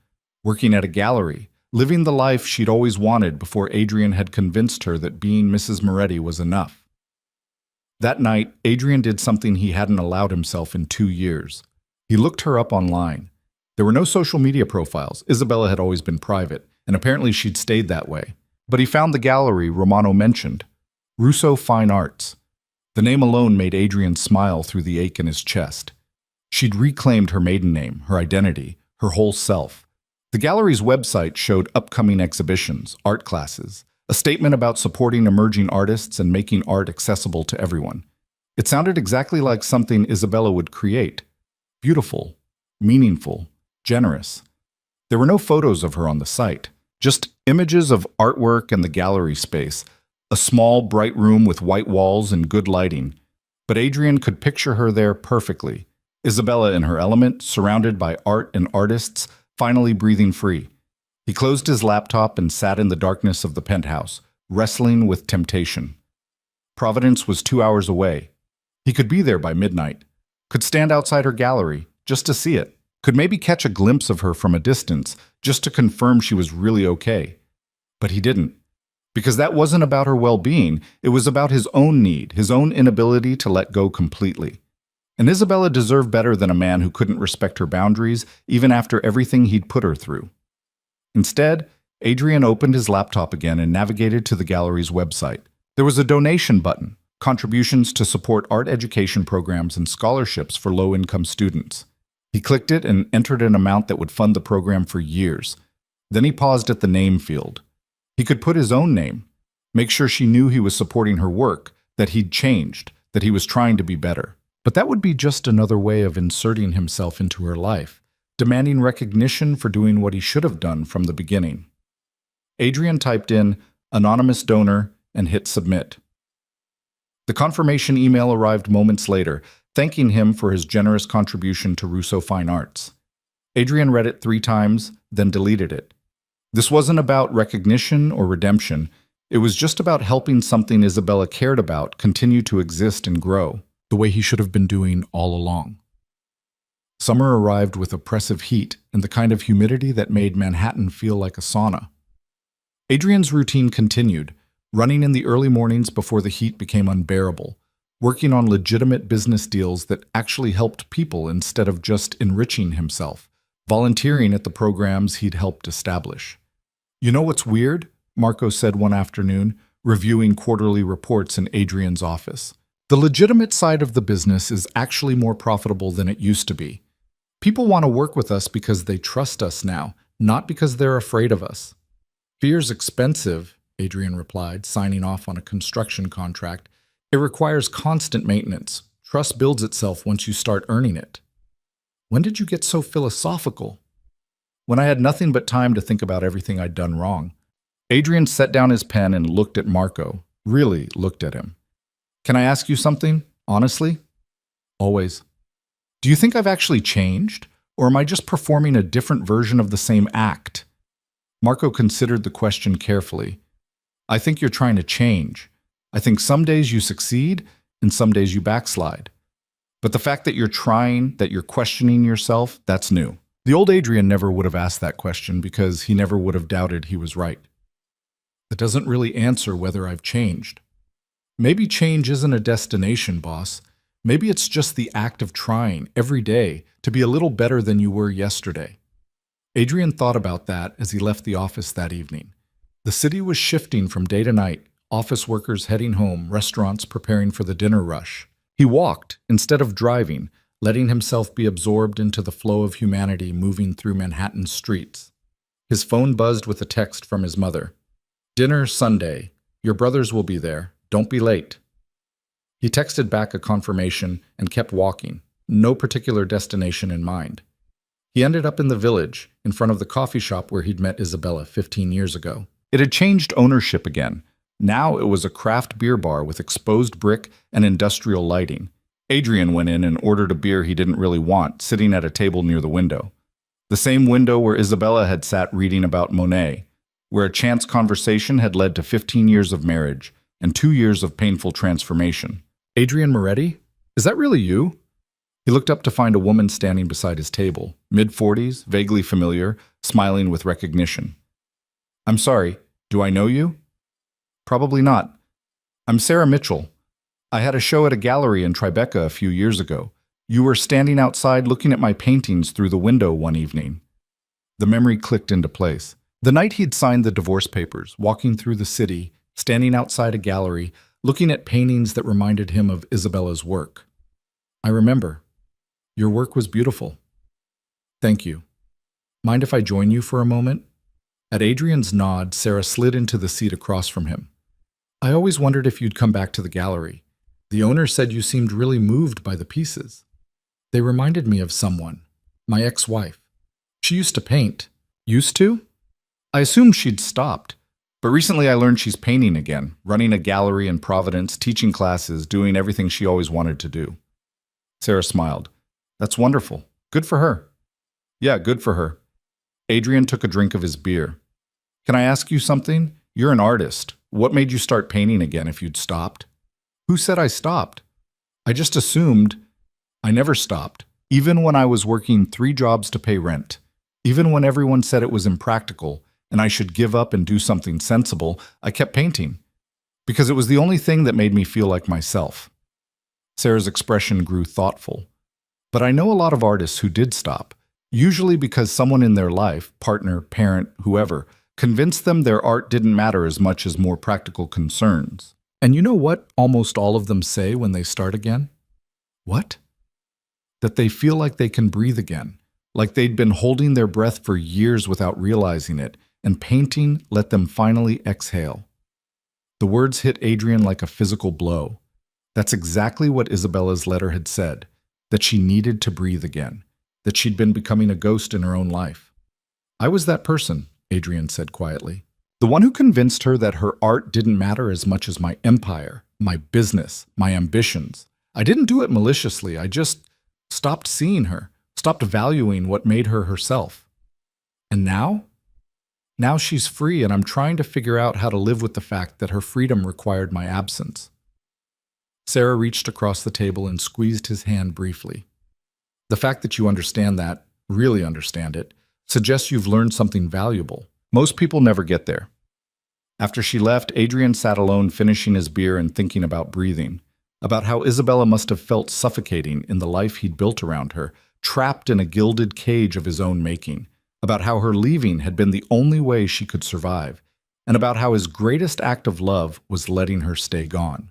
Working at a gallery. Living the life she'd always wanted before Adrian had convinced her that being Mrs. Moretti was enough. That night, Adrian did something he hadn't allowed himself in 2 years. He looked her up online. There were no social media profiles. Isabella had always been private, and apparently she'd stayed that way. But he found the gallery Romano mentioned, Russo Fine Arts. The name alone made Adrian smile through the ache in his chest. She'd reclaimed her maiden name, her identity, her whole self. The gallery's website showed upcoming exhibitions, art classes, a statement about supporting emerging artists and making art accessible to everyone. It sounded exactly like something Isabella would create. Beautiful, meaningful, generous. There were no photos of her on the site, just images of artwork and the gallery space, a small, bright room with white walls and good lighting. But Adrian could picture her there perfectly. Isabella in her element, surrounded by art and artists, finally breathing free. He closed his laptop and sat in the darkness of the penthouse, wrestling with temptation. Providence was 2 hours away. He could be there by midnight, could stand outside her gallery just to see it, could maybe catch a glimpse of her from a distance just to confirm she was really okay. But he didn't, because that wasn't about her well-being. It was about his own need, his own inability to let go completely. And Isabella deserved better than a man who couldn't respect her boundaries even after everything he'd put her through. Instead, Adrian opened his laptop again and navigated to the gallery's website. There was a donation button, contributions to support art education programs and scholarships for low-income students. He clicked it and entered an amount that would fund the program for years. Then he paused at the name field. He could put his own name, make sure she knew he was supporting her work, that he'd changed, that he was trying to be better. But that would be just another way of inserting himself into her life, demanding recognition for doing what he should have done from the beginning. Adrian typed in anonymous donor and hit submit. The confirmation email arrived moments later, thanking him for his generous contribution to Russo Fine Arts. Adrian read it 3 times, then deleted it. This wasn't about recognition or redemption. It was just about helping something Isabella cared about continue to exist and grow, the way he should have been doing all along. Summer arrived with oppressive heat and the kind of humidity that made Manhattan feel like a sauna. Adrian's routine continued, running in the early mornings before the heat became unbearable, working on legitimate business deals that actually helped people instead of just enriching himself, volunteering at the programs he'd helped establish. "You know what's weird?" Marco said one afternoon, reviewing quarterly reports in Adrian's office. "The legitimate side of the business is actually more profitable than it used to be. People want to work with us because they trust us now, not because they're afraid of us." "Fear's expensive," Adrian replied, signing off on a construction contract. "It requires constant maintenance. Trust builds itself once you start earning it." "When did you get so philosophical?" "When I had nothing but time to think about everything I'd done wrong." Adrian set down his pen and looked at Marco, really looked at him. "Can I ask you something, honestly?" "Always." "Do you think I've actually changed, or am I just performing a different version of the same act?" Marco considered the question carefully. "I think you're trying to change. I think some days you succeed, and some days you backslide. But the fact that you're trying, that you're questioning yourself, that's new." The old Adrian never would have asked that question because he never would have doubted he was right. "That doesn't really answer whether I've changed." "Maybe change isn't a destination, boss. Maybe it's just the act of trying, every day, to be a little better than you were yesterday." Adrian thought about that as he left the office that evening. The city was shifting from day to night, office workers heading home, restaurants preparing for the dinner rush. He walked instead of driving, letting himself be absorbed into the flow of humanity moving through Manhattan's streets. His phone buzzed with a text from his mother. "Dinner Sunday. Your brothers will be there. Don't be late." He texted back a confirmation and kept walking, no particular destination in mind. He ended up in the Village, in front of the coffee shop where he'd met Isabella 15 years ago. It had changed ownership again. Now it was a craft beer bar with exposed brick and industrial lighting. Adrian went in and ordered a beer he didn't really want, sitting at a table near the window. The same window where Isabella had sat reading about Monet, where a chance conversation had led to 15 years of marriage and 2 years of painful transformation. "Adrian Moretti? Is that really you?" He looked up to find a woman standing beside his table, mid-40s, vaguely familiar, smiling with recognition. "I'm sorry, do I know you?" "Probably not. I'm Sarah Mitchell. I had a show at a gallery in Tribeca a few years ago. You were standing outside looking at my paintings through the window one evening." The memory clicked into place. The night he'd signed the divorce papers, walking through the city, standing outside a gallery, looking at paintings that reminded him of Isabella's work. "I remember. Your work was beautiful." "Thank you. Mind if I join you for a moment?" At Adrian's nod, Sarah slid into the seat across from him. "I always wondered if you'd come back to the gallery. The owner said you seemed really moved by the pieces. They reminded me of someone, my ex-wife. She used to paint." "Used to?" "I assumed she'd stopped. But recently I learned she's painting again, running a gallery in Providence, teaching classes, doing everything she always wanted to do." Sarah smiled. "That's wonderful. Good for her." "Yeah, good for her." Adrian took a drink of his beer. "Can I ask you something? You're an artist, What made you start painting again if you'd stopped? Who said I stopped? I just assumed. I never stopped, even when I was working 3 jobs to pay rent. Even when everyone said it was impractical and I should give up and do something sensible, I kept painting. Because it was the only thing that made me feel like myself. Sarah's expression grew thoughtful. But I know a lot of artists who did stop, usually because someone in their life, partner, parent, whoever, convinced them their art didn't matter as much as more practical concerns. And you know what almost all of them say when they start again? What? That they feel like they can breathe again, like they'd been holding their breath for years without realizing it, and painting let them finally exhale. The words hit Adrian like a physical blow. That's exactly what Isabella's letter had said, that she needed to breathe again, that she'd been becoming a ghost in her own life. I was that person, Adrian said quietly. The one who convinced her that her art didn't matter as much as my empire, my business, my ambitions. I didn't do it maliciously, I just stopped seeing her, stopped valuing what made her herself. And now? Now she's free and I'm trying to figure out how to live with the fact that her freedom required my absence. Sarah reached across the table and squeezed his hand briefly. The fact that you understand that, really understand it, suggests you've learned something valuable. Most people never get there. After she left, Adrian sat alone finishing his beer and thinking about breathing, about how Isabella must have felt suffocating in the life he'd built around her, trapped in a gilded cage of his own making, about how her leaving had been the only way she could survive, and about how his greatest act of love was letting her stay gone.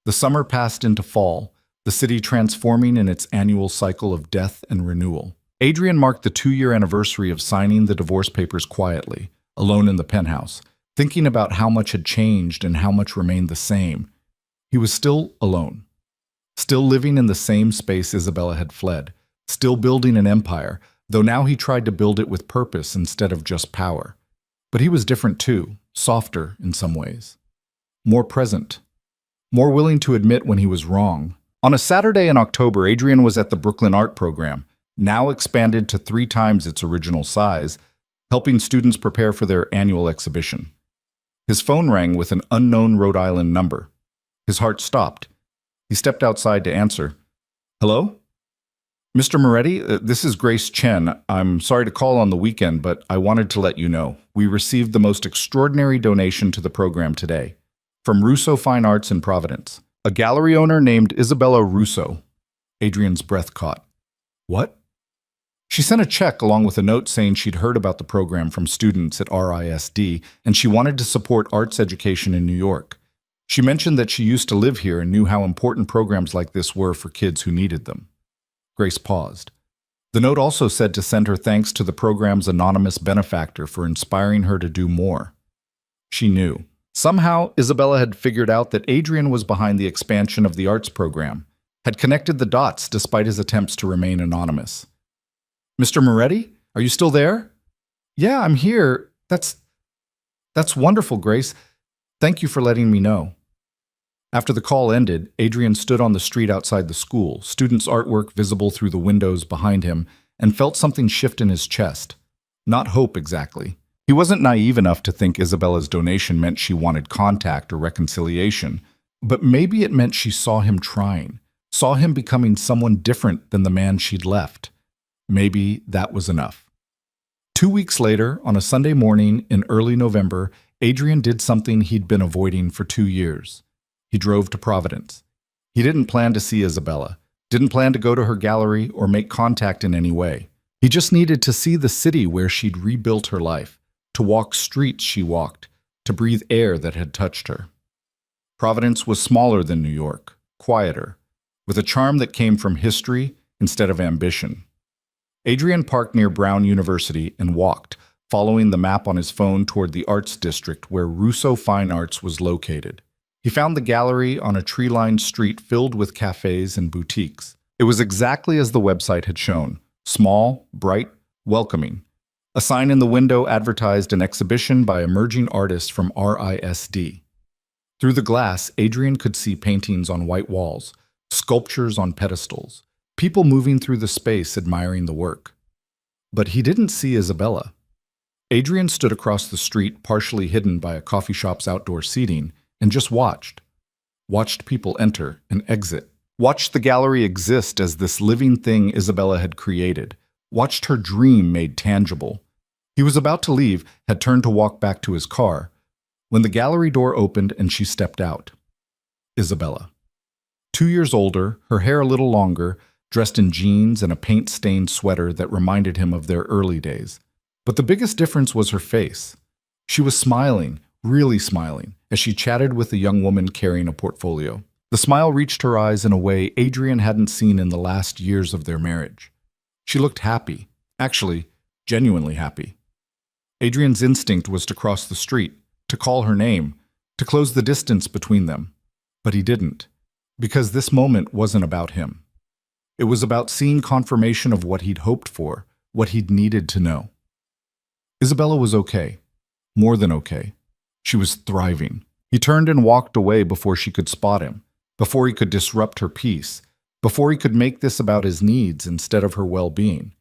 The summer passed into fall, the city transforming in its annual cycle of death and renewal. Adrian marked the 2-year anniversary of signing the divorce papers quietly, alone in the penthouse, thinking about how much had changed and how much remained the same. He was still alone, still living in the same space Isabella had fled, still building an empire, though now he tried to build it with purpose instead of just power. But he was different too, softer in some ways, more present, more willing to admit when he was wrong. On a Saturday in October, Adrian was at the Brooklyn Art Program, now expanded to 3 times its original size, helping students prepare for their annual exhibition. His phone rang with an unknown Rhode Island number. His heart stopped. He stepped outside to answer. Hello? Mr. Moretti, this is Grace Chen. I'm sorry to call on the weekend, but I wanted to let you know. We received the most extraordinary donation to the program today, from Russo Fine Arts in Providence. A gallery owner named Isabella Russo. Adrian's breath caught. What? She sent a check along with a note saying she'd heard about the program from students at RISD, and she wanted to support arts education in New York. She mentioned that she used to live here and knew how important programs like this were for kids who needed them. Grace paused. The note also said to send her thanks to the program's anonymous benefactor for inspiring her to do more. She knew. Somehow, Isabella had figured out that Adrian was behind the expansion of the arts program, had connected the dots despite his attempts to remain anonymous. Mr. Moretti, are you still there? Yeah, I'm here. That's wonderful, Grace. Thank you for letting me know. After the call ended, Adrian stood on the street outside the school, students' artwork visible through the windows behind him, and felt something shift in his chest. Not hope, exactly. He wasn't naive enough to think Isabella's donation meant she wanted contact or reconciliation, but maybe it meant she saw him trying, saw him becoming someone different than the man she'd left. Maybe that was enough. 2 weeks later, on a Sunday morning in early November, Adrian did something he'd been avoiding for 2 years. He drove to Providence. He didn't plan to see Isabella, didn't plan to go to her gallery or make contact in any way. He just needed to see the city where she'd rebuilt her life, to walk streets she walked, to breathe air that had touched her. Providence was smaller than New York, quieter, with a charm that came from history instead of ambition. Adrian parked near Brown University and walked, following the map on his phone toward the arts district where Russo Fine Arts was located. He found the gallery on a tree-lined street filled with cafes and boutiques. It was exactly as the website had shown, small, bright, welcoming. A sign in the window advertised an exhibition by emerging artists from RISD. Through the glass, Adrian could see paintings on white walls, sculptures on pedestals, people moving through the space admiring the work. But he didn't see Isabella. Adrian stood across the street, partially hidden by a coffee shop's outdoor seating, and just watched. Watched people enter and exit. Watched the gallery exist as this living thing Isabella had created. Watched her dream made tangible. He was about to leave, had turned to walk back to his car, when the gallery door opened and she stepped out. Isabella. 2 years older, her hair a little longer, dressed in jeans and a paint-stained sweater that reminded him of their early days. But the biggest difference was her face. She was smiling, really smiling, as she chatted with a young woman carrying a portfolio. The smile reached her eyes in a way Adrian hadn't seen in the last years of their marriage. She looked happy, actually, genuinely happy. Adrian's instinct was to cross the street, to call her name, to close the distance between them. But he didn't, because this moment wasn't about him. It was about seeing confirmation of what he'd hoped for, what he'd needed to know. Isabella was okay, more than okay. She was thriving. He turned and walked away before she could spot him, before he could disrupt her peace, before he could make this about his needs instead of her well-being.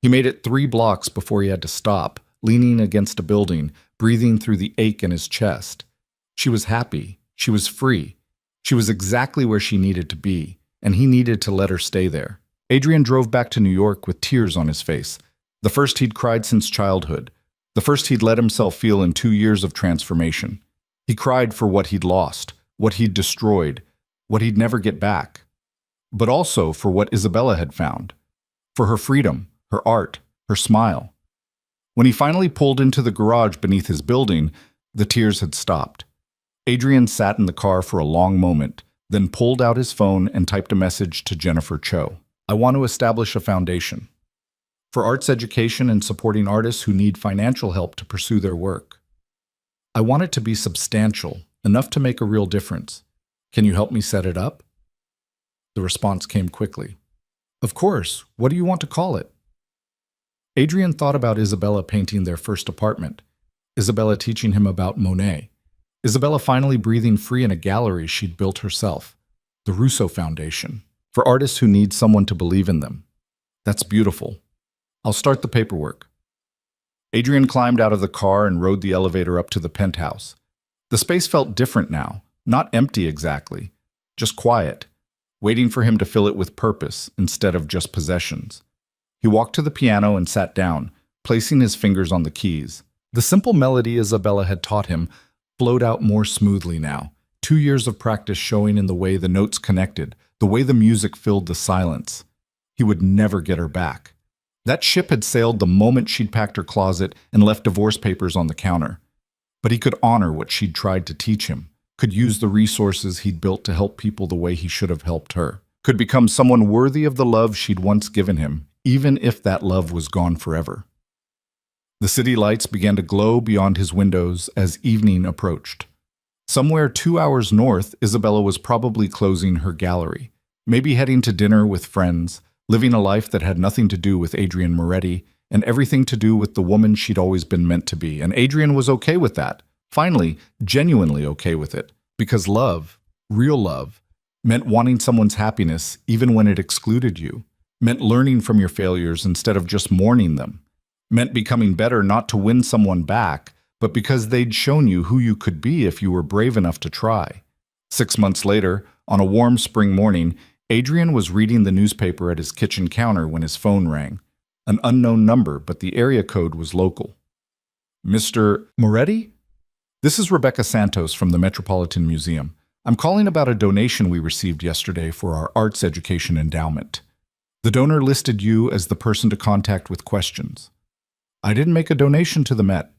He made it 3 blocks before he had to stop, leaning against a building, breathing through the ache in his chest. She was happy. She was free. She was exactly where she needed to be, and he needed to let her stay there. Adrian drove back to New York with tears on his face, the first he'd cried since childhood, the first he'd let himself feel in 2 years of transformation. He cried for what he'd lost, what he'd destroyed, what he'd never get back, but also for what Isabella had found, for her freedom, her art, her smile. When he finally pulled into the garage beneath his building, the tears had stopped. Adrian sat in the car for a long moment, then pulled out his phone and typed a message to Jennifer Cho. I want to establish a foundation for arts education and supporting artists who need financial help to pursue their work. I want it to be substantial, enough to make a real difference. Can you help me set it up? The response came quickly. Of course. What do you want to call it? Adrian thought about Isabella painting their first apartment, Isabella teaching him about Monet, Isabella finally breathing free in a gallery she'd built herself, the Russo Foundation, for artists who need someone to believe in them. That's beautiful. I'll start the paperwork. Adrian climbed out of the car and rode the elevator up to the penthouse. The space felt different now, not empty exactly, just quiet, waiting for him to fill it with purpose instead of just possessions. He walked to the piano and sat down, placing his fingers on the keys. The simple melody Isabella had taught him flowed out more smoothly now, 2 years of practice showing in the way the notes connected, the way the music filled the silence. He would never get her back. That ship had sailed the moment she'd packed her closet and left divorce papers on the counter. But he could honor what she'd tried to teach him, could use the resources he'd built to help people the way he should have helped her, could become someone worthy of the love she'd once given him, even if that love was gone forever. The city lights began to glow beyond his windows as evening approached. Somewhere 2 hours north, Isabella was probably closing her gallery, maybe heading to dinner with friends, living a life that had nothing to do with Adrian Moretti and everything to do with the woman she'd always been meant to be. And Adrian was okay with that. Finally, genuinely okay with it. Because love, real love, meant wanting someone's happiness even when it excluded you, meant learning from your failures instead of just mourning them, meant becoming better not to win someone back, but because they'd shown you who you could be if you were brave enough to try. 6 months later, on a warm spring morning, Adrian was reading the newspaper at his kitchen counter when his phone rang. An unknown number, but the area code was local. Mr. Moretti? This is Rebecca Santos from the Metropolitan Museum. I'm calling about a donation we received yesterday for our arts education endowment. The donor listed you as the person to contact with questions. I didn't make a donation to the Met.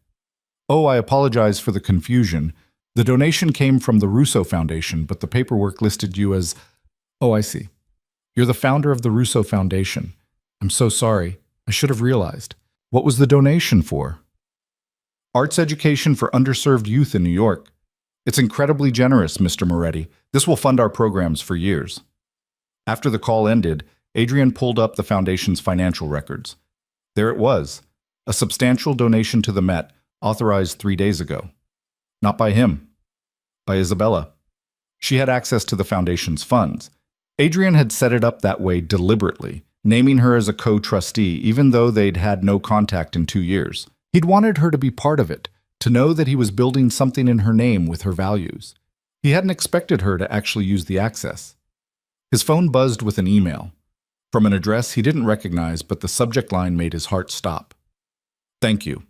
Oh, I apologize for the confusion. The donation came from the Russo Foundation, but the paperwork listed you as... Oh, I see. You're the founder of the Russo Foundation. I'm so sorry. I should have realized. What was the donation for? Arts education for underserved youth in New York. It's incredibly generous, Mr. Moretti. This will fund our programs for years. After the call ended, Adrian pulled up the foundation's financial records. There it was, a substantial donation to the Met, authorized 3 days ago. Not by him, by Isabella. She had access to the foundation's funds. Adrian had set it up that way deliberately, naming her as a co-trustee even though they'd had no contact in 2 years. He'd wanted her to be part of it, to know that he was building something in her name with her values. He hadn't expected her to actually use the access. His phone buzzed with an email. From an address he didn't recognize, but the subject line made his heart stop. Thank you.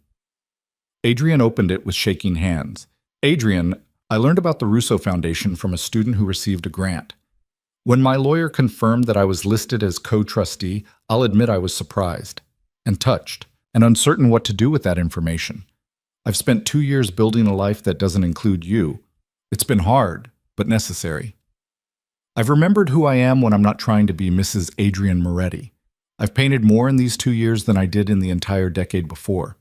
Adrian opened it with shaking hands. Adrian, I learned about the Russo Foundation from a student who received a grant. When my lawyer confirmed that I was listed as co-trustee, I'll admit I was surprised and touched and uncertain what to do with that information. I've spent 2 years building a life that doesn't include you. It's been hard, but necessary. I've remembered who I am when I'm not trying to be Mrs. Adrian Moretti. I've painted more in these 2 years than I did in the entire decade before.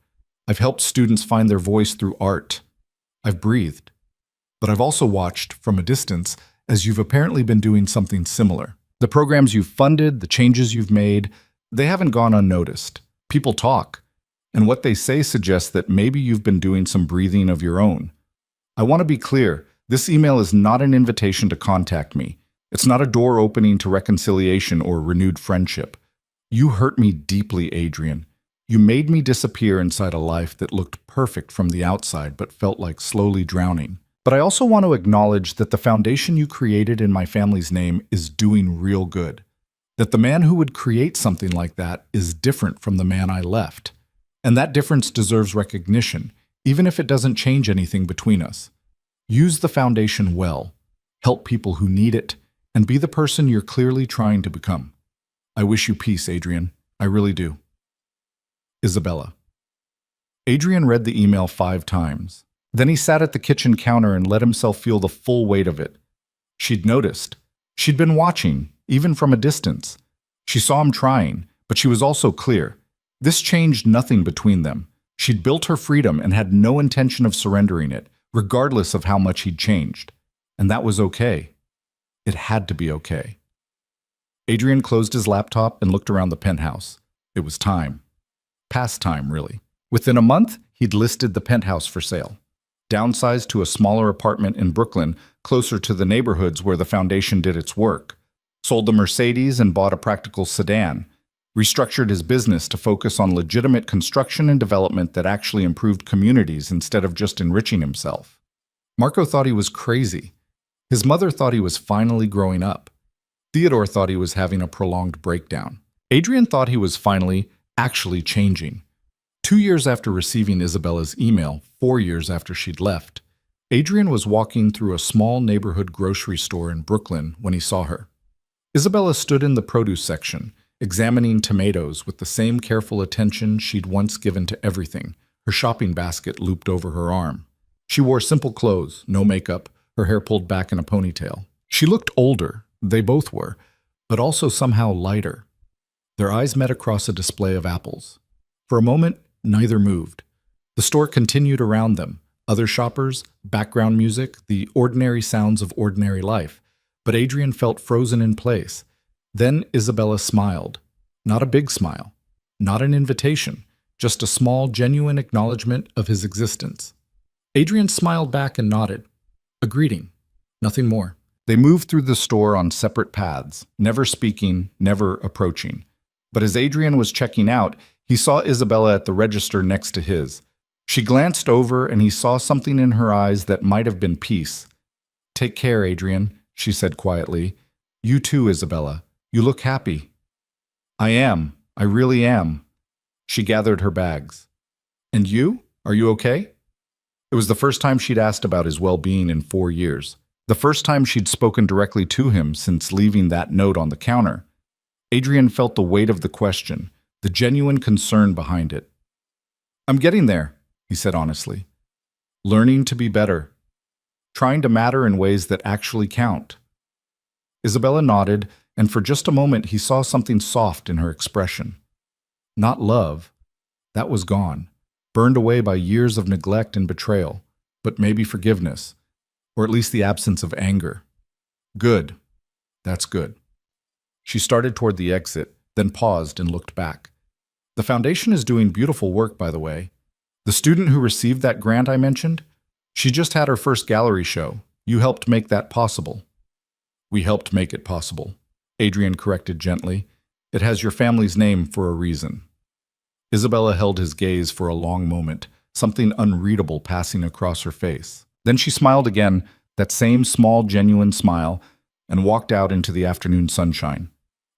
I've helped students find their voice through art. I've breathed. But I've also watched, from a distance, as you've apparently been doing something similar. The programs you've funded, the changes you've made, they haven't gone unnoticed. People talk, and what they say suggests that maybe you've been doing some breathing of your own. I want to be clear, this email is not an invitation to contact me. It's not a door opening to reconciliation or renewed friendship. You hurt me deeply, Adrian. You made me disappear inside a life that looked perfect from the outside but felt like slowly drowning. But I also want to acknowledge that the foundation you created in my family's name is doing real good. That the man who would create something like that is different from the man I left. And that difference deserves recognition, even if it doesn't change anything between us. Use the foundation well, help people who need it, and be the person you're clearly trying to become. I wish you peace, Adrian. I really do. Isabella. Adrian read the email 5 times. Then he sat at the kitchen counter and let himself feel the full weight of it. She'd noticed. She'd been watching, even from a distance. She saw him trying, but she was also clear. This changed nothing between them. She'd built her freedom and had no intention of surrendering it, regardless of how much he'd changed. And that was okay. It had to be okay. Adrian closed his laptop and looked around the penthouse. It was time. Past time, really. Within a month, he'd listed the penthouse for sale. Downsized to a smaller apartment in Brooklyn, closer to the neighborhoods where the foundation did its work. Sold the Mercedes and bought a practical sedan. Restructured his business to focus on legitimate construction and development that actually improved communities instead of just enriching himself. Marco thought he was crazy. His mother thought he was finally growing up. Theodore thought he was having a prolonged breakdown. Adrian thought he was finally, actually changing. 2 years after receiving Isabella's email, 4 years after she'd left, Adrian was walking through a small neighborhood grocery store in Brooklyn when he saw her. Isabella stood in the produce section, examining tomatoes with the same careful attention she'd once given to everything, her shopping basket looped over her arm. She wore simple clothes, no makeup, her hair pulled back in a ponytail. She looked older, they both were, but also somehow lighter. Their eyes met across a display of apples. For a moment, neither moved. The store continued around them, other shoppers, background music, the ordinary sounds of ordinary life, but Adrian felt frozen in place. Then Isabella smiled. Not a big smile, not an invitation, just a small, genuine acknowledgement of his existence. Adrian smiled back and nodded. A greeting, nothing more. They moved through the store on separate paths, never speaking, never approaching. But as Adrian was checking out, he saw Isabella at the register next to his. She glanced over and he saw something in her eyes that might have been peace. "Take care, Adrian," she said quietly. "You too, Isabella. You look happy." "I am. I really am." She gathered her bags. "And you? Are you okay?" It was the first time she'd asked about his well-being in 4 years. The first time she'd spoken directly to him since leaving that note on the counter. Adrian felt the weight of the question, the genuine concern behind it. "I'm getting there," he said honestly. "Learning to be better. Trying to matter in ways that actually count." Isabella nodded, and for just a moment he saw something soft in her expression. Not love. That was gone, burned away by years of neglect and betrayal, but maybe forgiveness, or at least the absence of anger. Good. That's good. She started toward the exit, then paused and looked back. The foundation is doing beautiful work, by the way. The student who received that grant I mentioned, she just had her first gallery show. You helped make that possible. "We helped make it possible," Adrian corrected gently. "It has your family's name for a reason." Isabella held his gaze for a long moment, something unreadable passing across her face. Then she smiled again, that same small, genuine smile, and walked out into the afternoon sunshine.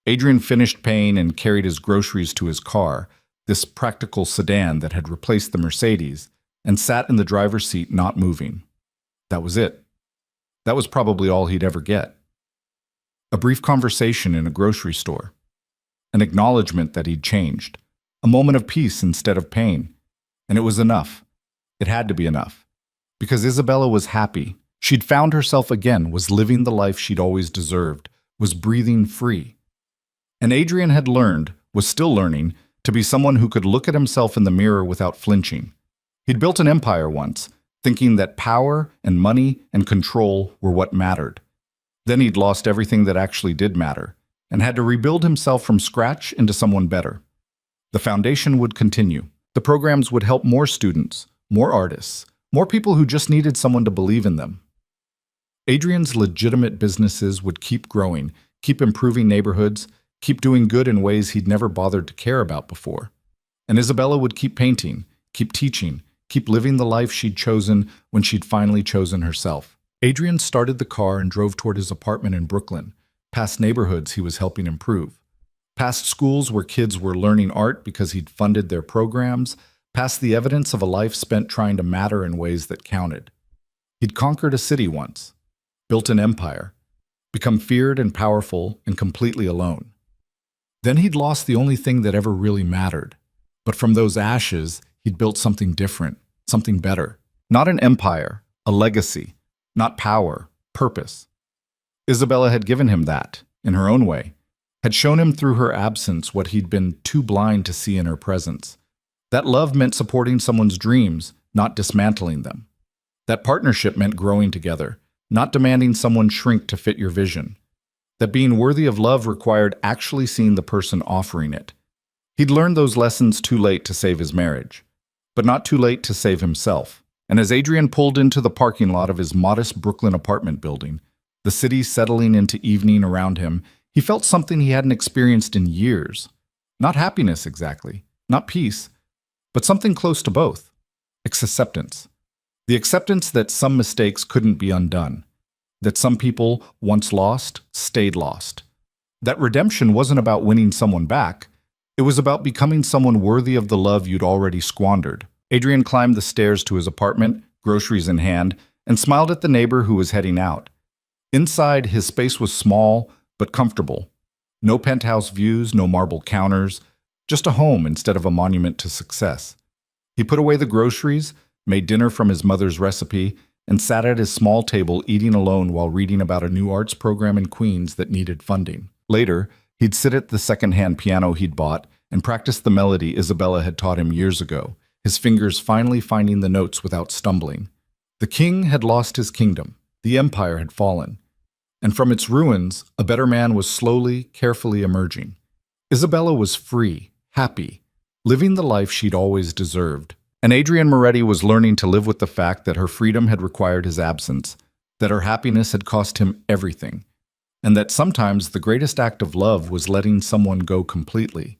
Adrian finished paying and carried his groceries to his car, this practical sedan that had replaced the Mercedes, and sat in the driver's seat not moving. That was it. That was probably all he'd ever get. A brief conversation in a grocery store. An acknowledgement that he'd changed. A moment of peace instead of pain. And it was enough. It had to be enough. Because Isabella was happy. She'd found herself again, was living the life she'd always deserved, was breathing free. And Adrian had learned, was still learning, to be someone who could look at himself in the mirror without flinching. He'd built an empire once, thinking that power and money and control were what mattered. Then he'd lost everything that actually did matter, and had to rebuild himself from scratch into someone better. The foundation would continue. The programs would help more students, more artists, more people who just needed someone to believe in them. Adrian's legitimate businesses would keep growing, keep improving neighborhoods, keep doing good in ways he'd never bothered to care about before. And Isabella would keep painting, keep teaching, keep living the life she'd chosen when she'd finally chosen herself. Adrian started the car and drove toward his apartment in Brooklyn, past neighborhoods he was helping improve, past schools where kids were learning art because he'd funded their programs, past the evidence of a life spent trying to matter in ways that counted. He'd conquered a city once, built an empire, become feared and powerful and completely alone. Then he'd lost the only thing that ever really mattered. But from those ashes, he'd built something different, something better. Not an empire, a legacy, not power, purpose. Isabella had given him that, in her own way, had shown him through her absence what he'd been too blind to see in her presence. That love meant supporting someone's dreams, not dismantling them. That partnership meant growing together, not demanding someone shrink to fit your vision. That being worthy of love required actually seeing the person offering it. He'd learned those lessons too late to save his marriage, but not too late to save himself. And as Adrian pulled into the parking lot of his modest Brooklyn apartment building, the city settling into evening around him, he felt something he hadn't experienced in years. Not happiness exactly, not peace, but something close to both. Acceptance. The acceptance that some mistakes couldn't be undone. That some people, once lost, stayed lost. That redemption wasn't about winning someone back. It was about becoming someone worthy of the love you'd already squandered. Adrian climbed the stairs to his apartment, groceries in hand, and smiled at the neighbor who was heading out. Inside, his space was small but comfortable. No penthouse views, no marble counters, just a home instead of a monument to success. He put away the groceries, made dinner from his mother's recipe, and sat at his small table eating alone while reading about a new arts program in Queens that needed funding. Later, he'd sit at the second-hand piano he'd bought and practice the melody Isabella had taught him years ago, his fingers finally finding the notes without stumbling. The king had lost his kingdom. The empire had fallen. And from its ruins, a better man was slowly, carefully emerging. Isabella was free, happy, living the life she'd always deserved. And Adrian Moretti was learning to live with the fact that her freedom had required his absence, that her happiness had cost him everything, and that sometimes the greatest act of love was letting someone go completely,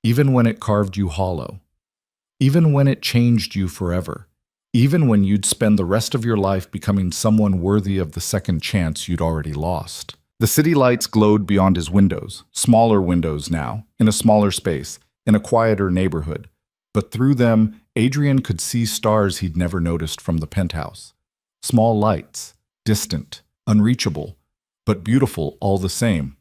even when it carved you hollow, even when it changed you forever, even when you'd spend the rest of your life becoming someone worthy of the second chance you'd already lost. The city lights glowed beyond his windows, smaller windows now, in a smaller space, in a quieter neighborhood. But through them, Adrian could see stars he'd never noticed from the penthouse. Small lights, distant, unreachable, but beautiful all the same.